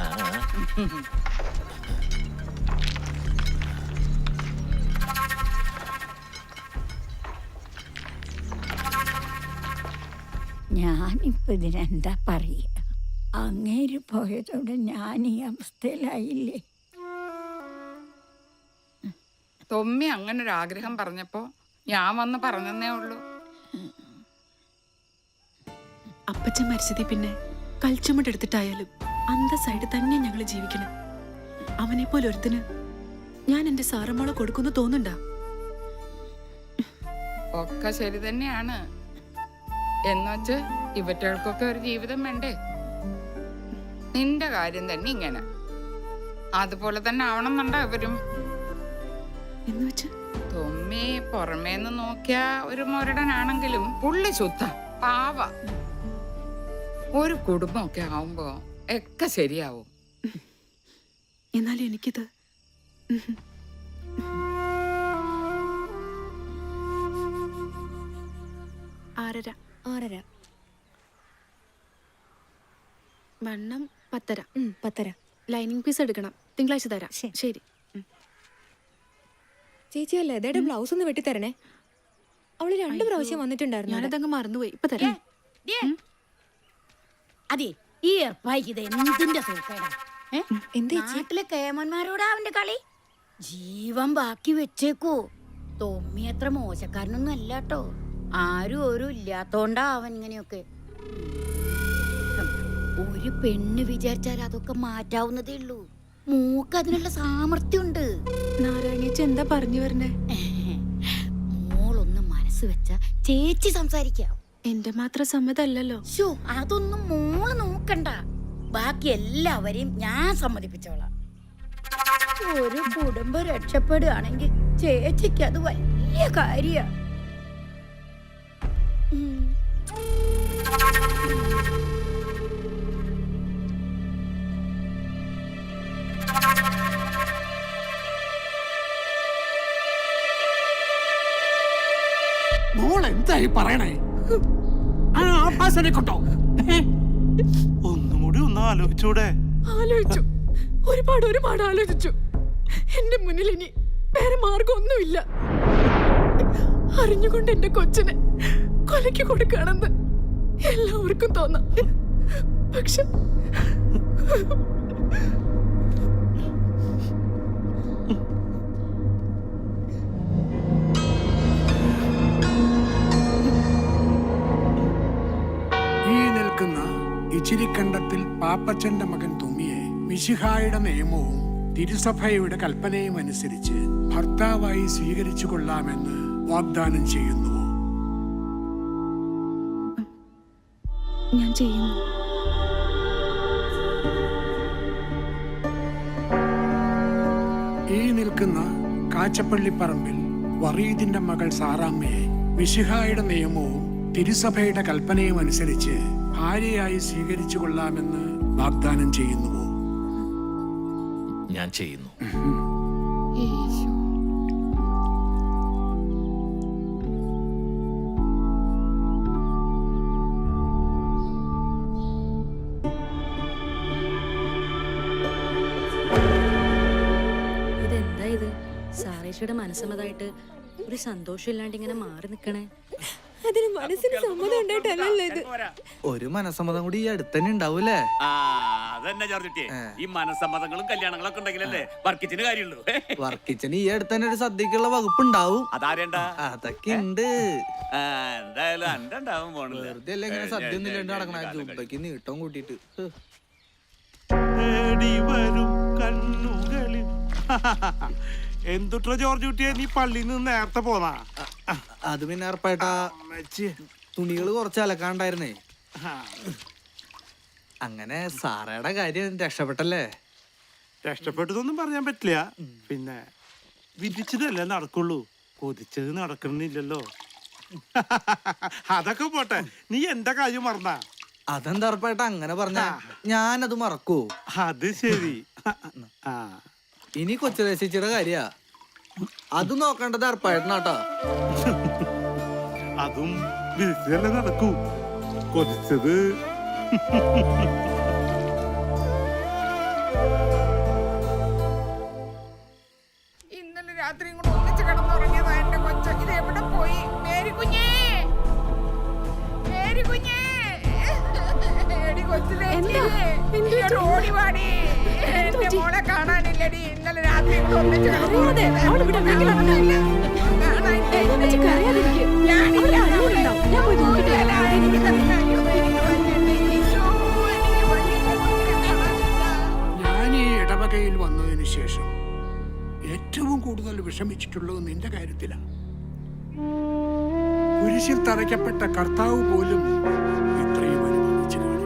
[SPEAKER 9] ഞാനിപ്പോ ഇതിനെന്താ പറയുക? അങ്ങേര് പോയതോടെ ഞാൻ ഈ അവസ്ഥയിലായില്ലേ.
[SPEAKER 15] തൊമ്മി അങ്ങനെ ഒരു ആഗ്രഹം പറഞ്ഞപ്പോ ഞാൻ വന്ന് പറഞ്ഞതേ ഉള്ളൂ.
[SPEAKER 5] അപ്പച്ചൻ മരിച്ചതി പിന്നെ കൽച്ചുമട്ടെടുത്തിട്ടായാലും അന്തസ്സായിട്ട് തന്നെ ഞങ്ങൾ ജീവിക്കണം. അവനെ പോലെ ഒരുത്തിന് ഞാൻ എന്റെ സാറമ്മോളെ കൊടുക്കുന്നു തോന്നുന്നുണ്ടാ?
[SPEAKER 15] ഒക്കെ ശരി തന്നെയാണ്. എന്നുവച്ച് ഇവറ്റകൾക്കൊക്കെ ഒരു ജീവിതം വേണ്ടേ? നിന്റെ കാര്യം തന്നെ ഇങ്ങനെ. അതുപോലെ തന്നെ ആവണം എന്നുണ്ടാ ഇവരും. തൊമ്മി പുറമേന്ന് നോക്കിയ ഒരു മുരടനാണെങ്കിലും പുള്ളി ശുദ്ധ പാവ. ഒരു കുടുംബമൊക്കെ ആവുമ്പോ ഒക്കെ ശരിയാവും.
[SPEAKER 5] എന്നാലും എനിക്കിത് ആറര വണ്ണം 10:30. ലൈനിങ് പീസ് എടുക്കണം. തിങ്കളാഴ്ച തരാം. ശരി
[SPEAKER 18] ചേച്ചി അല്ലേ ലതയുടെ ബ്ലൗസ് ഒന്ന് വെട്ടിത്തരണേ. അവള് 2 പ്രാവശ്യം വന്നിട്ടുണ്ടായിരുന്നു.
[SPEAKER 5] ഞാനതങ്ങ് മറന്നുപോയി. ഇപ്പൊ തരാം.
[SPEAKER 9] അതെ, ഈ ഏർപ്പായിക്ക് ഇത് എന്തിന്റെ സൂക്കേടാ? നാട്ടിലെ കേമന്മാരോടാ അവന്റെ കളി. ജീവൻ ബാക്കി വെച്ചേക്കോ. തൊമ്മി അത്ര മോശക്കാരനൊന്നും അല്ലാട്ടോ. ആരും ഒരു ഇല്ലാത്തോണ്ടാ അവൻ ഇങ്ങനെയൊക്കെ. ഒരു പെണ്ണ് വിചാരിച്ചാൽ അതൊക്കെ മാറ്റാവുന്നതേ ഉള്ളൂ. മൂക്ക് അതിനുള്ള സാമർത്ഥ്യമുണ്ട്.
[SPEAKER 5] നാരായണിയേച്ചി എന്താ പറഞ്ഞു വരണേ?
[SPEAKER 9] മോളൊന്ന് മനസ്സ് വെച്ച ചേച്ചി സംസാരിക്കാം.
[SPEAKER 5] എന്റെ മാത്രം സമ്മതല്ലല്ലോ.
[SPEAKER 9] അതൊന്നും മോള് നോക്കണ്ട. ബാക്കി എല്ലാവരെയും ഞാൻ സമ്മതിപ്പിച്ചോളാം. ഒരു കുടുംബം രക്ഷപ്പെടുകയാണെങ്കിൽ ചേച്ചിക്ക് അത് വലിയ കാര്യ.
[SPEAKER 6] മോൾ എന്തായി പറയണേ? ആപ്പാസനെ
[SPEAKER 2] ഒന്നുകൂടി ഒന്ന് ആലോചിച്ചൂടെ?
[SPEAKER 5] ആലോചിച്ചു, ഒരുപാട് ആലോചിച്ചു. എന്റെ മുന്നിൽ ഇനി വേറെ മാർഗമൊന്നുമില്ല. അറിഞ്ഞുകൊണ്ട് എന്റെ കൊച്ചിനെ കൊലയ്ക്ക് കൊടുക്കുകയാണെന്ന് എല്ലാവർക്കും തോന്നാം. പക്ഷെ
[SPEAKER 19] ഇച്ചിരിക്കണ്ടത്തിൽ പാപ്പച്ചന്റെ മകൻ തുമ്മിയെ മിശിഹായുടെ നിയമവും തിരുസഭയുടെ കൽപ്പനയും അനുസരിച്ച് ഭർത്താവായി സ്വീകരിച്ചു കൊള്ളാമെന്ന് വാഗ്ദാനം ചെയ്യുന്നു.
[SPEAKER 5] ഞാൻ ചെയ്യുന്നു.
[SPEAKER 19] ഈ നിൽക്കുന്ന കാച്ചപ്പള്ളിപ്പറമ്പിൽ വറീദിന്റെ മകൾ സാറാമ്മയെ മിശിഹായുടെ നിയമവും തിരുസഭയുടെ കൽപ്പനയും അനുസരിച്ച് ഭാര്യയായി സ്വീകരിച്ചു കൊള്ളാമെന്ന് വാഗ്ദാനം ചെയ്യുന്നുവോ?
[SPEAKER 17] ഞാൻ ചെയ്യുന്നു.
[SPEAKER 9] ഇതെന്താ ഇത്? സാറേച്ചിയുടെ മനസ്സമ്മതായിട്ട് ഒരു സന്തോഷമില്ലാണ്ട് ഇങ്ങനെ മാറി നിക്കണേ.
[SPEAKER 18] അതിന് മനസ്സിന് സമ്മതം ഉണ്ടായിട്ടല്ലല്ലോ ഇത്.
[SPEAKER 11] ഒരു മനസ്സമ്മതം കൂടി ഈ അടുത്തന്നെ ഉണ്ടാവൂലേ?
[SPEAKER 14] അതന്നെ ജോർജുട്ടിയെ, ഈ മനസ്സമ്മതങ്ങളും കല്യാണങ്ങളൊക്കെ ഉണ്ടെങ്കിലല്ലേ വർക്കിച്ചിന് കാര്യമുള്ളൂ.
[SPEAKER 11] വർക്കിച്ചന് ഈ അടുത്തന്നെ ഒരു സദ്യക്കുള്ള വകുപ്പ് ഉണ്ടാവും.
[SPEAKER 14] അതാരേണ്ട?
[SPEAKER 11] അതൊക്കെ ഉണ്ട്.
[SPEAKER 14] എന്തായാലും എന്റെ ഉണ്ടാവും പോണില്ല.
[SPEAKER 11] വെറുതെ അല്ല ഇങ്ങനെ സദ്യ ഒന്നും ഇല്ലാണ്ട് നടക്കണ ജുബയ്ക്ക് നീട്ടം കൂട്ടിട്ട്.
[SPEAKER 2] തേടി വരും കണ്ണുകളിൽ. എന്തുട്ര ജോർജ് കുട്ടിയെ, നീ പള്ളിയിൽ നിന്ന് നേരത്തെ പോന്നാ?
[SPEAKER 11] അത് പിന്നെ ഏർപ്പാട്ടാ തുണികള് കുറച്ച് അലക്കാണ്ടായിരുന്നേ. അങ്ങനെ സാറയുടെ കാര്യം രക്ഷപ്പെട്ടല്ലേ?
[SPEAKER 2] രക്ഷപ്പെട്ടതൊന്നും പറയാൻ പറ്റില്ല. പിന്നെ വിധിച്ചതല്ലേ നടക്കുള്ളൂ, കൊതിച്ചത് നടക്കണില്ലല്ലോ. അതൊക്കെ പോട്ടെ, നീ എന്റെ കാര്യം മറന്നാ?
[SPEAKER 11] അതെന്താ ഏർപ്പാട്ടാ അങ്ങനെ പറഞ്ഞ? ഞാനത് മറക്കൂ?
[SPEAKER 2] അത് ശരി.
[SPEAKER 11] ഇനി കൊച്ചുദേശിച്ചിയുടെ കാര്യ അത് നോക്കേണ്ടത് ഏർപ്പാട്ടനാട്ടോ.
[SPEAKER 2] അതും വിധിച്ചതല്ലേ നടക്കൂ, കൊതിച്ചത്.
[SPEAKER 15] ഇന്നലെ രാത്രിയും കൂടെ ഒന്നിച്ച് കിടന്നുറങ്ങിയതാ എന്റെ കൊച്ച. ഇത് എവിടെ പോയി? മേരി കുഞ്ഞേ, മേരി കുഞ്ഞേ, എടി കൊച്ചിലെ ഓടിവാടി. എന്റെ മോളെ കാണാനില്ലടി. ഇന്നലെ രാത്രി കൂടെ ഒന്നിച്ച്
[SPEAKER 19] ഞാൻ ഈ ഇടവകയിൽ വന്നതിന് ശേഷം ഏറ്റവും കൂടുതൽ വിഷമിച്ചിട്ടുള്ളത് നിന്റെ കാര്യത്തിലാണ്. കുരിശിൽ തറയ്ക്കപ്പെട്ട കർത്താവ് പോലും ഇത്രയും അനുഭവിച്ചു കാണില്ല.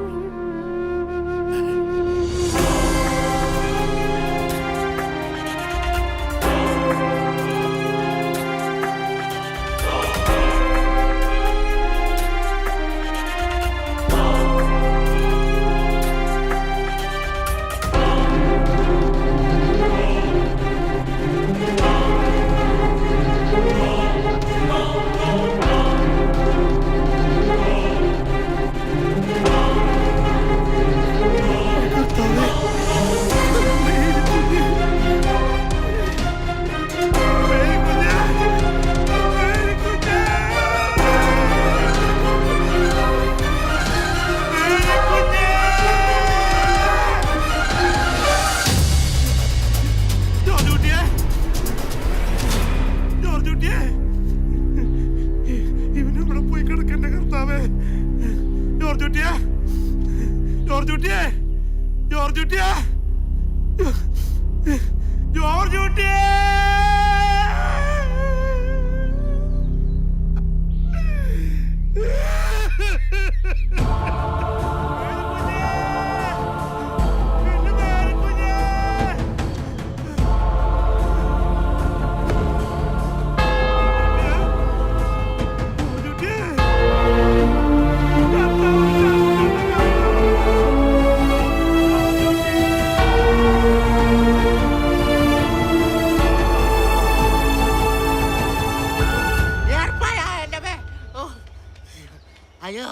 [SPEAKER 7] അയ്യോ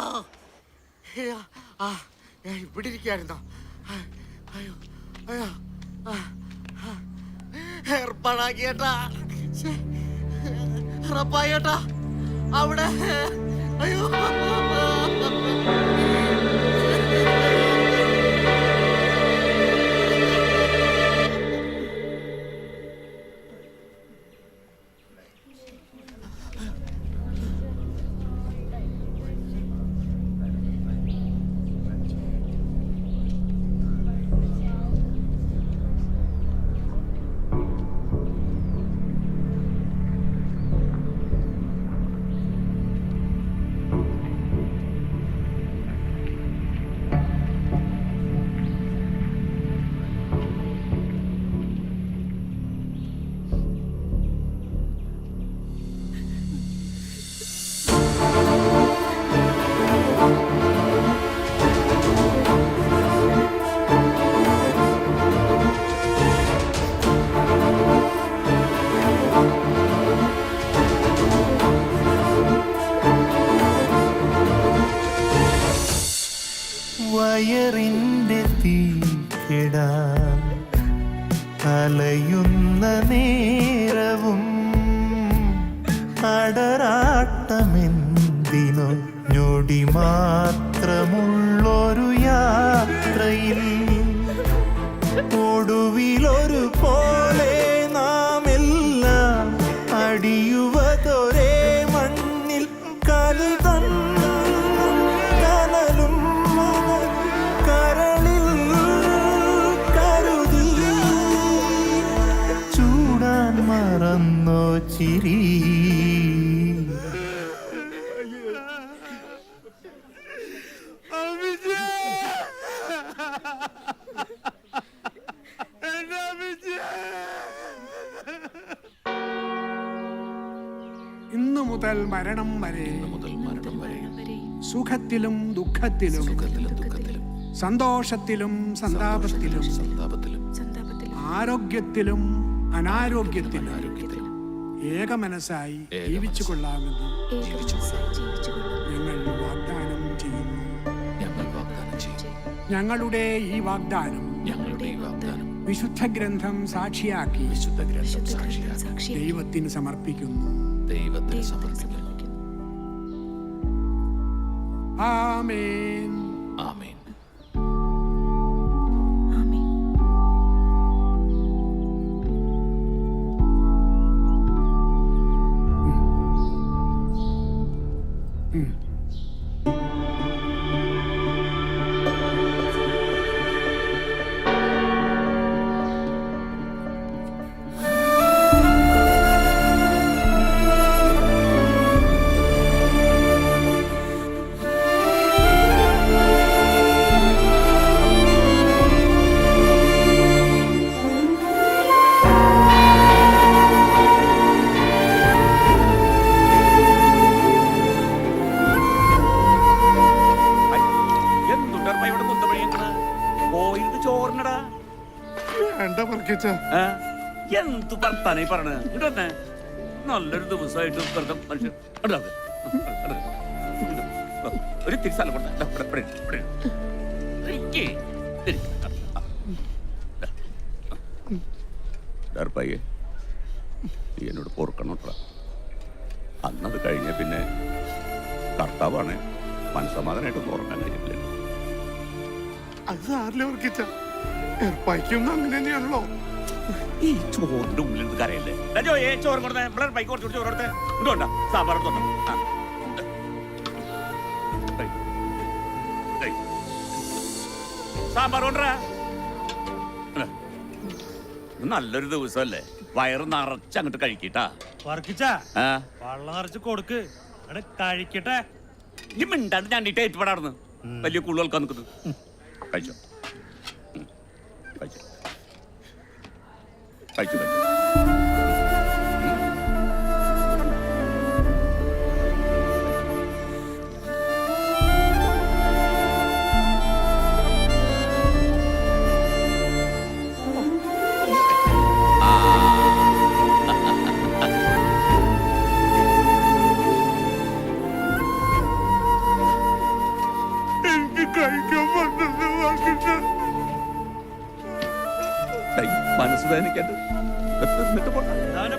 [SPEAKER 7] ഞാൻ ഇവിടെ ഇരിക്കായിരുന്നോ? അയ്യോ അയ്യോ ഏർപ്പാടാക്കിയേട്ടാ, റപ്പായേട്ടാ അവിടെ. അയ്യോ
[SPEAKER 3] ഉറങ്ങുന്ന നേരവും അടരാട്ടമെന്തിനോ ഞൊടി മാത്രമുള്ളൊരു യാത്രയിൽ ഒടുവിലൊരു പോലെ നാം എല്ലാം അടിയുവതൊരേ മണ്ണിൽ കരുതം കനലും കരളിൽ കരുതി ചൂടാൻ മറന്നോ ചിരി
[SPEAKER 19] ഇന്നു മുതൽ മരണം വരെ സുഖത്തിലും ദുഃഖത്തിലും സന്തോഷത്തിലും സന്താപത്തിലും ആരോഗ്യത്തിലും അനാരോഗ്യത്തിലും ഏകമനസ്സായി ജീവിച്ചു കൊള്ളാമെന്ന് ഞങ്ങൾ വാഗ്ദാനം ചെയ്യുന്നു. ഞങ്ങളുടെ ഈ വാഗ്ദാനം വിശുദ്ധ ഗ്രന്ഥം സാക്ഷിയാക്കി ദൈവത്തിന് സമർപ്പിക്കുന്നു. ആമേൻ.
[SPEAKER 17] ആമേൻ.
[SPEAKER 14] എന്തു വർത്താനീ പറഞ്ഞത്? ഇങ്ങോട്ട് നല്ലൊരു ദിവസമായിട്ട് വെറുതെ മനുഷ്യൻ ഒരു തിരിച്ചാലും പയ്യെ നീ എന്നോട് പൊറുക്കണോട്ടാ. അന്നത് കഴിഞ്ഞ പിന്നെ കർത്താവാണ് മനസ്സമാധാനമായിട്ടൊന്നും ഉറങ്ങാൻ കഴിഞ്ഞിട്ടില്ല.
[SPEAKER 2] അത് ആരിലെ ഉറക്കിച്ച ഏർപ്പായിക്കൊന്നും അങ്ങനെ തന്നെയാണല്ലോ.
[SPEAKER 14] ഈ ചോറിന്റെ ഉള്ളിൽ കരയല്ലേ ചോറ് കൊടുത്തേ ബൈക്ക് കുറച്ച് ചോറ് കൊടുത്തേ ഇതുകൊണ്ടാ സാമ്പാർ സാമ്പാർ കൊണ്ടാ. നല്ലൊരു ദിവസമല്ലേ, വയറ് നിറച്ച് അങ്ങോട്ട് കഴിക്കട്ടാ.
[SPEAKER 13] വെള്ളം നിറച്ച് കൊടുക്ക് കഴിക്കട്ടെ.
[SPEAKER 14] ഈ മിണ്ടാണ്ട് ഞണ്ടിട്ട് ഏറ്റുപാടാർന്ന് വലിയ കൂടുതൽ നിൽക്കുന്നത്. കഴിച്ചോ കഴിച്ചോ കഴിച്ചു കഴിച്ചു.
[SPEAKER 2] എനിക്ക് കഴിക്കാൻ
[SPEAKER 14] മനസ്സ് വേദനിക്കാണ്ട്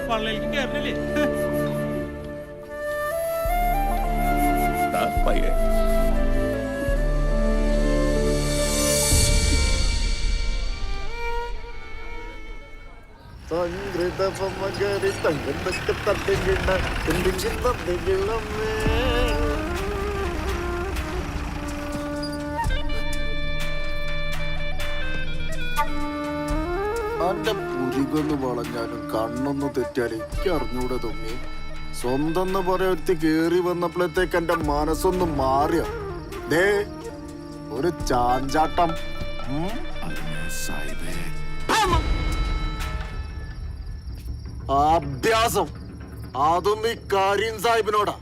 [SPEAKER 13] പള്ളിയിലേക്ക് കയറില്ലേ
[SPEAKER 14] പയ്യെ
[SPEAKER 6] അന്റെ പുരികൊന്ന് വളഞ്ഞാലും കണ്ണൊന്ന് തെറ്റിയാലും എനിക്ക് അറിഞ്ഞൂടെ തൊമ്മി. സ്വന്തം പറയൊരുത്തി കേറി വന്നപ്പോഴത്തേക്ക് എന്റെ മനസ്സൊന്ന് മാറിയ ദേ ഒരു ചാഞ്ചാട്ടം. അഭ്യാസം അതും ഈ കരീം സാഹിബിനോടാ.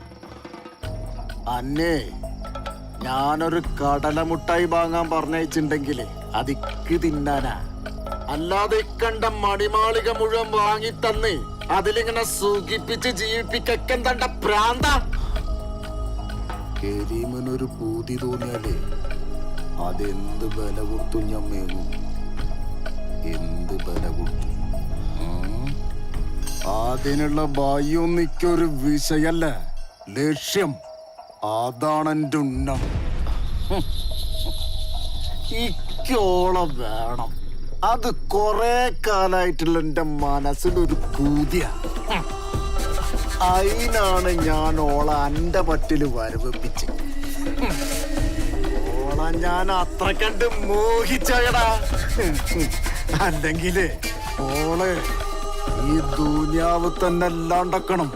[SPEAKER 6] അന്നേ ഞാനൊരു കടലമുട്ടായി വാങ്ങാൻ പറഞ്ഞയച്ചിണ്ടെങ്കില് അതിക്ക് തിന്നാനാ. അല്ലാതെ ഇക്കണ്ട മണിമാളിക മുഴുവൻ വാങ്ങി തന്ന് അതിലിങ്ങനെ സുഖിപ്പിച്ച് ജീവിപ്പിക്കെന്താ പ്രാന്ത. കരീമിനൊരു പൂതി തോന്നിയാലേ അതെന്ത് ബല കൊടുത്തു ഞാൻ മേങ്ങും. എന്ത് ബല കൊടുത്തു. അതിനുള്ള ബാഹ്യൊന്നിക്കൊരു വിഷയല്ല, ലക്ഷ്യം. അതാണ് എൻ്റെ ഉന്നം. ഇക്കോളം വേണം. അത് കൊറേ കാലായിട്ടുള്ള എൻ്റെ മനസ്സിലൊരു പൂതിയ. അതിനാണ് ഞാൻ ഓളെ എൻ്റെ പറ്റില് വരവിപ്പിച്ച്. ഓളെ ഞാൻ അത്ര കണ്ട് മോഹിച്ചടാ. അല്ലെങ്കിലേ ഓളെ ഈ ദുനിയാവ് തന്നെ അല്ലാണ്ടക്കണം.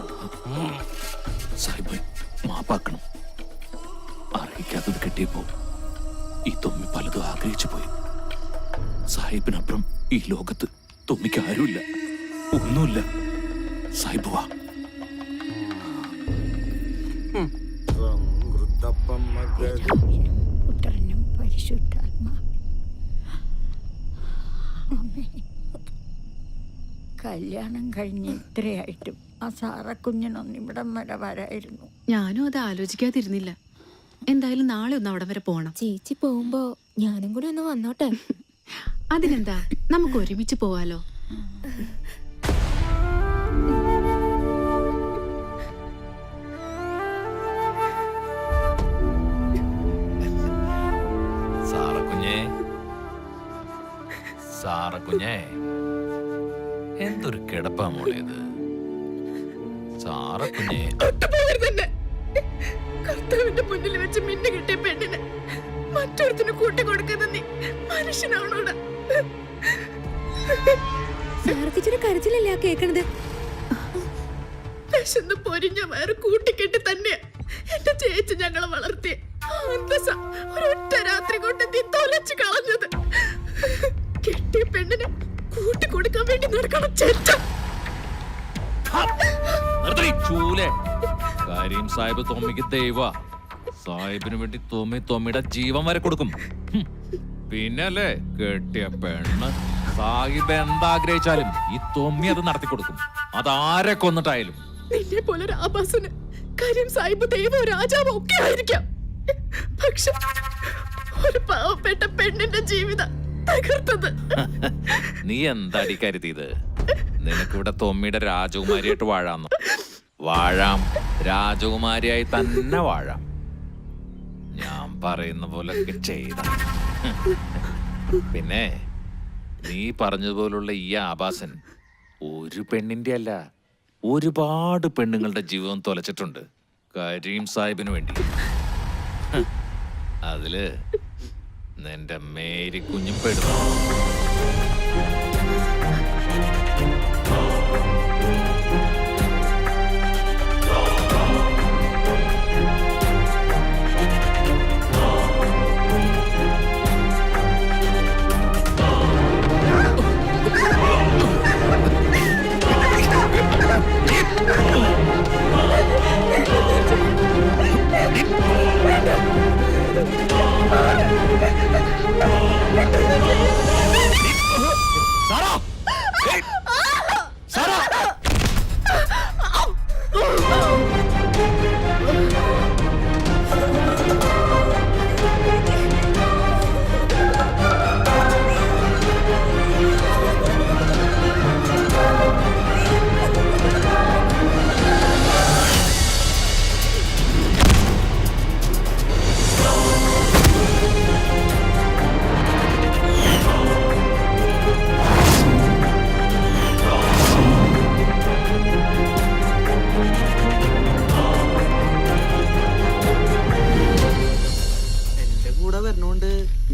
[SPEAKER 17] സാഹിബ് മാപ്പാക്കണം. അറിയിക്കാത്തത് കിട്ടിയപ്പോ ഈ തൊമ്മി പലതും ആഗ്രഹിച്ചു പോയി. സാഹിബിനപ്പുറം ഈ ലോകത്ത് തൊമ്മിക്ക് ആരുമില്ല, ഒന്നുമില്ല. സാഹിബ് വാ.
[SPEAKER 9] പുത്രനും പരിശുദ്ധാത്മാവും. കല്യാണം കഴിഞ്ഞ് ഇത്രയായിട്ടും ആ സാറക്കുഞ്ഞിനൊന്നും ഇവിടം വരെ വരായിരുന്നു.
[SPEAKER 5] ഞാനും അത് ആലോചിക്കാതിരുന്നില്ല. എന്തായാലും നാളെ ഒന്ന് അവിടം വരെ പോണം.
[SPEAKER 18] ചേച്ചി പോകുമ്പോ ഞാനും കൂടി ഒന്ന് വന്നോട്ടെ.
[SPEAKER 5] അതിനെന്താ, നമുക്ക് ഒരുമിച്ച് പോവാലോ.
[SPEAKER 17] സാറക്കുഞ്ഞേ, എന്തൊരു കിടപ്പാ മോളേത്. സാറക്കുഞ്ഞേ,
[SPEAKER 5] കർത്താവിന്റെ മുന്നിൽ വെച്ച് മിന്നു കിട്ടിയ പെണ്ണിന് മറ്റൊരുത്തിന് കൂട്ടി കൊടുക്കുന്ന നീ മനുഷ്യനാണോടാ?
[SPEAKER 18] സാർക്കിച്ചൊരു കരച്ചിലല്ലേ ആ കേക്കണത്?
[SPEAKER 5] വിശന്ന് പൊരിഞ്ഞ വയറ് കൂട്ടിക്കെട്ടി തന്നെയാ എന്റെ ചേച്ചി ഞങ്ങളെ വളർത്തിയ. ഒരൊറ്റ രാത്രി കൊണ്ട് നീ തൊലച്ചു കളഞ്ഞത്. കെട്ടിയ പെണ്ണിനെ കൂട്ടി കൊടുക്കാൻ വേണ്ടി നടക്കണം ചേച്ച.
[SPEAKER 17] കാര്യം സാഹിബ് തൊമ്മിക്ക് ദൈവ. സാഹിബിന് വേണ്ടി തൊമ്മിയുടെ ജീവൻ വരെ കൊടുക്കും. പിന്നെ അല്ലേ കെട്ടിയ പെണ്ണ്. സാഹിബ് എന്താഗ്രഹിച്ചാലും ഈ തൊമ്മി അത് നടത്തി കൊടുക്കും, അതാരെ കൊന്നിട്ടായാലും.
[SPEAKER 5] നിന്നെ പോലെ ഒരു ആഭാസന് കാര്യം സാഹിബ് ദൈവം രാജാവ് ഒക്കെ ആയിരിക്കാം. പക്ഷെ ഒരു പാവപ്പെട്ട പെണ്ണിന്റെ ജീവിതം തകർത്തത്.
[SPEAKER 17] നീ എന്താടി കരുതിയത്? നിനക്കിവിടെ തൊമ്മിയുടെ രാജകുമാരിയായിട്ട് വാഴാന്ന്? വാഴാം, രാജകുമാരിയായി തന്നെ വാഴാം. ഞാൻ പറയുന്ന പോലൊക്കെ ചെയ്ത. പിന്നെ നീ പറഞ്ഞതുപോലുള്ള ഈ ആഭാസൻ ഒരു പെണ്ണിന്റെ അല്ല, ഒരുപാട് പെണ്ണുങ്ങളുടെ ജീവിതം തൊലച്ചിട്ടുണ്ട് കരീം സാഹിബിന് വേണ്ടി. അതില് നിന്റെ മേരി കുഞ്ഞും പെടുന്നു.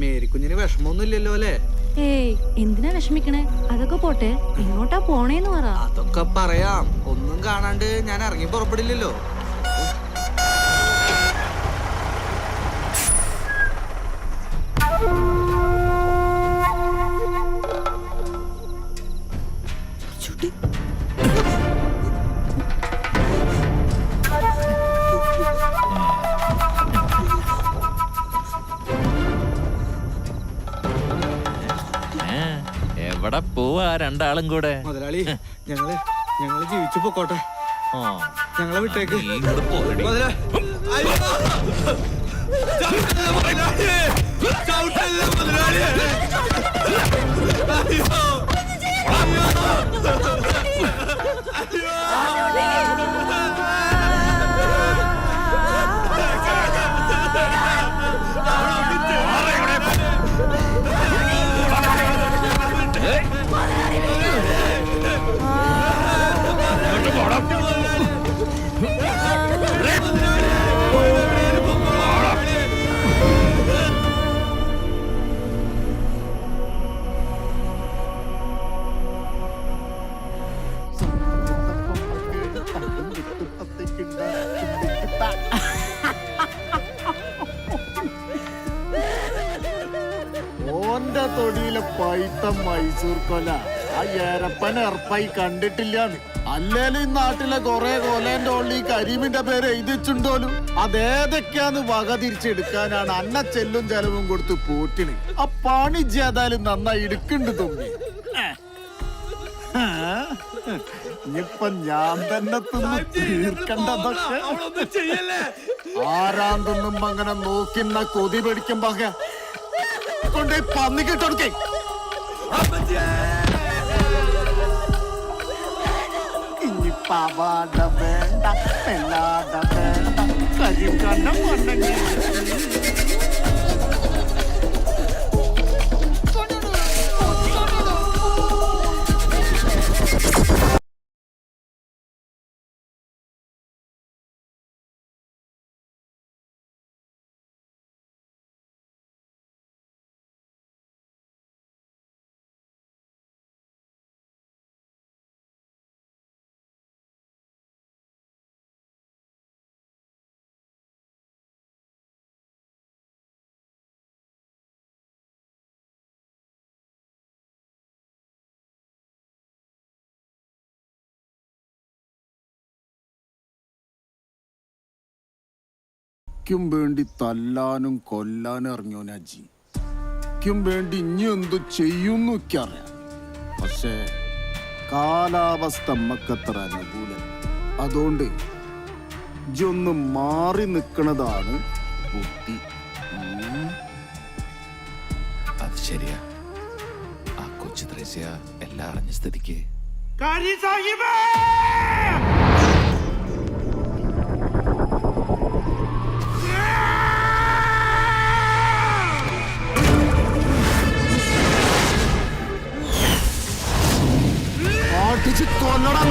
[SPEAKER 11] മേരിക്കുഞ്ഞിന് വിഷമമൊന്നുമില്ലല്ലോ അല്ലേ?
[SPEAKER 18] ഏയ് എന്തിനാ വിഷമിക്കണേ? അതൊക്കെ പോട്ടെ, എങ്ങോട്ടാ പോണേന്ന് പറ.
[SPEAKER 11] അതൊക്കെ പറയാം. ഒന്നും കാണാണ്ട് ഞാൻ ഇറങ്ങി പുറപ്പെടില്ലല്ലോ.
[SPEAKER 17] എവിടെ പോവാ രണ്ടാളും കൂടെ?
[SPEAKER 11] മുതലാളി, ഞങ്ങള് ജീവിച്ചു പൊക്കോട്ടെ. ഞങ്ങളെ വിട്ടേക്ക്.
[SPEAKER 2] അയ്യോ
[SPEAKER 6] ഇന്നത്തെ മൈസൂർ കൊല ആ ഏരപ്പൻ എറപ്പായി കണ്ടിട്ടില്ലാന്ന്. അല്ലേലും ഈ നാട്ടിലെ കൊറേ കൊലേന്റെ ഉള്ളി കരീമിന്റെ പേര് എഴുതിച്ചുണ്ടോലും അതേതൊക്കെയാന്ന് വക തിരിച്ചെടുക്കാനാണ് അന്ന ചെല്ലും ചെലവും കൊടുത്ത് പോറ്റിന്. ആ പണി ചെയ്താലും നന്നായി എടുക്കുന്നുണ്ട് തുമ്പി. ഇനിയിപ്പൊ ഞാൻ തന്നെ തിന്ന് തീർക്കണ്ടതൊക്കെ. ആരാൻ തിന്നുമ്പോ അങ്ങനെ നോക്കിന്ന കൊതി പിടിക്കുമ്പോ കൊണ്ടേ പന്നിക്കിട്ടൊടുക്കേ. ഇനിയിപ്പൊ അവാട വേണ്ട, പെല്ലാട വേണ്ട, കരിങ്കണ്ണം ഉണ്ടെങ്കിൽ ക്കും വേണ്ടി തല്ലാനും കൊല്ലാനും ഇറങ്ങിയോനജി. ക്കും വേണ്ടി ഇനി എന്തു ചെയ്യുന്നു അറിയാം. പക്ഷേ കാലാവസ്ഥ നമ്മക്കത്ര അനുകൂലം. അതുകൊണ്ട് ഇജൊന്ന് മാറി നിൽക്കണതാണ് ബുദ്ധി.
[SPEAKER 17] അത് ശരിയാ. ആ കൊച്ചു ത്രേസ്യ എല്ലാം അറിഞ്ഞ സ്ഥിതിക്ക്
[SPEAKER 6] കൊല്ലണം.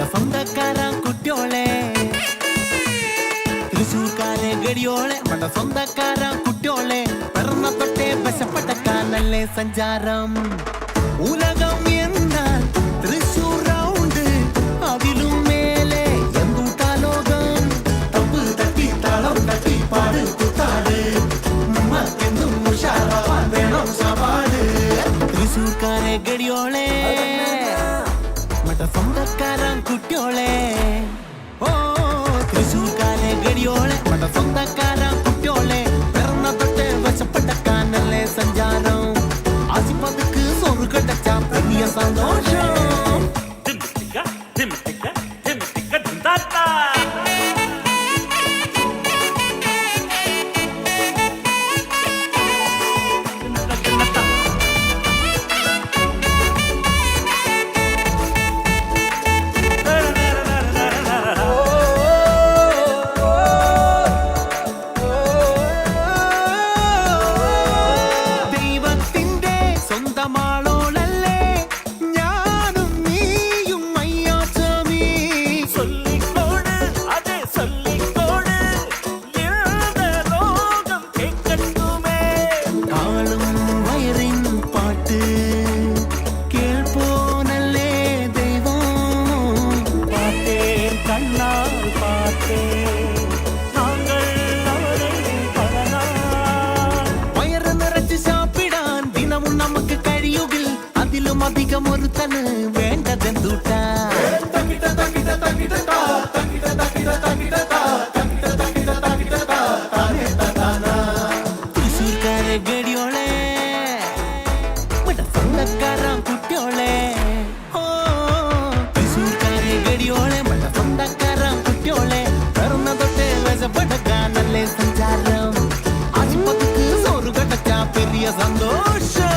[SPEAKER 20] സ്വന്തക്കാരാ കുട്ടിയോളെ തൃശൂർക്കാരെ ഗടിയോളെ മട സ്വന്തക്കാരാ കുട്ടിയോളെ പിറന്ന തൊട്ടേ വശപ്പെട്ടക്കാനല്ലേ സഞ്ചാരം ഉലകം എന്നാൽ തൃശൂർ റൗണ്ട് അതിലും മേലെ എന്തുട്ടാ ലോകം തപ്പ് തട്ടി താളം തട്ടി പാട് കുത്താട് നമ്മക്കെന്തും ഉഷാറാവാൻ വേണം സവാട് തൃശൂർക്കാരെ ഗടിയോളെ മട സ്വന്തക്കാരാ കുട്ടിയോളെ ഓ തൃശൂർക്കാരെ ഗടിയോളെ മട സ്വന്തക്കാരാ കുട്ടിയോളെ പിറന്ന തൊട്ട് വശപ്പെട്ടക്കാനല്ലേ സഞ്ചാരം ആസിപ്പതുക്ക് സോറ് കടച്ച വലിയ സന്തോഷം ദൈവത്തിന്റെ സ്വന്തമാളോളല്ലേ ഞാനും നീയും അയ്യാച്ചമീ
[SPEAKER 10] சொல்லிக்கோடு அதே சொல்லிக்கோடு இந்த ரோகம் கேட்கட்டுமே
[SPEAKER 20] ആളും വയറിൻ പാട്ട് കേൾപ്പോനല്ലേ ദൈവം
[SPEAKER 10] பார்த்தேன் கண்ணால் பார்த்தேன் நாங்கள் அவரை பல நாள்
[SPEAKER 20] വയറ് നിറച്ച് സാപ്പിടാൻ ദിനവും നമുക്ക് കഴിയുകിൽ അതിലും അധികം ഒരുത്തന് വേണ്ടതെന്തൂട്ടാ തൃശൂർക്കാരെ ഗടിയോളെ സ്വന്തക്കാരാ കുട്ടിയോളെ ഓ തൃശൂർക്കാരെ ഗടിയോളെ സ്വന്തക്കാരാ കുട്ടിയോളെ പിറന്ന തൊട്ടേ വശപ്പെടുക്കാനല്ലേ സഞ്ചാരം ആശുപത്രിക്ക് സോറ് കടച്ച പെരിയ സന്തോഷം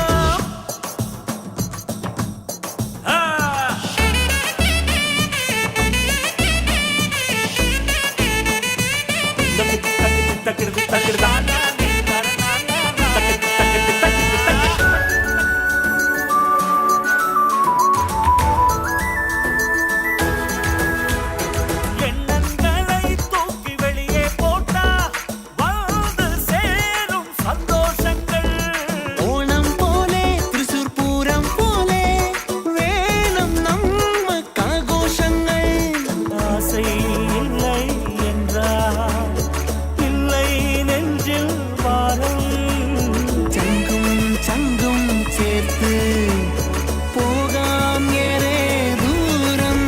[SPEAKER 10] எண்ணங்களை தூக்கி வெளியே போட்டா வந்து சேரும் சந்தோஷங்கள்
[SPEAKER 20] ഓണം പോലെ തൃശൂർ പൂരം പോലെ വേണം നമ്മക്കാഘോഷങ്ങൾ
[SPEAKER 10] ஆசை இல்லை என்றால் இல்லை நெஞ்சில் வாரம்
[SPEAKER 20] ചങ്കും ചങ്കും ചേർത്ത് പോകാം ഏറെ ദൂരം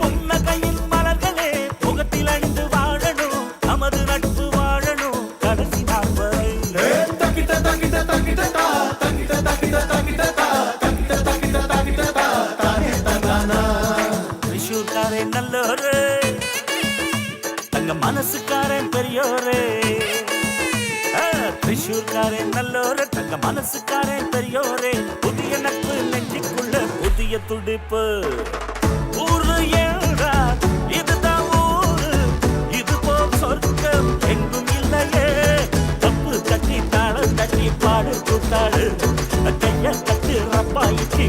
[SPEAKER 10] புன்னகையின் மலர்களே முகத்தில் அணிந்து வாழணும் நமது நட்பு வாழணும் கடைசி நாள் வரை தൃശ്ശൂர்காரன் நல்லோரு தங்க மனசுக்காரன் பெரியோரு தൃശ്ശൂர்காரன் நல்லோரு தங்க மனசுக்காரன் பெரியோரே புதிய நட்பு நெஞ்சுக்குள்ள புதிய துடிப்பு ஊரு என்றால் இதுதான் ஊரு இது போல் சொர்க்கம் எங்கும் இல்லையே தப்பு தட்டி தாளம் தட்டி பாடு கூத்தாடு கைய தட்டு ரப்பாயிக்கு